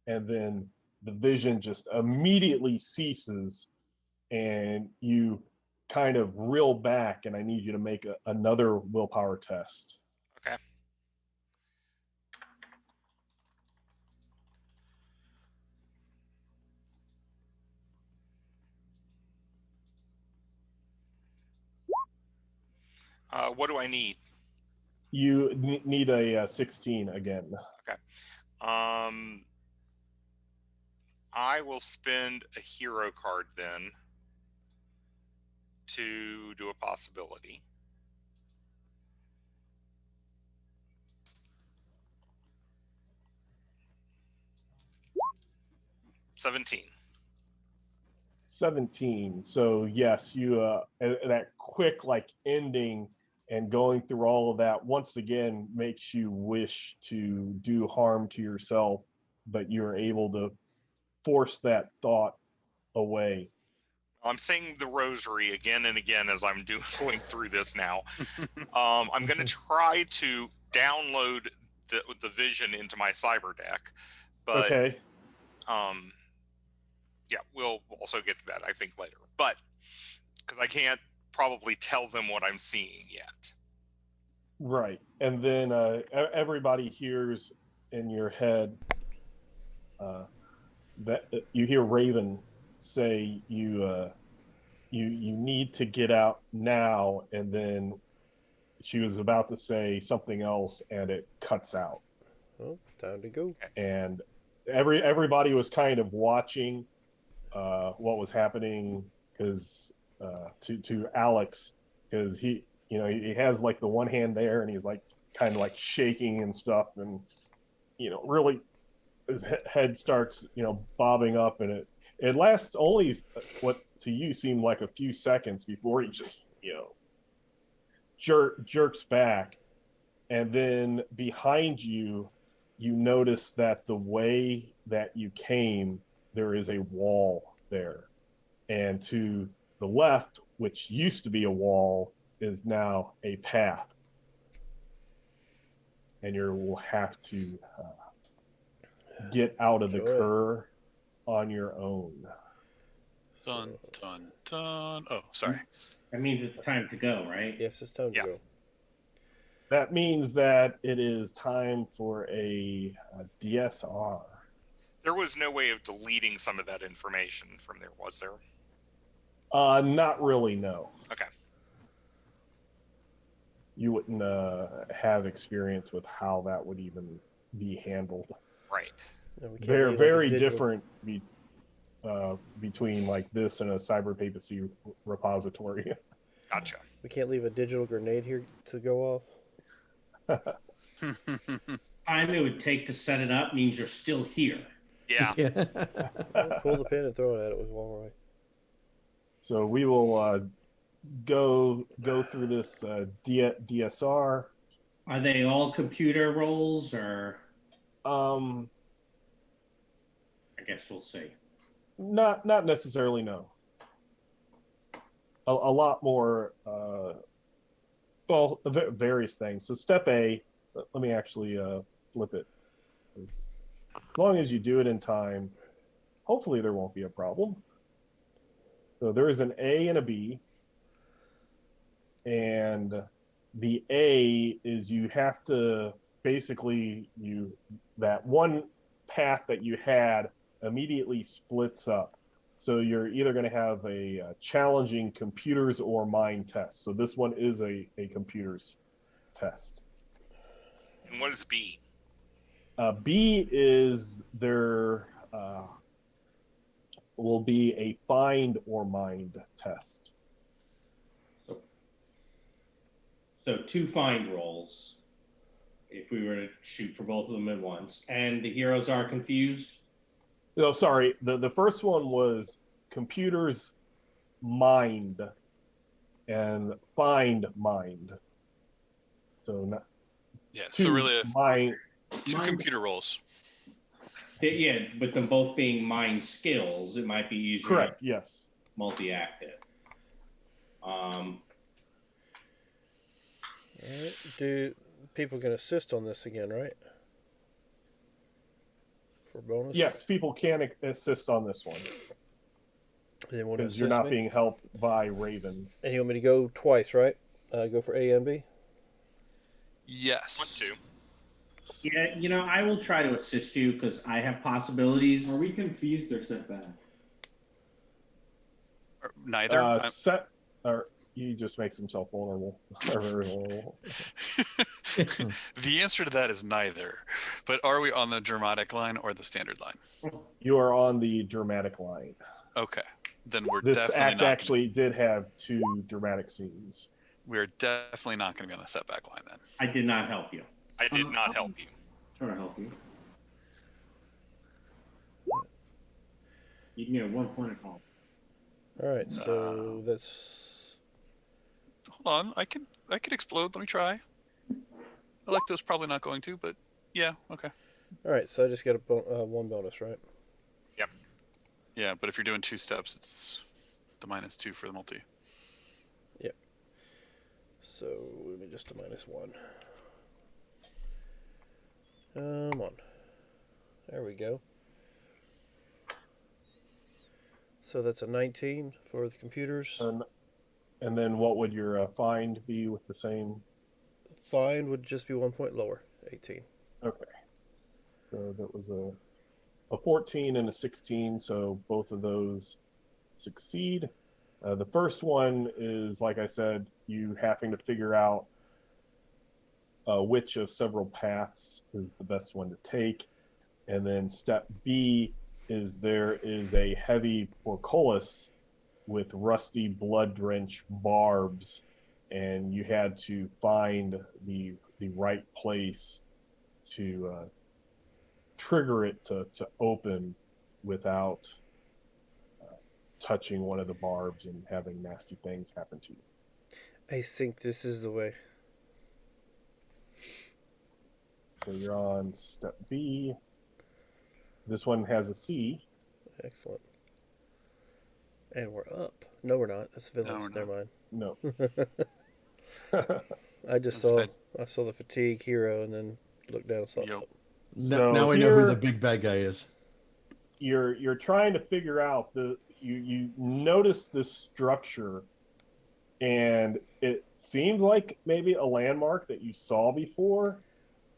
And then the vision just immediately ceases, and you kind of reel back, and I need you to make another willpower test. Okay. What do I need? You need a 16 again. Okay. I will spend a hero card then to do a possibility. $17. 17. So yes, you that quick like ending and going through all of that once again makes you wish to do harm to yourself, but you're able to force that thought away. I'm saying the rosary again and again as I'm going through this now. I'm going to try to download the vision into my cyber deck, but Okay. Yeah, we'll also get to that, I think, later. But because I can't probably tell them what I'm seeing yet. Right. And then everybody hears in your head that you hear Raven say you need to get out now, and then she was about to say something else and it cuts out. Well, time to go. And everybody was kind of watching what was happening, because to Alex, because he has like the one hand there, and he's like kind of like shaking and stuff, and really his head starts bobbing up, and it lasts only what to you seemed like a few seconds before he just jerks back. And then behind you, you notice that the way that you came, there is a wall there, and to the left, which used to be a wall, is now a path, and you will have to get out of the cur on your own. Dun, dun, dun. Oh, sorry. That means it's time to go, right? Yes, it's time to go. That means that it is time for a DSR. There was no way of deleting some of that information from there, was there? Not really, no. Okay. You wouldn't have experience with how that would even be handled. Right. No, They're very different between like this and a cyber papacy repository. Gotcha. We can't leave a digital grenade here to go off. Time it would take to set it up means you're still here. Yeah. Pull the pin and throw it at it was all right. So we will go through this DSR. Are they all computer roles, or? I guess we'll see. Not necessarily, no. A lot more, various things. So step A, let me actually flip it. As long as you do it in time, hopefully there won't be a problem. So there is an A and a B. And the A is you have to basically, that one path that you had immediately splits up. So you're either going to have a challenging computers or mind test. So this one is a computers test. And what is B? B is there will be a find or mind test. So 2 find rolls, if we were to shoot for both of them at once. And the heroes are confused? No, sorry. The first one was computers mind, and find mind. So not Yeah. So really, mind. two Mind- computer roles. Yeah, with them both being mind skills, it might be easier. Correct. Yes. Multi-active. All right. Do people can assist on this again, right? For bonus. Yes, people can assist on this one They want to because you're assist not me. being helped by Raven. And you want me to go twice, right? Go for A and B. Want Yes. to? Yeah, I will try to assist you because I have possibilities. Are we confused or set back? Or neither. Set or he just makes himself vulnerable. Very vulnerable. The answer to that is neither. But are we on the dramatic line or the standard line? You are on the dramatic line. Okay. Then we're This definitely act not. actually did have 2 dramatic scenes. We're definitely not going to be on the setback line then. I did not help you. I did not help you. Try to help you. You can get 1 point of help. All right. So that's Hold on. I could explode. Let me try. Electo's probably not going to, but yeah. Okay. all right. So I just get a 1 bonus, right? Yeah, but if you're doing 2 steps, it's the -2 for the multi. So let me just a -1. Come on. There we go. So that's a 19 for the computers. And then what would your find be with the same? Find would just be 1 point lower, 18. Okay. So that was a 14 and a 16, so both of those succeed. The first one is, like I said, you having to figure out which of several paths is the best one to take. And then step B is there is a heavy portcullis with rusty, blood-drenched barbs, and you had to find the right place to trigger it to open without touching one of the barbs and having nasty things happen to you. I think this is the way. So you're on step B. This one has a C. Excellent. And we're up. No, we're not. That's villains. we're Never mind. No. I just That's I saw the fatigue hero and then looked down and saw. Yep. So now we know who here- the big bad guy is. You're trying to figure out you notice this structure, and it seems like maybe a landmark that you saw before,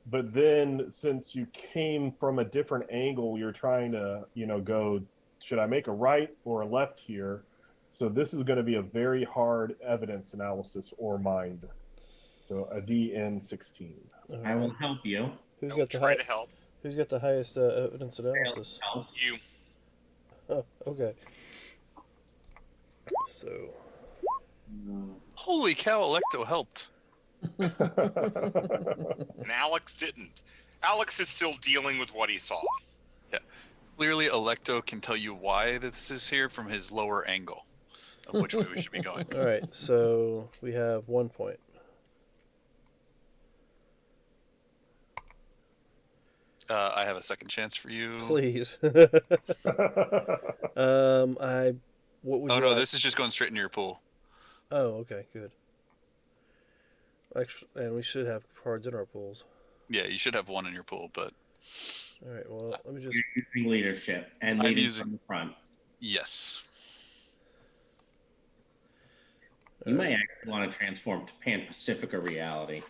but then since you came from a different angle, you're trying to go, should I make a right or a left here? So this is going to be a very hard evidence analysis or mind. So a DN16. I will help you. Who's I'll got the try to help Who's got the highest evidence analysis? Help. you. Oh, okay. So No. Holy cow! Electo helped. And Alex didn't. Alex is still dealing with what he saw. Clearly, Electo can tell you why this is here from his lower angle of which way we should be going. all right. So we have 1 point. I have a second chance for you. Please. I. What would Oh you no, like? this is just going straight into your pool. Oh, okay, good. Actually, and we should have cards in our pools. Yeah, you should have 1 in your pool, but All right. Well, let me just. You're using leadership and I'm leading using- from the front. yes. You might actually want to transform to Pan Pacifica reality.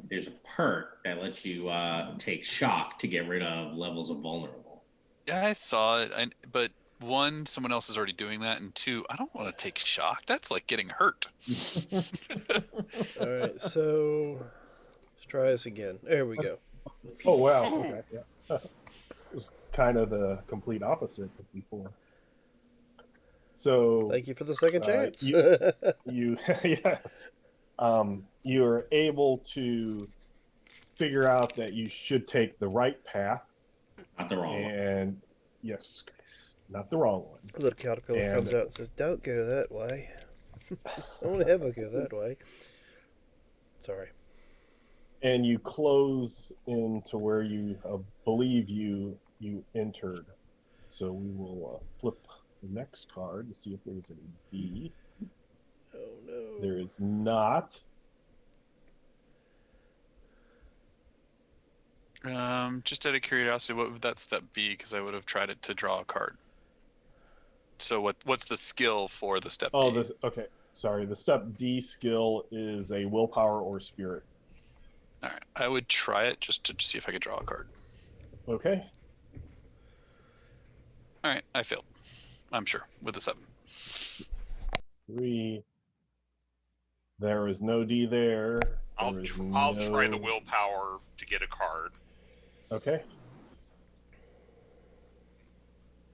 There's a perk that lets you take shock to get rid of levels of vulnerable. Yeah, I saw it, but 1, someone else is already doing that, and 2, I don't want to take shock. That's like getting hurt. All right. So let's try this again. There we go. Oh wow! Okay, yeah. It was kind of the complete opposite of before. So Thank you for the second chance. you yes, you're able to figure out that you should take the right path, Not the wrong one. and yes, not the wrong one. A little caterpillar And- comes out and says, "Don't go that way." Don't ever go that way. Sorry. And you close into where you believe you entered. So we will flip the next card to see if there's any D. Oh no. There is not. Just out of curiosity, what would that step be? Because I would have tried it to draw a card. So what's the skill for the step Oh, D? okay. Sorry, the step D skill is a willpower or spirit. All right, I would try it just to see if I could draw a card. Okay. All right, I failed. I'm sure with a 7. 3. There is no D there. I'll try the willpower to get a card. Okay.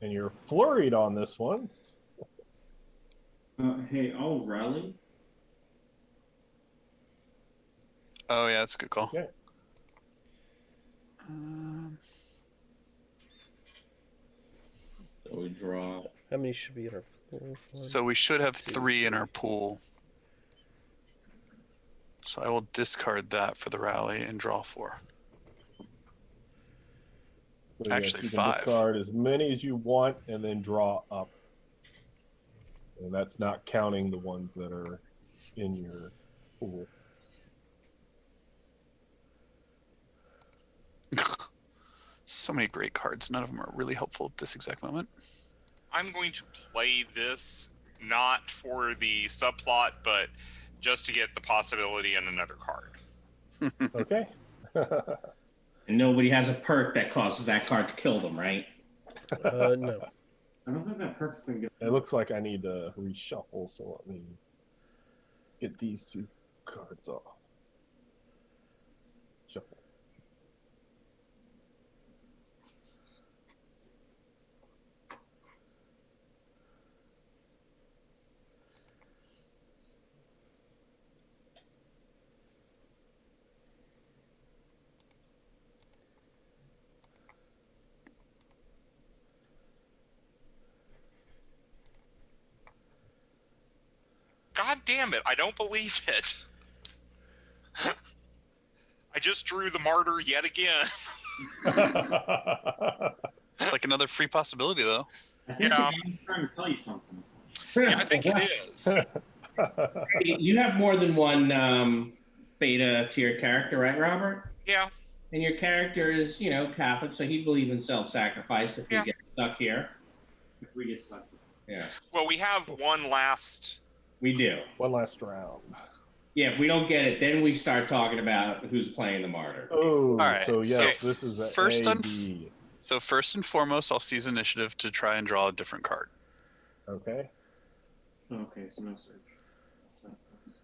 And you're flurried on this one. Hey, I'll rally. Oh yeah, that's a good call. Okay. So we draw. How many should be in our pool? So we should have 3 in our pool. So I will discard that for the rally and draw 4. So Actually, you can 5. discard as many as you want and then draw up. And that's not counting the ones that are in your pool. So many great cards. None of them are really helpful at this exact moment. I'm going to play this not for the subplot, but just to get the possibility in another card. Okay. And nobody has a perk that causes that card to kill them, right? No. I don't think that perk's been good. It looks like I need to reshuffle, so let me get these 2 cards off. Shuffle. God damn it, I don't believe it. I just drew the martyr yet again. It's like another free possibility, though. I think Yeah. the game's trying to tell you something. Yeah, I think it is. You have more than one beta to your character, right, Robert? Yeah. And your character is, Catholic, so he'd believe in self-sacrifice if Yeah. we get stuck here. If we get stuck. Yeah, Well, we have one last. we do. One last round. Yeah, if we don't get it, then we start talking about who's playing the martyr. Oh, All right, so yes, so this is a first A, B. So first and foremost, I'll seize initiative to try and draw a different card. Okay. Okay, so no surge.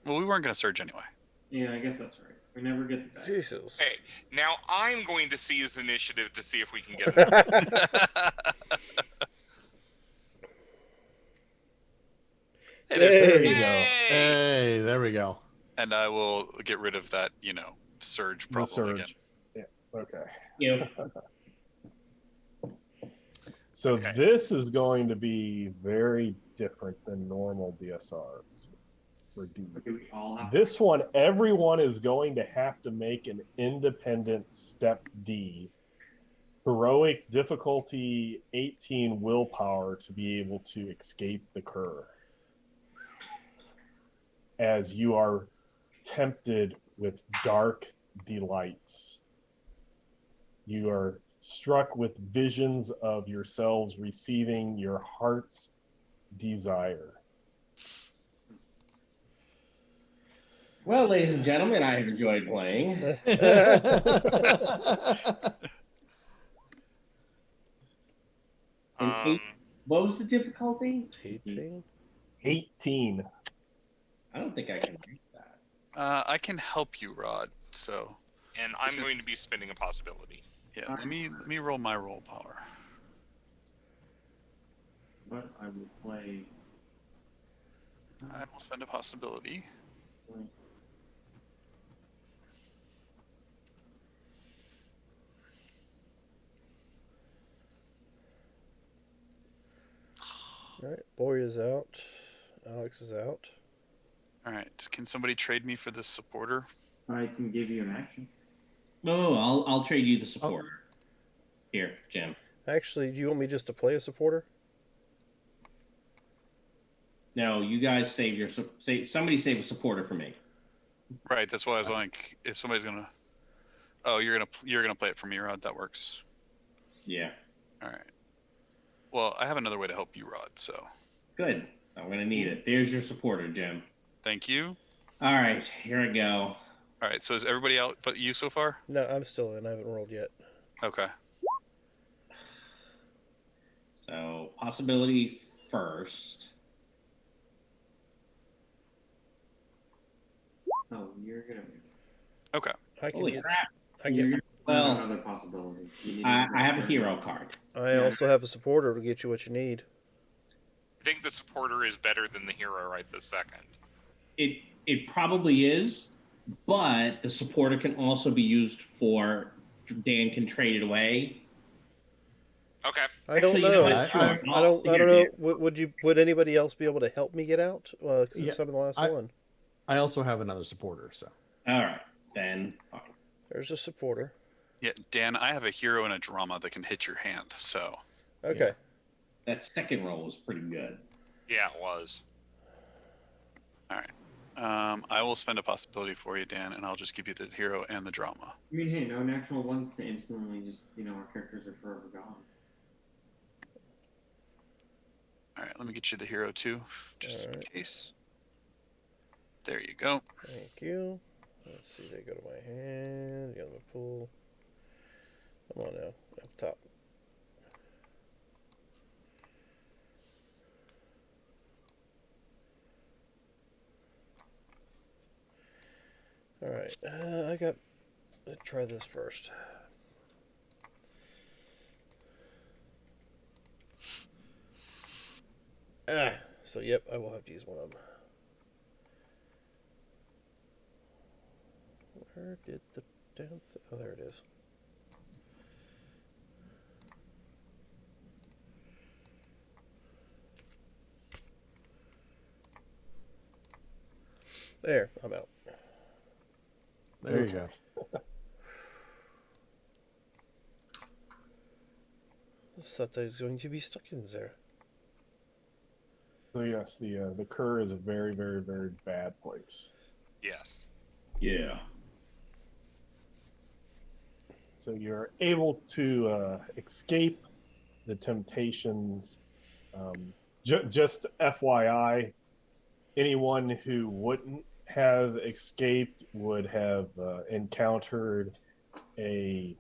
Well, we weren't going to surge anyway. Yeah, I guess that's right. We never get the back. Jesus. Okay, now I'm going to seize initiative to see if we can get it. Hey, there's Hey. There you go. Hey, there we go. And I will get rid of that, surge The problem again. surge. Yeah. Okay. You So Okay. this is going to be very different than normal DSRs for D. Do we all have This one, everyone is going to have to make an independent step D. Heroic difficulty 18 willpower to be able to escape the cur. As you are tempted with dark delights. You are struck with visions of yourselves receiving your heart's desire. Well, ladies and gentlemen, I have enjoyed playing. What was the difficulty? 18? 18. I don't think I can read that. I can help you, Rod. So And I'm going to be spending a possibility. yeah, let me roll my roll power. But I will play. I will spend a possibility. All right. Borea's out. Alex is out. All right. Can somebody trade me for this supporter? I can give you an action. Oh, I'll trade you the supporter. Here, Jim. Actually, do you want me just to play a supporter? No, you guys save your somebody save a supporter for me. Right. That's why I was like, if somebody's gonna. Oh, you're gonna play it for me, Rod. That works. Yeah. All right. Well, I have another way to help you, Rod. So. Good. I'm gonna need it. There's your supporter, Jim. Thank you. All right, here I go. All right. So is everybody out but you so far? No, I'm still in. I haven't rolled yet. Okay. So possibility first. Oh, you're gonna. Okay. I can Holy get. crap! I get. Well, another possibility. You need I have a another- hero card. I also have a supporter to get you what you need. I think the supporter is better than the hero right this second. It probably is, but the supporter can also be used for Dan can trade it away. Okay. I don't Actually, you know. know what? I- Sure. I don't Here, know. Dan. Would anybody else be able to help me get out? Since Yeah, I'm the last I- one. I also have another supporter, so. All right, then. Fine. There's a supporter. Yeah, Dan, I have a hero and a drama that can hit your hand. So. Okay. That second roll was pretty good. Yeah, it was. All right. I will spend a possibility for you, Dan, and I'll just give you the hero and the drama. I mean, hey, no natural ones to instantly just, our characters are forever gone. All right, let me get you the hero too, just in Alright. case. There you go. Thank you. Let's see. They go to my hand. Go to my pool. Come on now. Up top. All right. Let's try this first. So yep, I will have to use one of them. Where did the damn oh, there it is. There, I'm out. There you go. I thought I was going to be stuck in there. So yes, the Cur is a very, very, very bad place. Yes. Yeah. So you're able to escape the temptations. Just FYI, anyone who wouldn't have escaped would have encountered a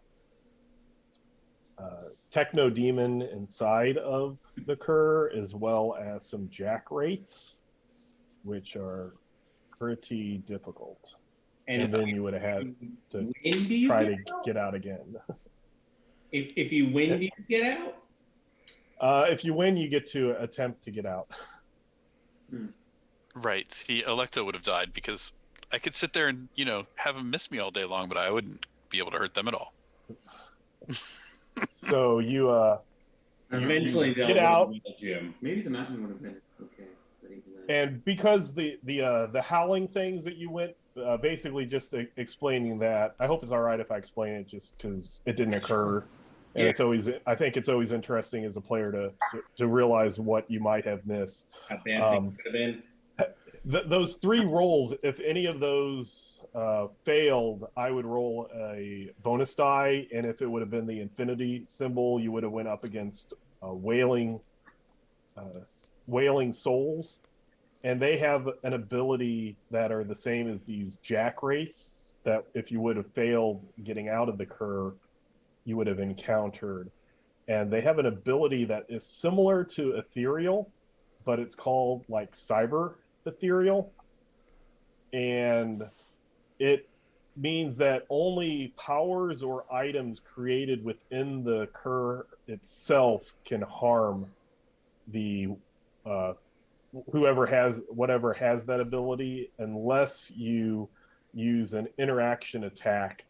techno demon inside of the Cur, as well as some jack rates, which are pretty difficult. And then you would have had to win, do you try get to out? get out again. If you win, do you get out? If you win, you get to attempt to get out. Right. See, Electo would have died because I could sit there and, have them miss me all day long, but I wouldn't be able to hurt them at all. So you Eventually, they'll get out, Jim. Maybe the mountain would have been okay. But even then, and because the howling things that you went, basically just explaining that. I hope it's all right if I explain it, just because it didn't occur. And I think it's always interesting as a player to realize what you might have missed. How bad things could have been. Those three rolls, if any of those failed, I would roll a bonus die, and if it would have been the infinity symbol, you would have went up against wailing souls, and they have an ability that are the same as these jack wraiths that if you would have failed getting out of the Cur, you would have encountered. And they have an ability that is similar to ethereal, but it's called like cyber ethereal, and it means that only powers or items created within the Cur itself can harm the whatever has that ability, unless you use an interaction attack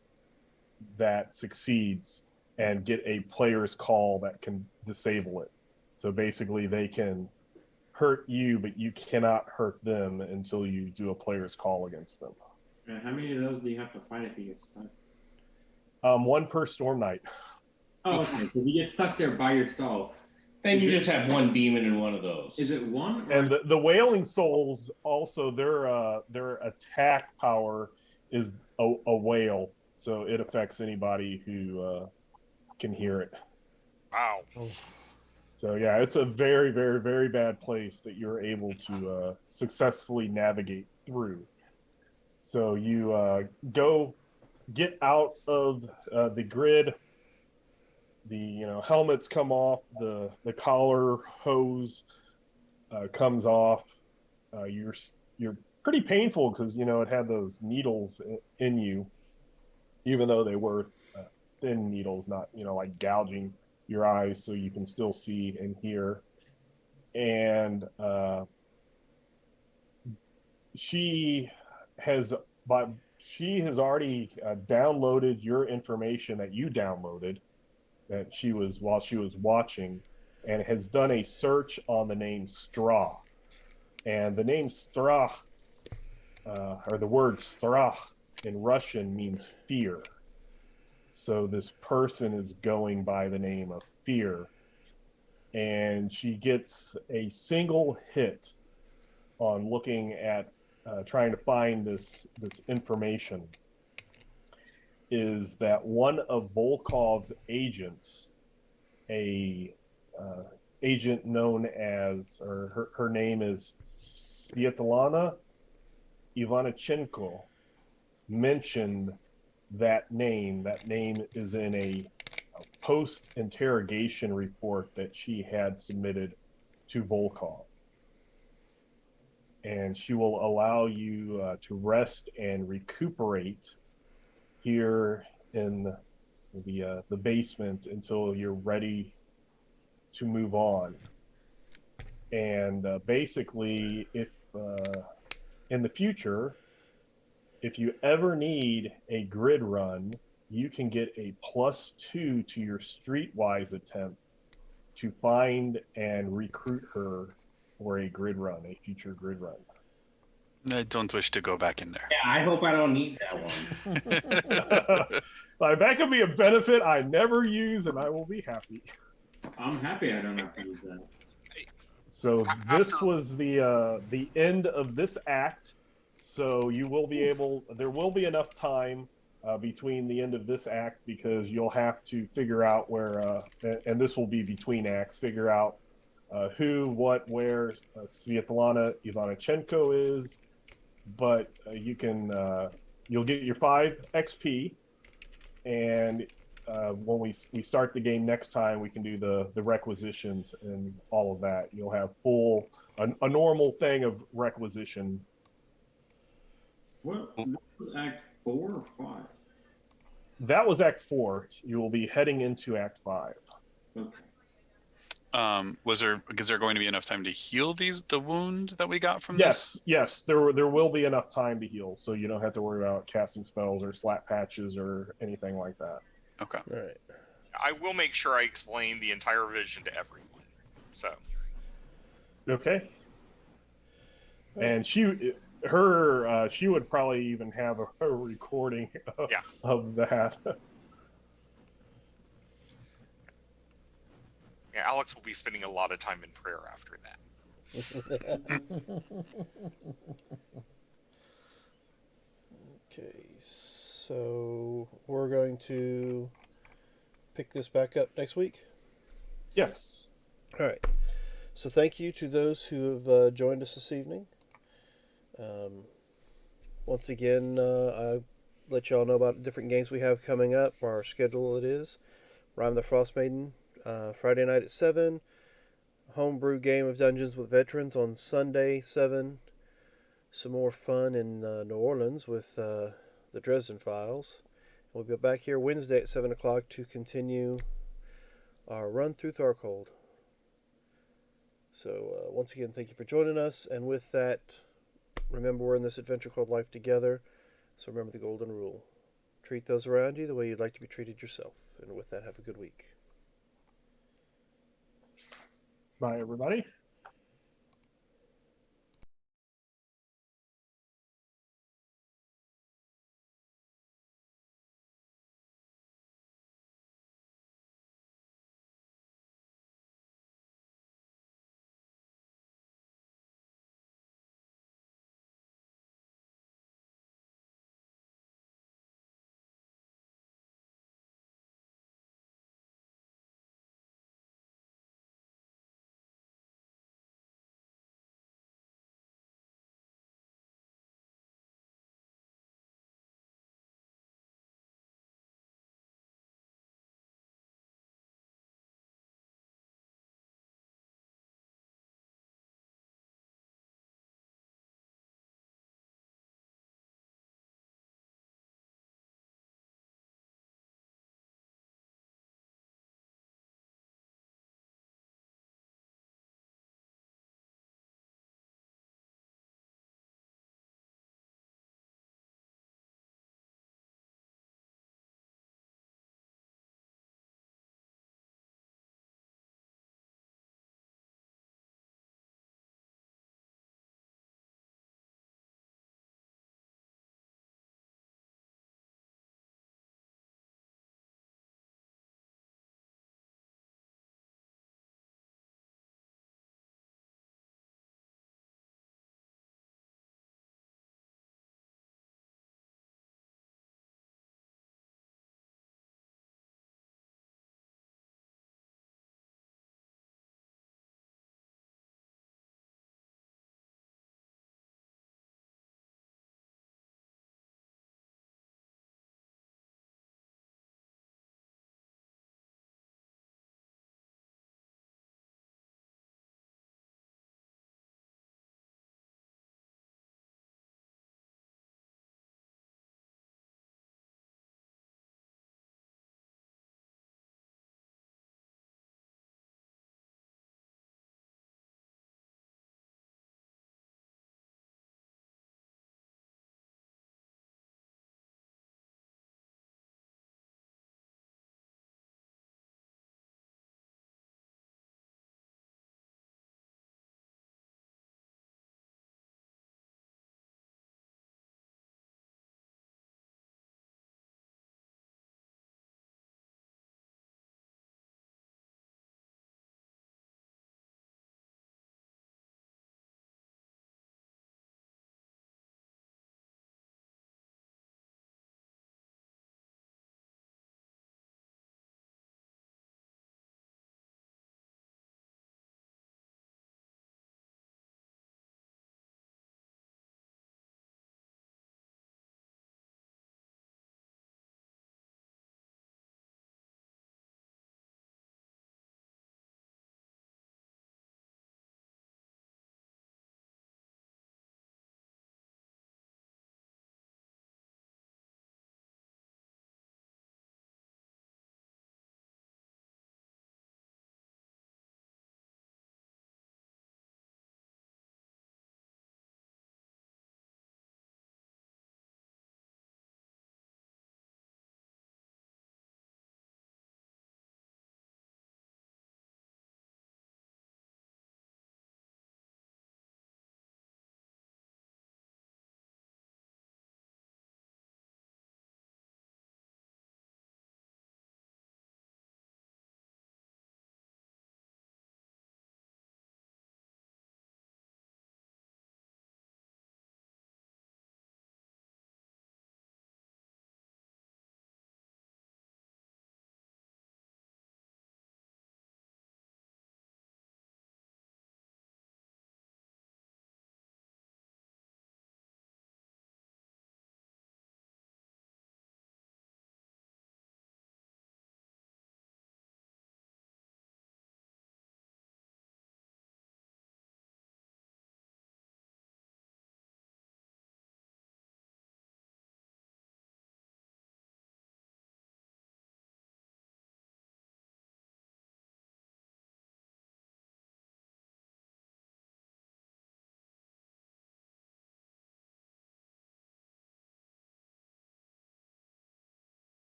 that succeeds and get a player's call that can disable it. So basically they can hurt you, but you cannot hurt them until you do a player's call against them. How many of those do you have to fight if you get stuck? One per Storm Knight. Oh, okay. So if you get stuck there by yourself, Then you just have one demon in one of those. is it one? Or And the Wailing Souls also their attack power is a wail, so it affects anybody who can hear it. Wow. So yeah, it's a very, very, very bad place that you're able to successfully navigate through. So you go get out of the grid. The helmets come off. The collar hose comes off. You're pretty painful because it had those needles in you, even though they were thin needles, not like gouging your eyes, so you can still see and hear. And she has already downloaded your information that you downloaded while she was watching, and has done a search on the name Straw. And the name Strach, or the word Strach in Russian, means fear. So this person is going by the name of Fear. And she gets a single hit on looking at trying to find this information, is that one of Volkov's agents, a agent known as, or her name is Svetlana Ivanichenko, mentioned that name. That name is in a post-interrogation report that she had submitted to Volkov. And she will allow you to rest and recuperate here in the basement until you're ready to move on. And basically, if in the future, if you ever need a grid run, you can get a +2 to your streetwise attempt to find and recruit her for a grid run, a future grid run. I don't wish to go back in there. Yeah, I hope I don't need that one. Like, that could be a benefit I never use, and I will be happy. I'm happy I don't have to use that. So this was the end of this act. So you will be able. There will be enough time between the end of this act, because you'll have to figure out where, and this will be between acts, figure out who, what, where Svetlana Ivanichenko is. But you can, you'll get your 5 XP, and when we start the game next time, we can do the requisitions and all of that. You'll have a normal thing of requisition. What? This was Act 4 or 5? That was Act 4. You will be heading into Act 5. Okay. Is there going to be enough time to heal the wound that we got from Yes, this? yes, there will be enough time to heal, so you don't have to worry about casting spells or slap patches or anything like that. Okay. All right. I will make sure I explain the entire vision to everyone. So. Okay. And she would probably even have a recording of that. Yeah, Alex will be spending a lot of time in prayer after that. Okay, so we're going to pick this back up next week. Yes. All right. So thank you to those who have joined us this evening. Once again, I let y'all know about different games we have coming up. Our schedule it is Rhyme the Frost Maiden, Friday night at 7. Homebrew game of Dungeons with Veterans on Sunday 7. Some more fun in New Orleans with the Dresden Files. We'll be back here Wednesday at 7 o'clock to continue our run through Tharcold. So once again, thank you for joining us. And with that, remember we're in this adventure called Life Together. So remember the golden rule. Treat those around you the way you'd like to be treated yourself. And with that, have a good week. Bye, everybody.